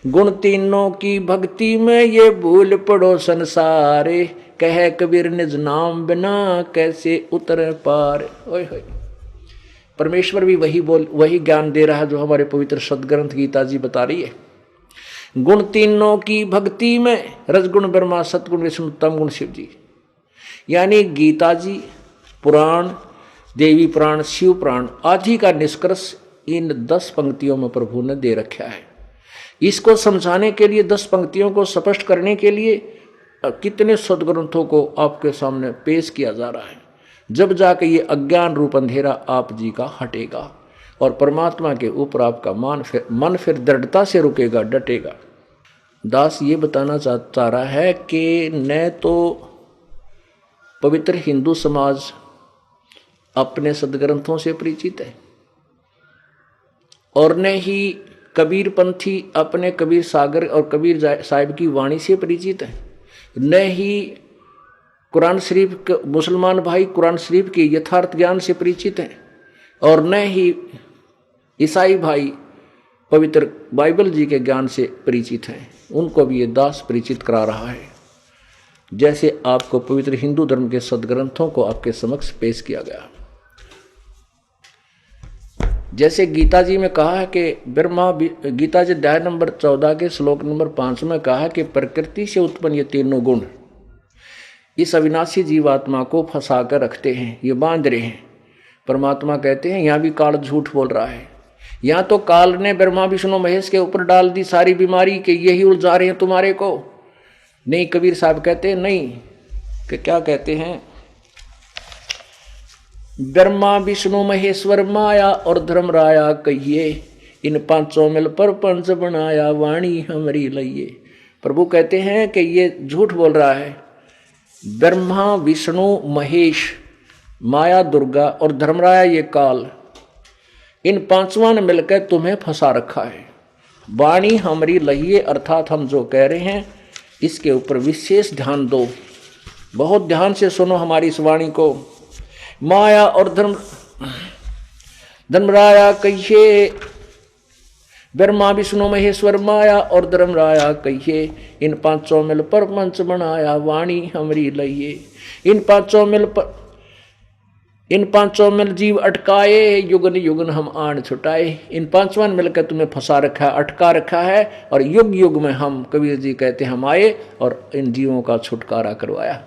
गुण तीनों की भक्ति में ये भूल पड़ो संसारे, कहे कबीर निज नाम बिना कैसे उतरे पार। ओए होए, परमेश्वर भी वही ज्ञान दे रहा है जो हमारे पवित्र सदग्रंथ गीता जी बता रही है। गुण तीनों की भक्ति में, रजगुण ब्रह्मा, सतगुण विष्णु, तमगुण शिव जी। यानी गीता जी, पुराण, देवी पुराण, शिव पुराण आदि का निष्कर्ष इन 10 पंक्तियों में प्रभु ने दे रखा है। इसको समझाने के लिए, 10 पंक्तियों को स्पष्ट करने के लिए कितने सदग्रंथों को आपके सामने पेश किया जा रहा है। जब जाके ये अज्ञान रूप अंधेरा आप जी का हटेगा और परमात्मा के ऊपर आपका मन फिर दृढ़ता से रुकेगा, डटेगा। दास ये बताना चाह रहा है कि न तो पवित्र हिंदू समाज अपने सदग्रंथों से परिचित है और न ही कबीर पंथी अपने कबीर सागर और कबीर साहिब की वाणी से परिचित है, न ही कुरान शरीफ मुसलमान भाई कुरान शरीफ के यथार्थ ज्ञान से परिचित हैं, और न ही ईसाई भाई पवित्र बाइबल जी के ज्ञान से परिचित हैं। उनको भी ये दास परिचित करा रहा है, जैसे आपको पवित्र हिंदू धर्म के सदग्रंथों को आपके समक्ष पेश किया गया। जैसे गीता जी में कहा है कि गीता जी अध्याय नंबर 14 के श्लोक नंबर 5 में कहा है कि प्रकृति से उत्पन्न ये तीनों गुण इस अविनाशी जीवात्मा को फंसा कर रखते हैं, ये बांध रहे हैं। परमात्मा कहते हैं यहाँ भी काल झूठ बोल रहा है। यहाँ तो काल ने ब्रह्मा विष्णु महेश के ऊपर डाल दी सारी बीमारी कि यही उलझा रहे हैं तुम्हारे को। नहीं, कबीर साहब कहते हैं नहीं, कि क्या कहते हैं, ब्रह्मा विष्णु महेश्वर माया और धर्मराया कहिए, इन पांचों मिल पर पंच बनाया वाणी हमारी लइए। प्रभु कहते हैं कि ये झूठ बोल रहा है। ब्रह्मा विष्णु महेश, माया दुर्गा और धर्मराया ये काल, इन पांचवां ने मिलकर तुम्हें फंसा रखा है। वाणी हमारी लइए, अर्थात हम जो कह रहे हैं इसके ऊपर विशेष ध्यान दो, बहुत ध्यान से सुनो हमारी इस वाणी को। माया और धर्मराया कहिए, ब्रह्मा विष्णु महेश्वर माया और धर्मराया कहिए, इन पांचों मिल पर पंच बनाया वाणी हमारी लइए। इन पांचों मिल जीव अटकाए, युगन युगन हम आन छुटाए। इन पांचवां मिलकर तुम्हें फंसा रखा है, अटका रखा है, और युग युग में हम, कबीर जी कहते हम आए और इन जीवों का छुटकारा करवाया।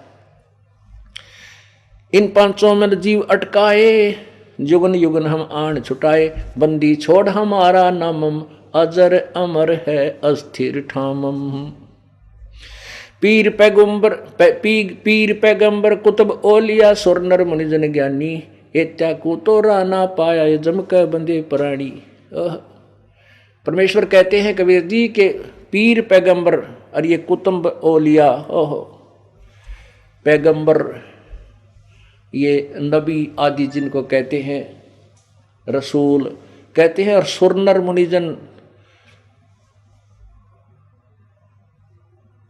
इन पांचों मिल जीव अटकाए, युगन युगन हम आन छुटाए। बंदी छोड़ हमारा नामम, अजर अमर है अस्थिर ठामम। पीर पैगंबर कुतुब ओलिया, सुर नर मुनिजन ज्ञानी, एत्या को तो राना पाया जम के बंदे प्राणी। परमेश्वर कहते हैं कबीर जी के पीर पैगंबर और ये कुतुब ओलिया, ओहो पैगंबर, ये नबी आदि जिनको कहते हैं, रसूल कहते हैं, और सुरनर मुनिजन,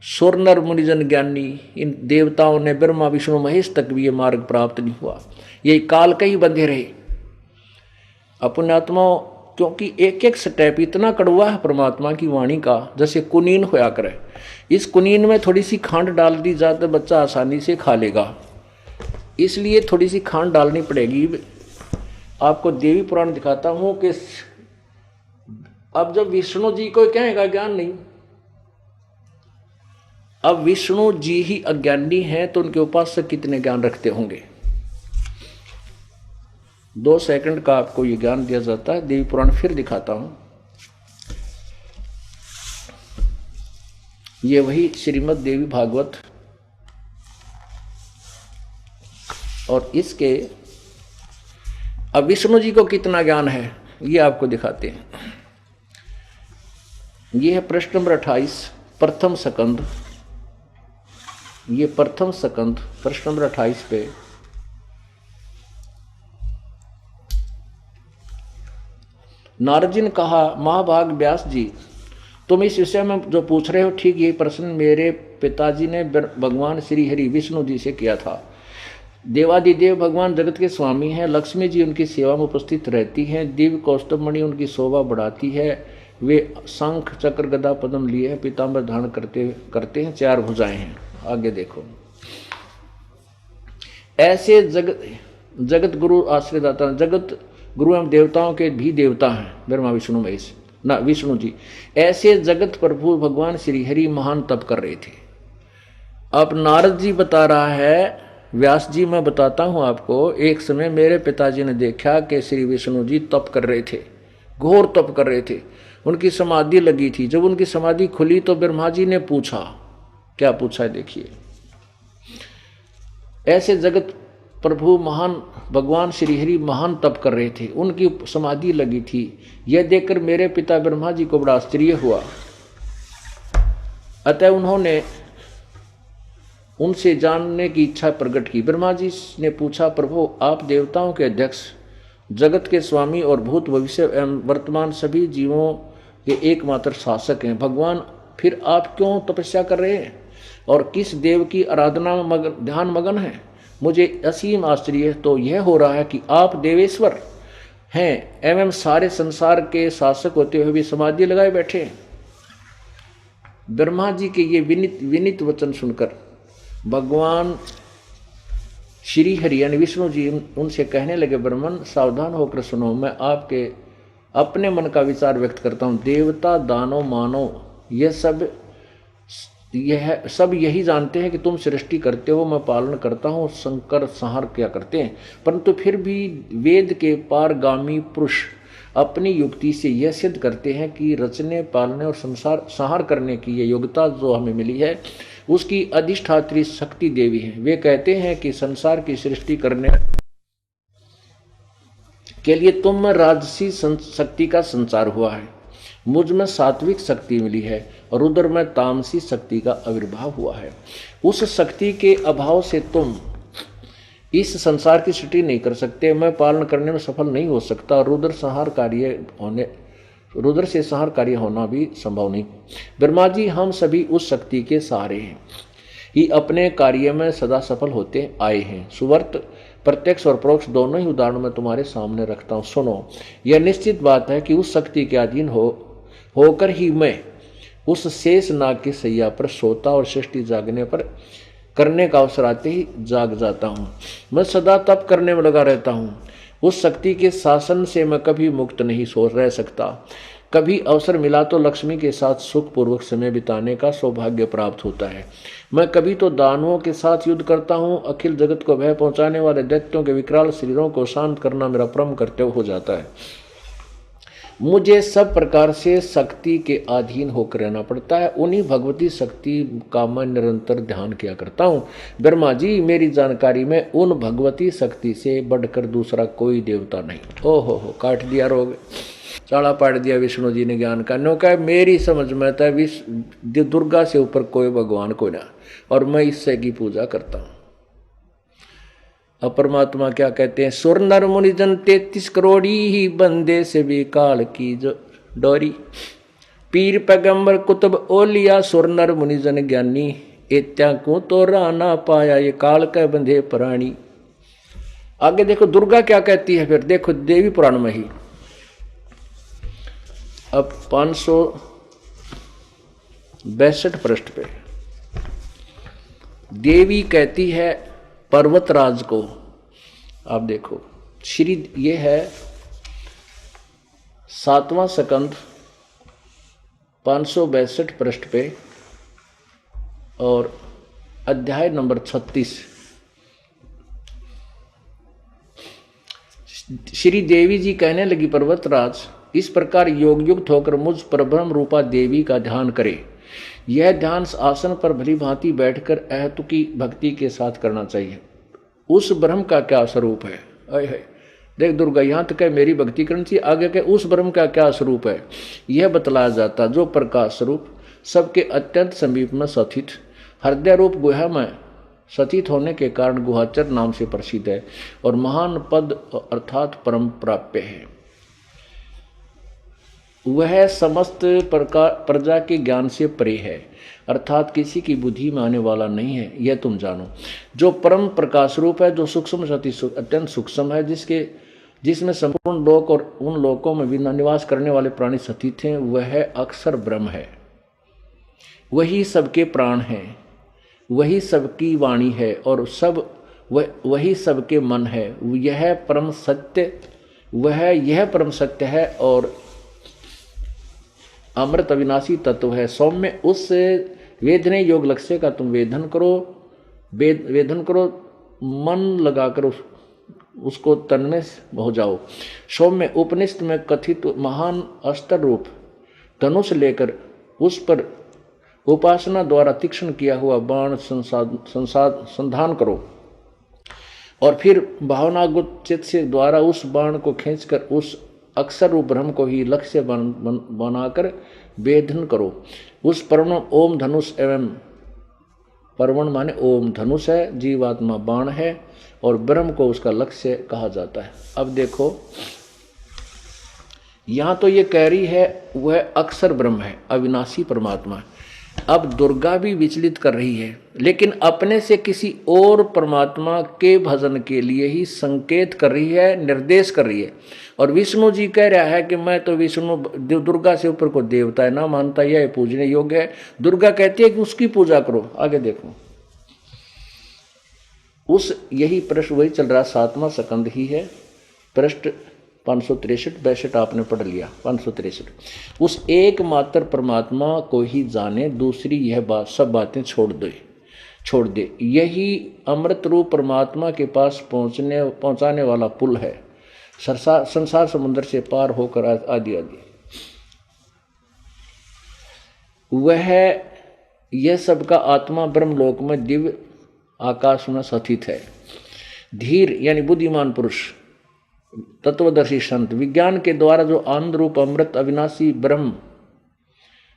सुरनर मुनिजन ज्ञानी, इन देवताओं ने ब्रह्मा विष्णु महेश तक भी ये मार्ग प्राप्त नहीं हुआ, ये काल के ही बंधे रहे अपने आत्माओं। क्योंकि एक एक स्टेप इतना कड़वा है परमात्मा की वाणी का, जैसे कुनीन होया करे। इस कुनीन में थोड़ी सी खांड डाल दी जाए तो बच्चा आसानी से खा लेगा, इसलिए थोड़ी सी खांड डालनी पड़ेगी। आपको देवी पुराण दिखाता हूं कि अब जब विष्णु जी को कहेगा ज्ञान नहीं, अब विष्णु जी ही अज्ञानी हैं तो उनके उपासक कितने ज्ञान रखते होंगे। 2 सेकंड का आपको ये ज्ञान दिया जाता है। देवी पुराण फिर दिखाता हूं, ये वही श्रीमद् देवी भागवत, और इसके अब विष्णु जी को कितना ज्ञान है ये आपको दिखाते हैं। ये है प्रश्न नंबर 28, प्रथम स्कंद। ये प्रथम स्कंद प्रश्न नंबर 28 पे नारद जी ने कहा, महाभाग व्यास जी, तुम इस विषय में जो पूछ रहे हो ठीक यही प्रश्न मेरे पिताजी ने भगवान श्री हरि विष्णु जी से किया था। देवादिदेव भगवान जगत के स्वामी हैं। लक्ष्मी जी उनकी सेवा में उपस्थित रहती हैं। दिव्य कौस्तुभ मणि उनकी शोभा बढ़ाती है। वे शंख चक्र गदा पद्म लिए हैं, पीताम्बर धारण करते हैं, 4 भुजाएं हैं। आगे देखो, ऐसे जगत गुरु आश्रयदाता, जगत गुरु एवं देवताओं के भी देवता हैं ब्रह्मा विष्णु महेश ना विष्णु जी। ऐसे जगत प्रभु भगवान श्री हरि महान तप कर रहे थे। अब नारद जी बता रहा है, व्यास जी मैं बताता हूं आपको, एक समय मेरे पिताजी ने देखा कि श्री विष्णु जी तप कर रहे थे, घोर तप कर रहे थे। उनकी समाधि लगी थी। जब उनकी समाधि खुली तो ब्रह्मा जी ने पूछा, क्या पूछा है देखिए, ऐसे जगत प्रभु महान भगवान श्री हरि महान तप कर रहे थे, उनकी समाधि लगी थी। यह देखकर मेरे पिता ब्रह्मा जी को बड़ा आश्चर्य हुआ। अतः उन्होंने उनसे जानने की इच्छा प्रकट की। ब्रह्मा जी ने पूछा, प्रभु आप देवताओं के अध्यक्ष, जगत के स्वामी और भूत भविष्य एवं वर्तमान सभी जीवों के एकमात्र शासक हैं। भगवान फिर आप क्यों तपस्या कर रहे हैं और किस देव की आराधना में ध्यान मगन है? मुझे असीम आश्चर्य तो यह हो रहा है कि आप देवेश्वर हैं एवं सारे संसार के शासक होते हुए भी समाधि लगाए बैठे हैं। ब्रह्मा जी के ये विनित वचन सुनकर भगवान श्री हरि यानी विष्णु जी उनसे कहने लगे, ब्रह्मन सावधान होकर सुनो, मैं आपके अपने मन का विचार व्यक्त करता हूँ। देवता दानव मानव यह सब यही जानते हैं कि तुम सृष्टि करते हो, मैं पालन करता हूँ, संकर संहार क्या करते हैं। परंतु फिर भी वेद के पारगामी पुरुष अपनी युक्ति से यह सिद्ध करते हैं कि रचने पालने और संसार संहार करने की ये योग्यता जो हमें मिली है उसकी अधिष्ठात्री शक्ति देवी है। वे कहते हैं कि संसार की सृष्टि करने के लिए तुम में राजसी शक्ति का संचार हुआ है, मुझ में सात्विक शक्ति मिली है और उधर में तामसी शक्ति का आविर्भाव हुआ है। उस शक्ति के अभाव से तुम इस संसार की सृष्टि नहीं कर सकते, मैं पालन करने में सफल नहीं हो सकता और रुद्र से संहार कार्य होना भी संभव नहीं। ब्रह्मा जी हम सभी उस शक्ति के सहारे हैं ही अपने कार्य में सदा सफल होते आए हैं। सुवर्त प्रत्यक्ष और परोक्ष दोनों ही उदाहरण में तुम्हारे सामने रखता हूँ, सुनो। यह निश्चित बात है कि उस शक्ति के अधीन होकर ही मैं उस शेष नाग की सैया पर सोता और सृष्टि जागने पर करने का अवसर आते ही जाग जाता हूँ। मैं सदा तप करने में लगा रहता हूँ। उस शक्ति के शासन से मैं कभी मुक्त नहीं रह सकता। कभी अवसर मिला तो लक्ष्मी के साथ सुखपूर्वक समय बिताने का सौभाग्य प्राप्त होता है। मैं कभी तो दानवों के साथ युद्ध करता हूँ। अखिल जगत को भय पहुंचाने वाले दैत्यों के विकराल शरीरों को शांत करना मेरा परम कर्तव्य हो जाता है। मुझे सब प्रकार से शक्ति के अधीन होकर रहना पड़ता है। उन्हीं भगवती शक्ति का मैं निरंतर ध्यान किया करता हूँ। ब्रह्मा जी मेरी जानकारी में उन भगवती शक्ति से बढ़कर दूसरा कोई देवता नहीं। हो काट दिया रोग, चाड़ा पाट दिया विष्णु जी ने ज्ञान का। नो कहा मेरी समझ में था दुर्गा से ऊपर कोई भगवान कोई ना, और मैं इससे की पूजा करता हूँ। अब परमात्मा क्या कहते हैं, सुर नर मुनि जन 33 करोड़ी ही बंदे से भी काल की जो डोरी। पीर पैगंबर कुतुब ओलिया सुर नर मुनि जन ज्ञानी, एत्या को तो राना पाया ये काल के बंधे प्राणी। आगे देखो दुर्गा क्या कहती है, फिर देखो देवी पुराण में ही अब 562 पृष्ठ पे देवी कहती है पर्वतराज को। आप देखो श्री ये है 7वां स्कंद 562 पृष्ठ पे और अध्याय नंबर 36। श्री देवी जी कहने लगी, पर्वतराज इस प्रकार योग युक्त होकर मुझ परब्रह्म रूपा देवी का ध्यान करे। यह ध्यान आसन पर भली भांति बैठकर अहेतुकी भक्ति के साथ करना चाहिए। उस ब्रह्म का क्या स्वरूप है, देख दुर्गा यहाँ तक है मेरी भक्ति करनी चाहिए, आगे के उस ब्रह्म का क्या स्वरूप है यह बतलाया जाता, जो प्रकाश स्वरूप सबके अत्यंत समीप में स्थित हृदय रूप गुहा में स्थित होने के कारण गुहाचर नाम से प्रसिद्ध है और महान पद अर्थात परम प्राप्य है। वह समस्त प्रकार प्रजा के ज्ञान से परे है, अर्थात किसी की बुद्धि में आने वाला नहीं है, यह तुम जानो। जो परम प्रकाश रूप है, जो सूक्ष्म से अत्यंत सूक्ष्म है, जिसमें संपूर्ण लोक और उन लोकों में भी निवास करने वाले प्राणी स्थित हैं, वह अक्षर ब्रह्म है। वही सबके प्राण हैं, वही सबकी वाणी है और वही सबके मन है। यह परम सत्य है और अमृत अविनाशी तत्व है। सौम्य उस वेदने योग लक्ष्य का तुम वेदन करो, मन लगाकर उसको तन में हो जाओ। सौम्य उपनिषद में कथित महान अस्त्र रूप धनुष लेकर उस पर उपासना द्वारा तीक्ष्ण किया हुआ बाण संधान करो और फिर भावनागुत चित्त से द्वारा उस बाण को खींचकर उस अक्षर रूप ब्रह्म को ही लक्ष्य बनाकर वेधन करो। उस परम ओम धनुष एवं परवण माने ओम धनुष है, जीवात्मा बाण है और ब्रह्म को उसका लक्ष्य कहा जाता है। अब देखो यहां तो ये कह रही है वह अक्षर ब्रह्म है, अविनाशी परमात्मा। अब दुर्गा भी विचलित कर रही है, लेकिन अपने से किसी और परमात्मा के भजन के लिए ही संकेत कर रही है, निर्देश कर रही है। और विष्णु जी कह रहा है कि मैं तो विष्णु दुर्गा से ऊपर को देवता है ना मानता, यह पूजने योग्य है। दुर्गा कहती है कि उसकी पूजा करो। आगे देखो यही प्रश्न वही चल रहा, 7वां स्कंद ही है, पृष्ठ 563-62 आपने पढ़ लिया। 563 उस एकमात्र परमात्मा को ही जाने, दूसरी यह बात सब बातें छोड़ दे। यही अमृत रूप परमात्मा के पास पहुंचाने वाला पुल है, संसार समुद्र से पार होकर आदि। वह यह सबका आत्मा ब्रह्मलोक में दिव्य आकाश में स्थित है। धीर यानी बुद्धिमान पुरुष, तत्वदर्शी संत विज्ञान के द्वारा जो आनंद रूप अमृत अविनाशी ब्रह्म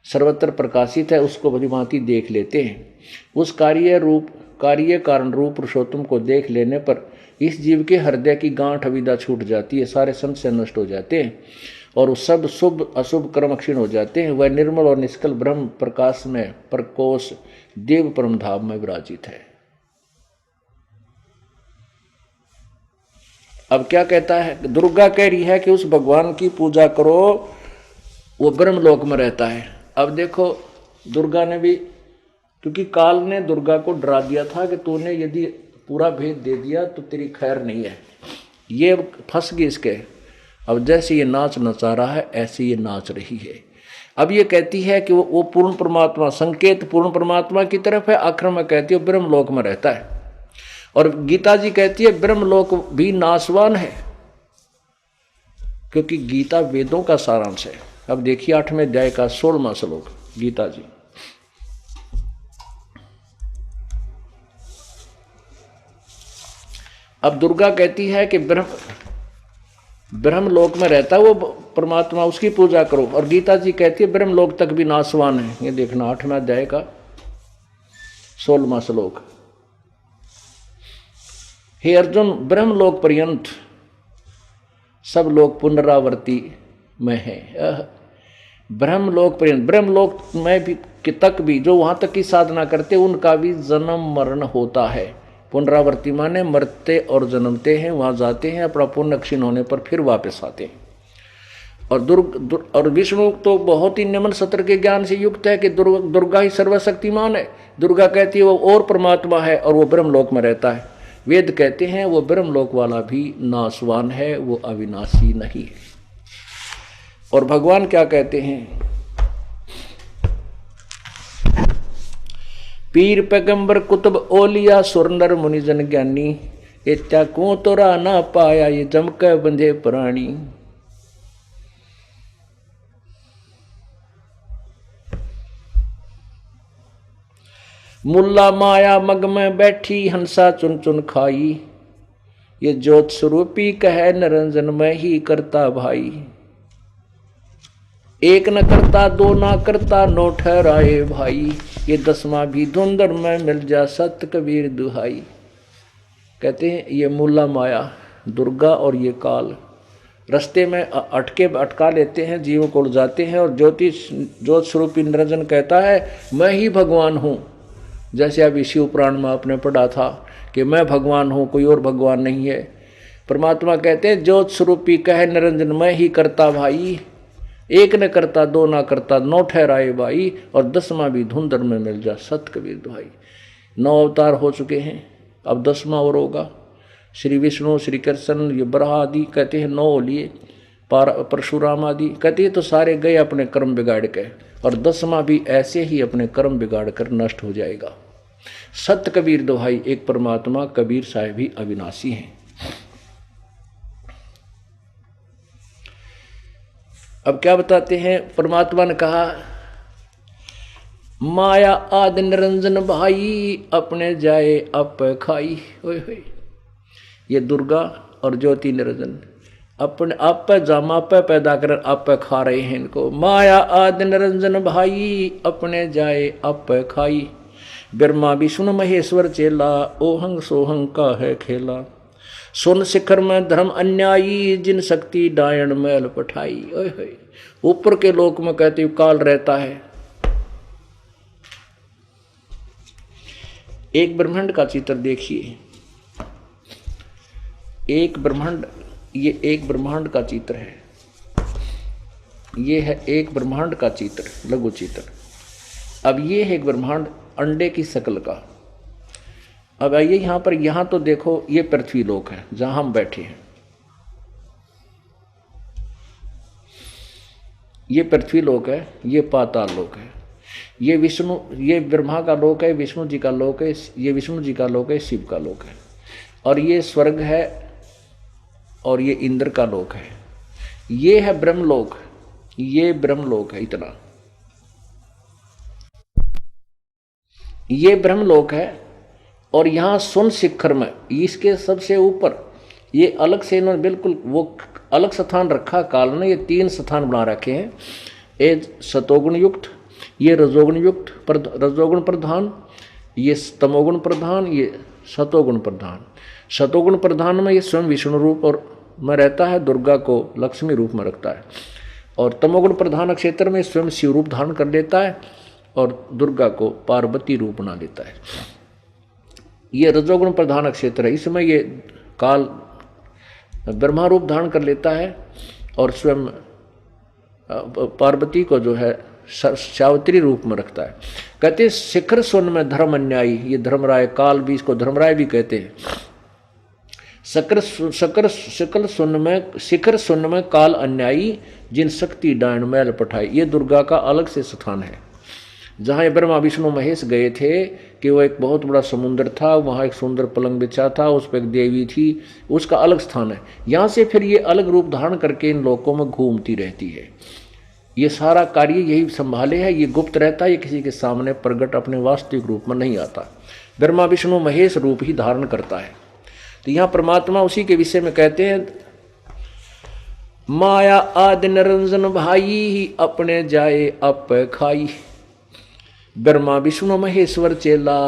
सर्वत्र प्रकाशित है, उसको भलीभांति देख लेते हैं। उस कार्य कारण रूप पुरुषोत्तम को देख लेने पर इस जीव के हृदय की गांठ अविद्या छूट जाती है, सारे संशय नष्ट हो जाते हैं और सब शुभ अशुभ कर्म क्षीण हो जाते हैं। वह निर्मल और निष्कल ब्रह्म प्रकाश में प्रकोश देव परम धाम में विराजित है। अब क्या कहता है? दुर्गा कह रही है कि उस भगवान की पूजा करो, वो ब्रह्मलोक में रहता है। अब देखो दुर्गा ने भी, क्योंकि काल ने दुर्गा को डरा दिया था कि तूने यदि पूरा भेद दे दिया तो तेरी खैर नहीं है, ये फंस गई इसके। अब जैसे ये नाच नचा रहा है ऐसे ये नाच रही है। अब ये कहती है कि वो पूर्ण परमात्मा, संकेत पूर्ण परमात्मा की तरफ है, आखिर में कहती है ब्रह्मलोक में रहता है। और गीता जी कहती है ब्रह्मलोक भी नाशवान है, क्योंकि गीता वेदों का सारांश है। अब देखिए 8वें अध्याय का 16वां श्लोक गीता जी। अब दुर्गा कहती है कि ब्रह्मलोक में रहता है वो परमात्मा, उसकी पूजा करो। और गीता जी कहती है ब्रह्मलोक तक भी नाशवान है। ये देखना 8वें अध्याय का 16वां श्लोक। हे अर्जुन, ब्रह्मलोक पर्यंत सब लोग पुनरावृत्ति में है। ब्रह्मलोक पर्यंत, ब्रह्मलोक में भी तक भी जो वहां तक की साधना करते उनका भी जन्म मरण होता है। पुनरावृत्ति माने मरते और जन्मते हैं, वहां जाते हैं, अपना पुण्य क्षीण होने पर फिर वापस आते हैं। और विष्णु तो बहुत ही निम्न सत्र के ज्ञान से युक्त है कि दुर्गा ही सर्वशक्तिमान है। दुर्गा कहती है वो और परमात्मा है और वो ब्रह्मलोक में रहता है। वेद कहते हैं वो ब्रह्मलोक वाला भी नाशवान है, वो अविनाशी नहीं है। और भगवान क्या कहते हैं? पीर पैगंबर कुतुब ओलिया सुरनर मुनिजन ज्ञानी, इत्या को तोरा ना पाया ये जमक बंधे प्राणी। मुल्ला माया मग में बैठी हंसा चुन चुन खाई, ये ज्योत स्वरूपी कहे निरंजन में ही करता भाई। एक न करता दो ना करता नो ठहराए भाई, ये 10वां भी धुंधर में मिल जा सत कबीर दुहाई। कहते हैं ये मुल्ला माया दुर्गा और ये काल रास्ते में अटका लेते हैं, जीव को जाते हैं। और ज्योत स्वरूपी निरंजन कहता है मैं ही भगवान हूँ। जैसे अभी शिव पुराण में आपने पढ़ा था कि मैं भगवान हूँ, कोई और भगवान नहीं है। परमात्मा कहते हैं ज्योत स्वरूपी कह निरंजन मैं ही करता भाई, एक न करता दो ना करता नौ ठहराए भाई, और 10वां भी धुंधर में मिल जा सत कबीर दुहाई। 9 अवतार हो चुके हैं, अब 10वां और होगा। श्री विष्णु, श्री कृष्ण, ये बराह आदि कहते हैं 9 लिए, परशुराम आदि कहते हैं, तो सारे गए अपने कर्म बिगाड़ के, और 10वां भी ऐसे ही अपने कर्म बिगाड़ कर नष्ट हो जाएगा। सत्य कबीर दोहाई, एक परमात्मा कबीर साहिब ही अविनाशी हैं। अब क्या बताते हैं, परमात्मा ने कहा माया आदि निरंजन भाई, अपने जाए अप खाई। ओए होए, ये दुर्गा और ज्योति निरंजन अपने आप पे जामा पे पैदा कर आप पे खा रहे हैं इनको। माया आदि निरंजन भाई, अपने जाए अप खाई। ब्रह्मा विष्णु महेश्वर चेला, ओहंग सोहंग का है खेला। सुन शिखर में धर्म अन्यायी, जिन शक्ति डायन मैल पठाई। ओए होए, ऊपर के लोक में कहते काल रहता है। एक ब्रह्मांड का चित्र देखिए, एक ब्रह्मांड, ये एक ब्रह्मांड का चित्र है, ये है एक ब्रह्मांड का चित्र, लघु चित्र। अब ये है एक ब्रह्मांड अंडे की शक्ल का। अब आइए यहां पर, यहां तो देखो ये पृथ्वी लोक है जहां हम बैठे हैं, ये पृथ्वी लोक है, ये पाताल लोक है, ये विष्णु, ये ब्रह्मा का लोक है, विष्णु जी का लोक है, ये विष्णु जी का लोक है, शिव का लोक है, और ये स्वर्ग है, और ये इंद्र का लोक है। ये है ब्रह्मलोक, ये ब्रह्मलोक है, इतना ये ब्रह्मलोक है। और यहां सुन शिखर में, इसके सबसे ऊपर ये अलग से इन्होंने बिल्कुल वो अलग स्थान रखा काल ने, ये 3 स्थान बना रखे हैं। ये सतोगुण युक्त, ये रजोगुण युक्त, रजोगुण प्रधान, ये तमोगुण प्रधान, ये सतोगुण प्रधान। सतोगुण प्रधान में ये स्वयं विष्णु रूप और में रहता है, दुर्गा को लक्ष्मी रूप में रखता है। और तमोगुण प्रधान क्षेत्र में स्वयं शिव रूप धारण कर लेता है और दुर्गा को पार्वती रूप बना लेता है। ये रजोगुण प्रधान क्षेत्र है, इसमें ये काल ब्रह्मा रूप धारण कर लेता है और स्वयं पार्वती को जो है सावित्री रूप में रखता है। कहते शिखर सुन में धर्म अन्यायी, ये धर्मराय, काल भी इसको धर्मराय भी कहते हैं। शिखर सुन में काल अन्यायी, जिन शक्ति डायन मैल पठाई। ये दुर्गा का अलग से स्थान है, जहाँ ब्रह्मा विष्णु महेश गए थे कि वो एक बहुत बड़ा समुद्र था, वहाँ एक सुंदर पलंग बिछा था, उस पर एक देवी थी, उसका अलग स्थान है। यहाँ से फिर ये अलग रूप धारण करके इन लोकों में घूमती रहती है। ये सारा कार्य यही संभाले है, ये गुप्त रहता है, ये किसी के सामने प्रकट अपने वास्तविक रूप में नहीं आता। ब्रह्मा विष्णु महेश रूप ही धारण करता है। तो यहाँ परमात्मा उसी के विषय में कहते हैं माया आदि निरंजन भाई, अपने जाए अप खाई। ब्रह्मा विष्णु महेश्वर चेला,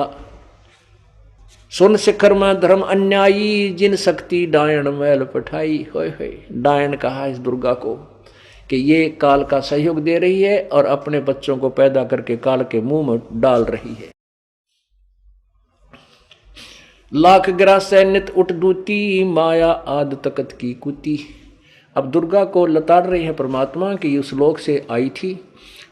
सुन शिखर में धर्म अन्यायी, जिन शक्ति डायन मैल पठाई। होय होय, डायन कहा इस दुर्गा को कि ये काल का सहयोग दे रही है और अपने बच्चों को पैदा करके काल के मुंह में डाल रही है। लाख ग्रास नित उठ दूती, माया आद तकत की कुती। अब दुर्गा को लताड़ रही है परमात्मा कि उस लोक से आई थी,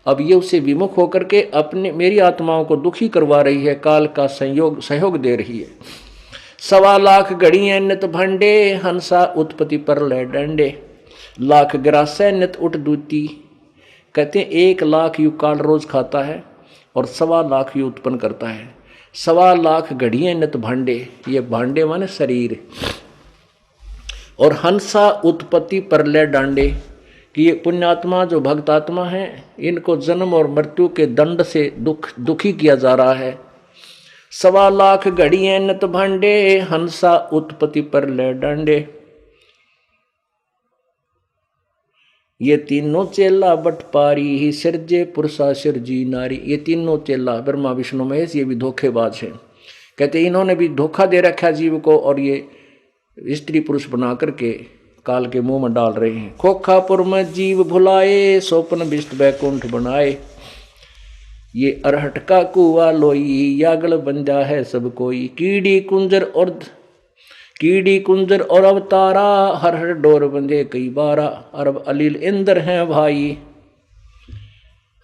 अब ये उससे विमुख होकर के अपने मेरी आत्माओं को दुखी करवा रही है, काल का सहयोग दे रही है। 1.25 लाख घड़ियां नित भंडे, हंसा उत्पत्ति पर ले डंडे। लाख ग्रास नित उठ दूती, कहते हैं 1 लाख यू काल रोज खाता है और 1.25 लाख यू उत्पन्न करता है। 1.25 लाख घड़ियां नित भांडे, ये भांडे माने शरीर। और हंसा उत्पत्ति पर ले डांडे, कि ये पुण्यात्मा जो भक्त आत्मा है, इनको जन्म और मृत्यु के दंड से दुखी किया जा रहा है। 1.25 लाख घड़ियां नित भांडे, हंसा उत्पत्ति पर ले डांडे। ये तीनों चेला बटपारी ही, सिरजे पुरुषा सिरजी नारी। ये तीनों चेला ब्रह्मा विष्णु महेश ये भी धोखेबाज हैं। कहते इन्होंने भी धोखा दे रखा जीव को और ये स्त्री पुरुष बना करके काल के मुंह में डाल रहे हैं। खोखापुर में जीव भुलाए, स्वप्न विष्ट बैकुंठ बनाए। ये अरहट का कुआ लोई, यागल बंजा है सब कोई। कीड़ी कुंजर और अवतारा, हर हर डोर बंधे कई बारा। अरब अलील इंद्र हैं भाई,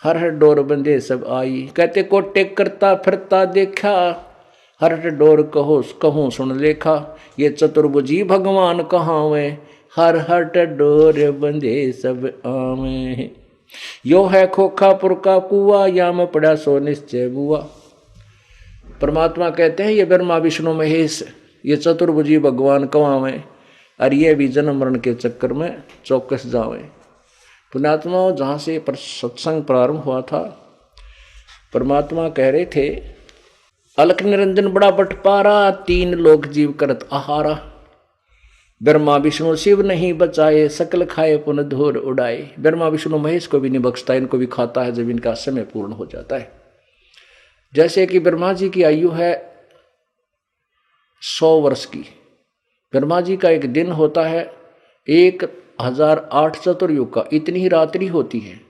हर हर डोर बंधे सब आई। कहते कोटे करता फिरता देखा, हर हर डोर कहूँ सुन लेखा। ये चतुर्भुजी भगवान कहावे, हर हर डोर बंधे सब आवे। यो है खोखापुर का कुआ, या में पड़ा सो निश्चय बुआ। परमात्मा कहते हैं ये ब्रह्मा विष्णु महेश, ये चतुर्भुजी भगवान कहावे, और ये भी जन्म मरण के चक्कर में चौकस जावे। पुण्यात्मा, जहाँ से सत्संग प्रारंभ हुआ था, परमात्मा कह रहे थे अलख निरंजन बड़ा बटपारा, तीन लोक जीव करत आहारा। ब्रह्मा विष्णु शिव नहीं बचाए, सकल खाए पुन धूर उड़ाए। ब्रह्मा विष्णु महेश को भी नहीं बख्शता, इनको भी खाता है जब इनका समय पूर्ण हो जाता है। जैसे कि ब्रह्मा जी की आयु है 100 वर्ष की। ब्रह्मा जी का एक दिन होता है 1008 चतुर्युग का, इतनी ही रात्रि होती है।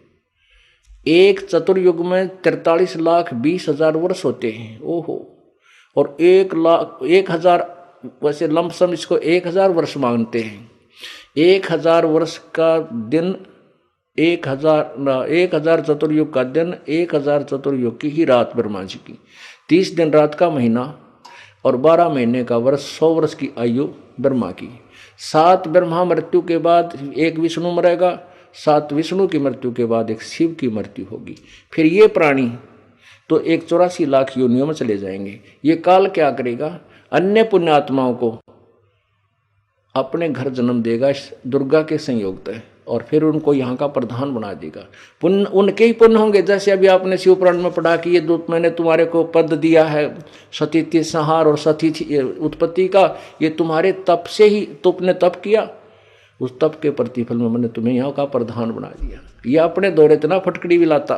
एक चतुर्युग में 43,20,000 वर्ष होते हैं। ओहो, और 1,00,000, वैसे लमसम इसको 1,000 वर्ष मानते हैं। 1,000 वर्ष का दिन 1,000 चतुर्युग का दिन, 1,000 चतुर्युग की ही रात ब्रह्मा जी की। 30 दिन रात का महीना और 12 महीने का वर्ष, 100 वर्ष की आयु ब्रह्मा की। 7 ब्रह्मा मृत्यु के बाद एक विष्णु मरेगा, 7 विष्णु की मृत्यु के बाद एक शिव की मृत्यु होगी। फिर ये प्राणी तो 84 लाख योनियों में चले जाएंगे। ये काल क्या करेगा, अन्य पुण्यात्माओं को अपने घर जन्म देगा दुर्गा के संयोग तय, और फिर उनको यहाँ का प्रधान बना देगा। पुण्य उनके ही पुण्य होंगे। जैसे अभी आपने शिव पुराण में पढ़ा कि ये दूत मैंने तुम्हारे को पद दिया है सतीति संहार और सती उत्पत्ति का, ये तुम्हारे तप से ही, तुमने तप किया, उस तप के प्रतिफल में मैंने तुम्हें यहाँ का प्रधान बना दिया। ये अपने दौरे इतना फटकड़ी भी लाता।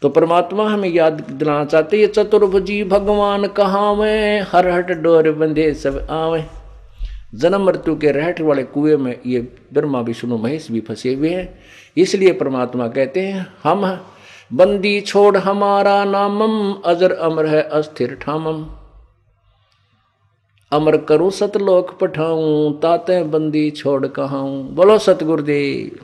तो परमात्मा हमें याद दिलाना चाहते, ये चतुर्भुजी भगवान कहावे, हर हट डोर बंधे सब आवे। जन्म मृत्यु के रहट वाले कुएं में ये ब्रह्मा विष्णु महेश भी फंसे हुए हैं। इसलिए परमात्मा कहते हैं हम बंदी छोड़ हमारा नामम, अजर अमर है अस्थिर ठामम। अमर करूं सतलोक पठाऊं, ताते बंदी छोड़ कहाऊं। बोलो सतगुरुदेव।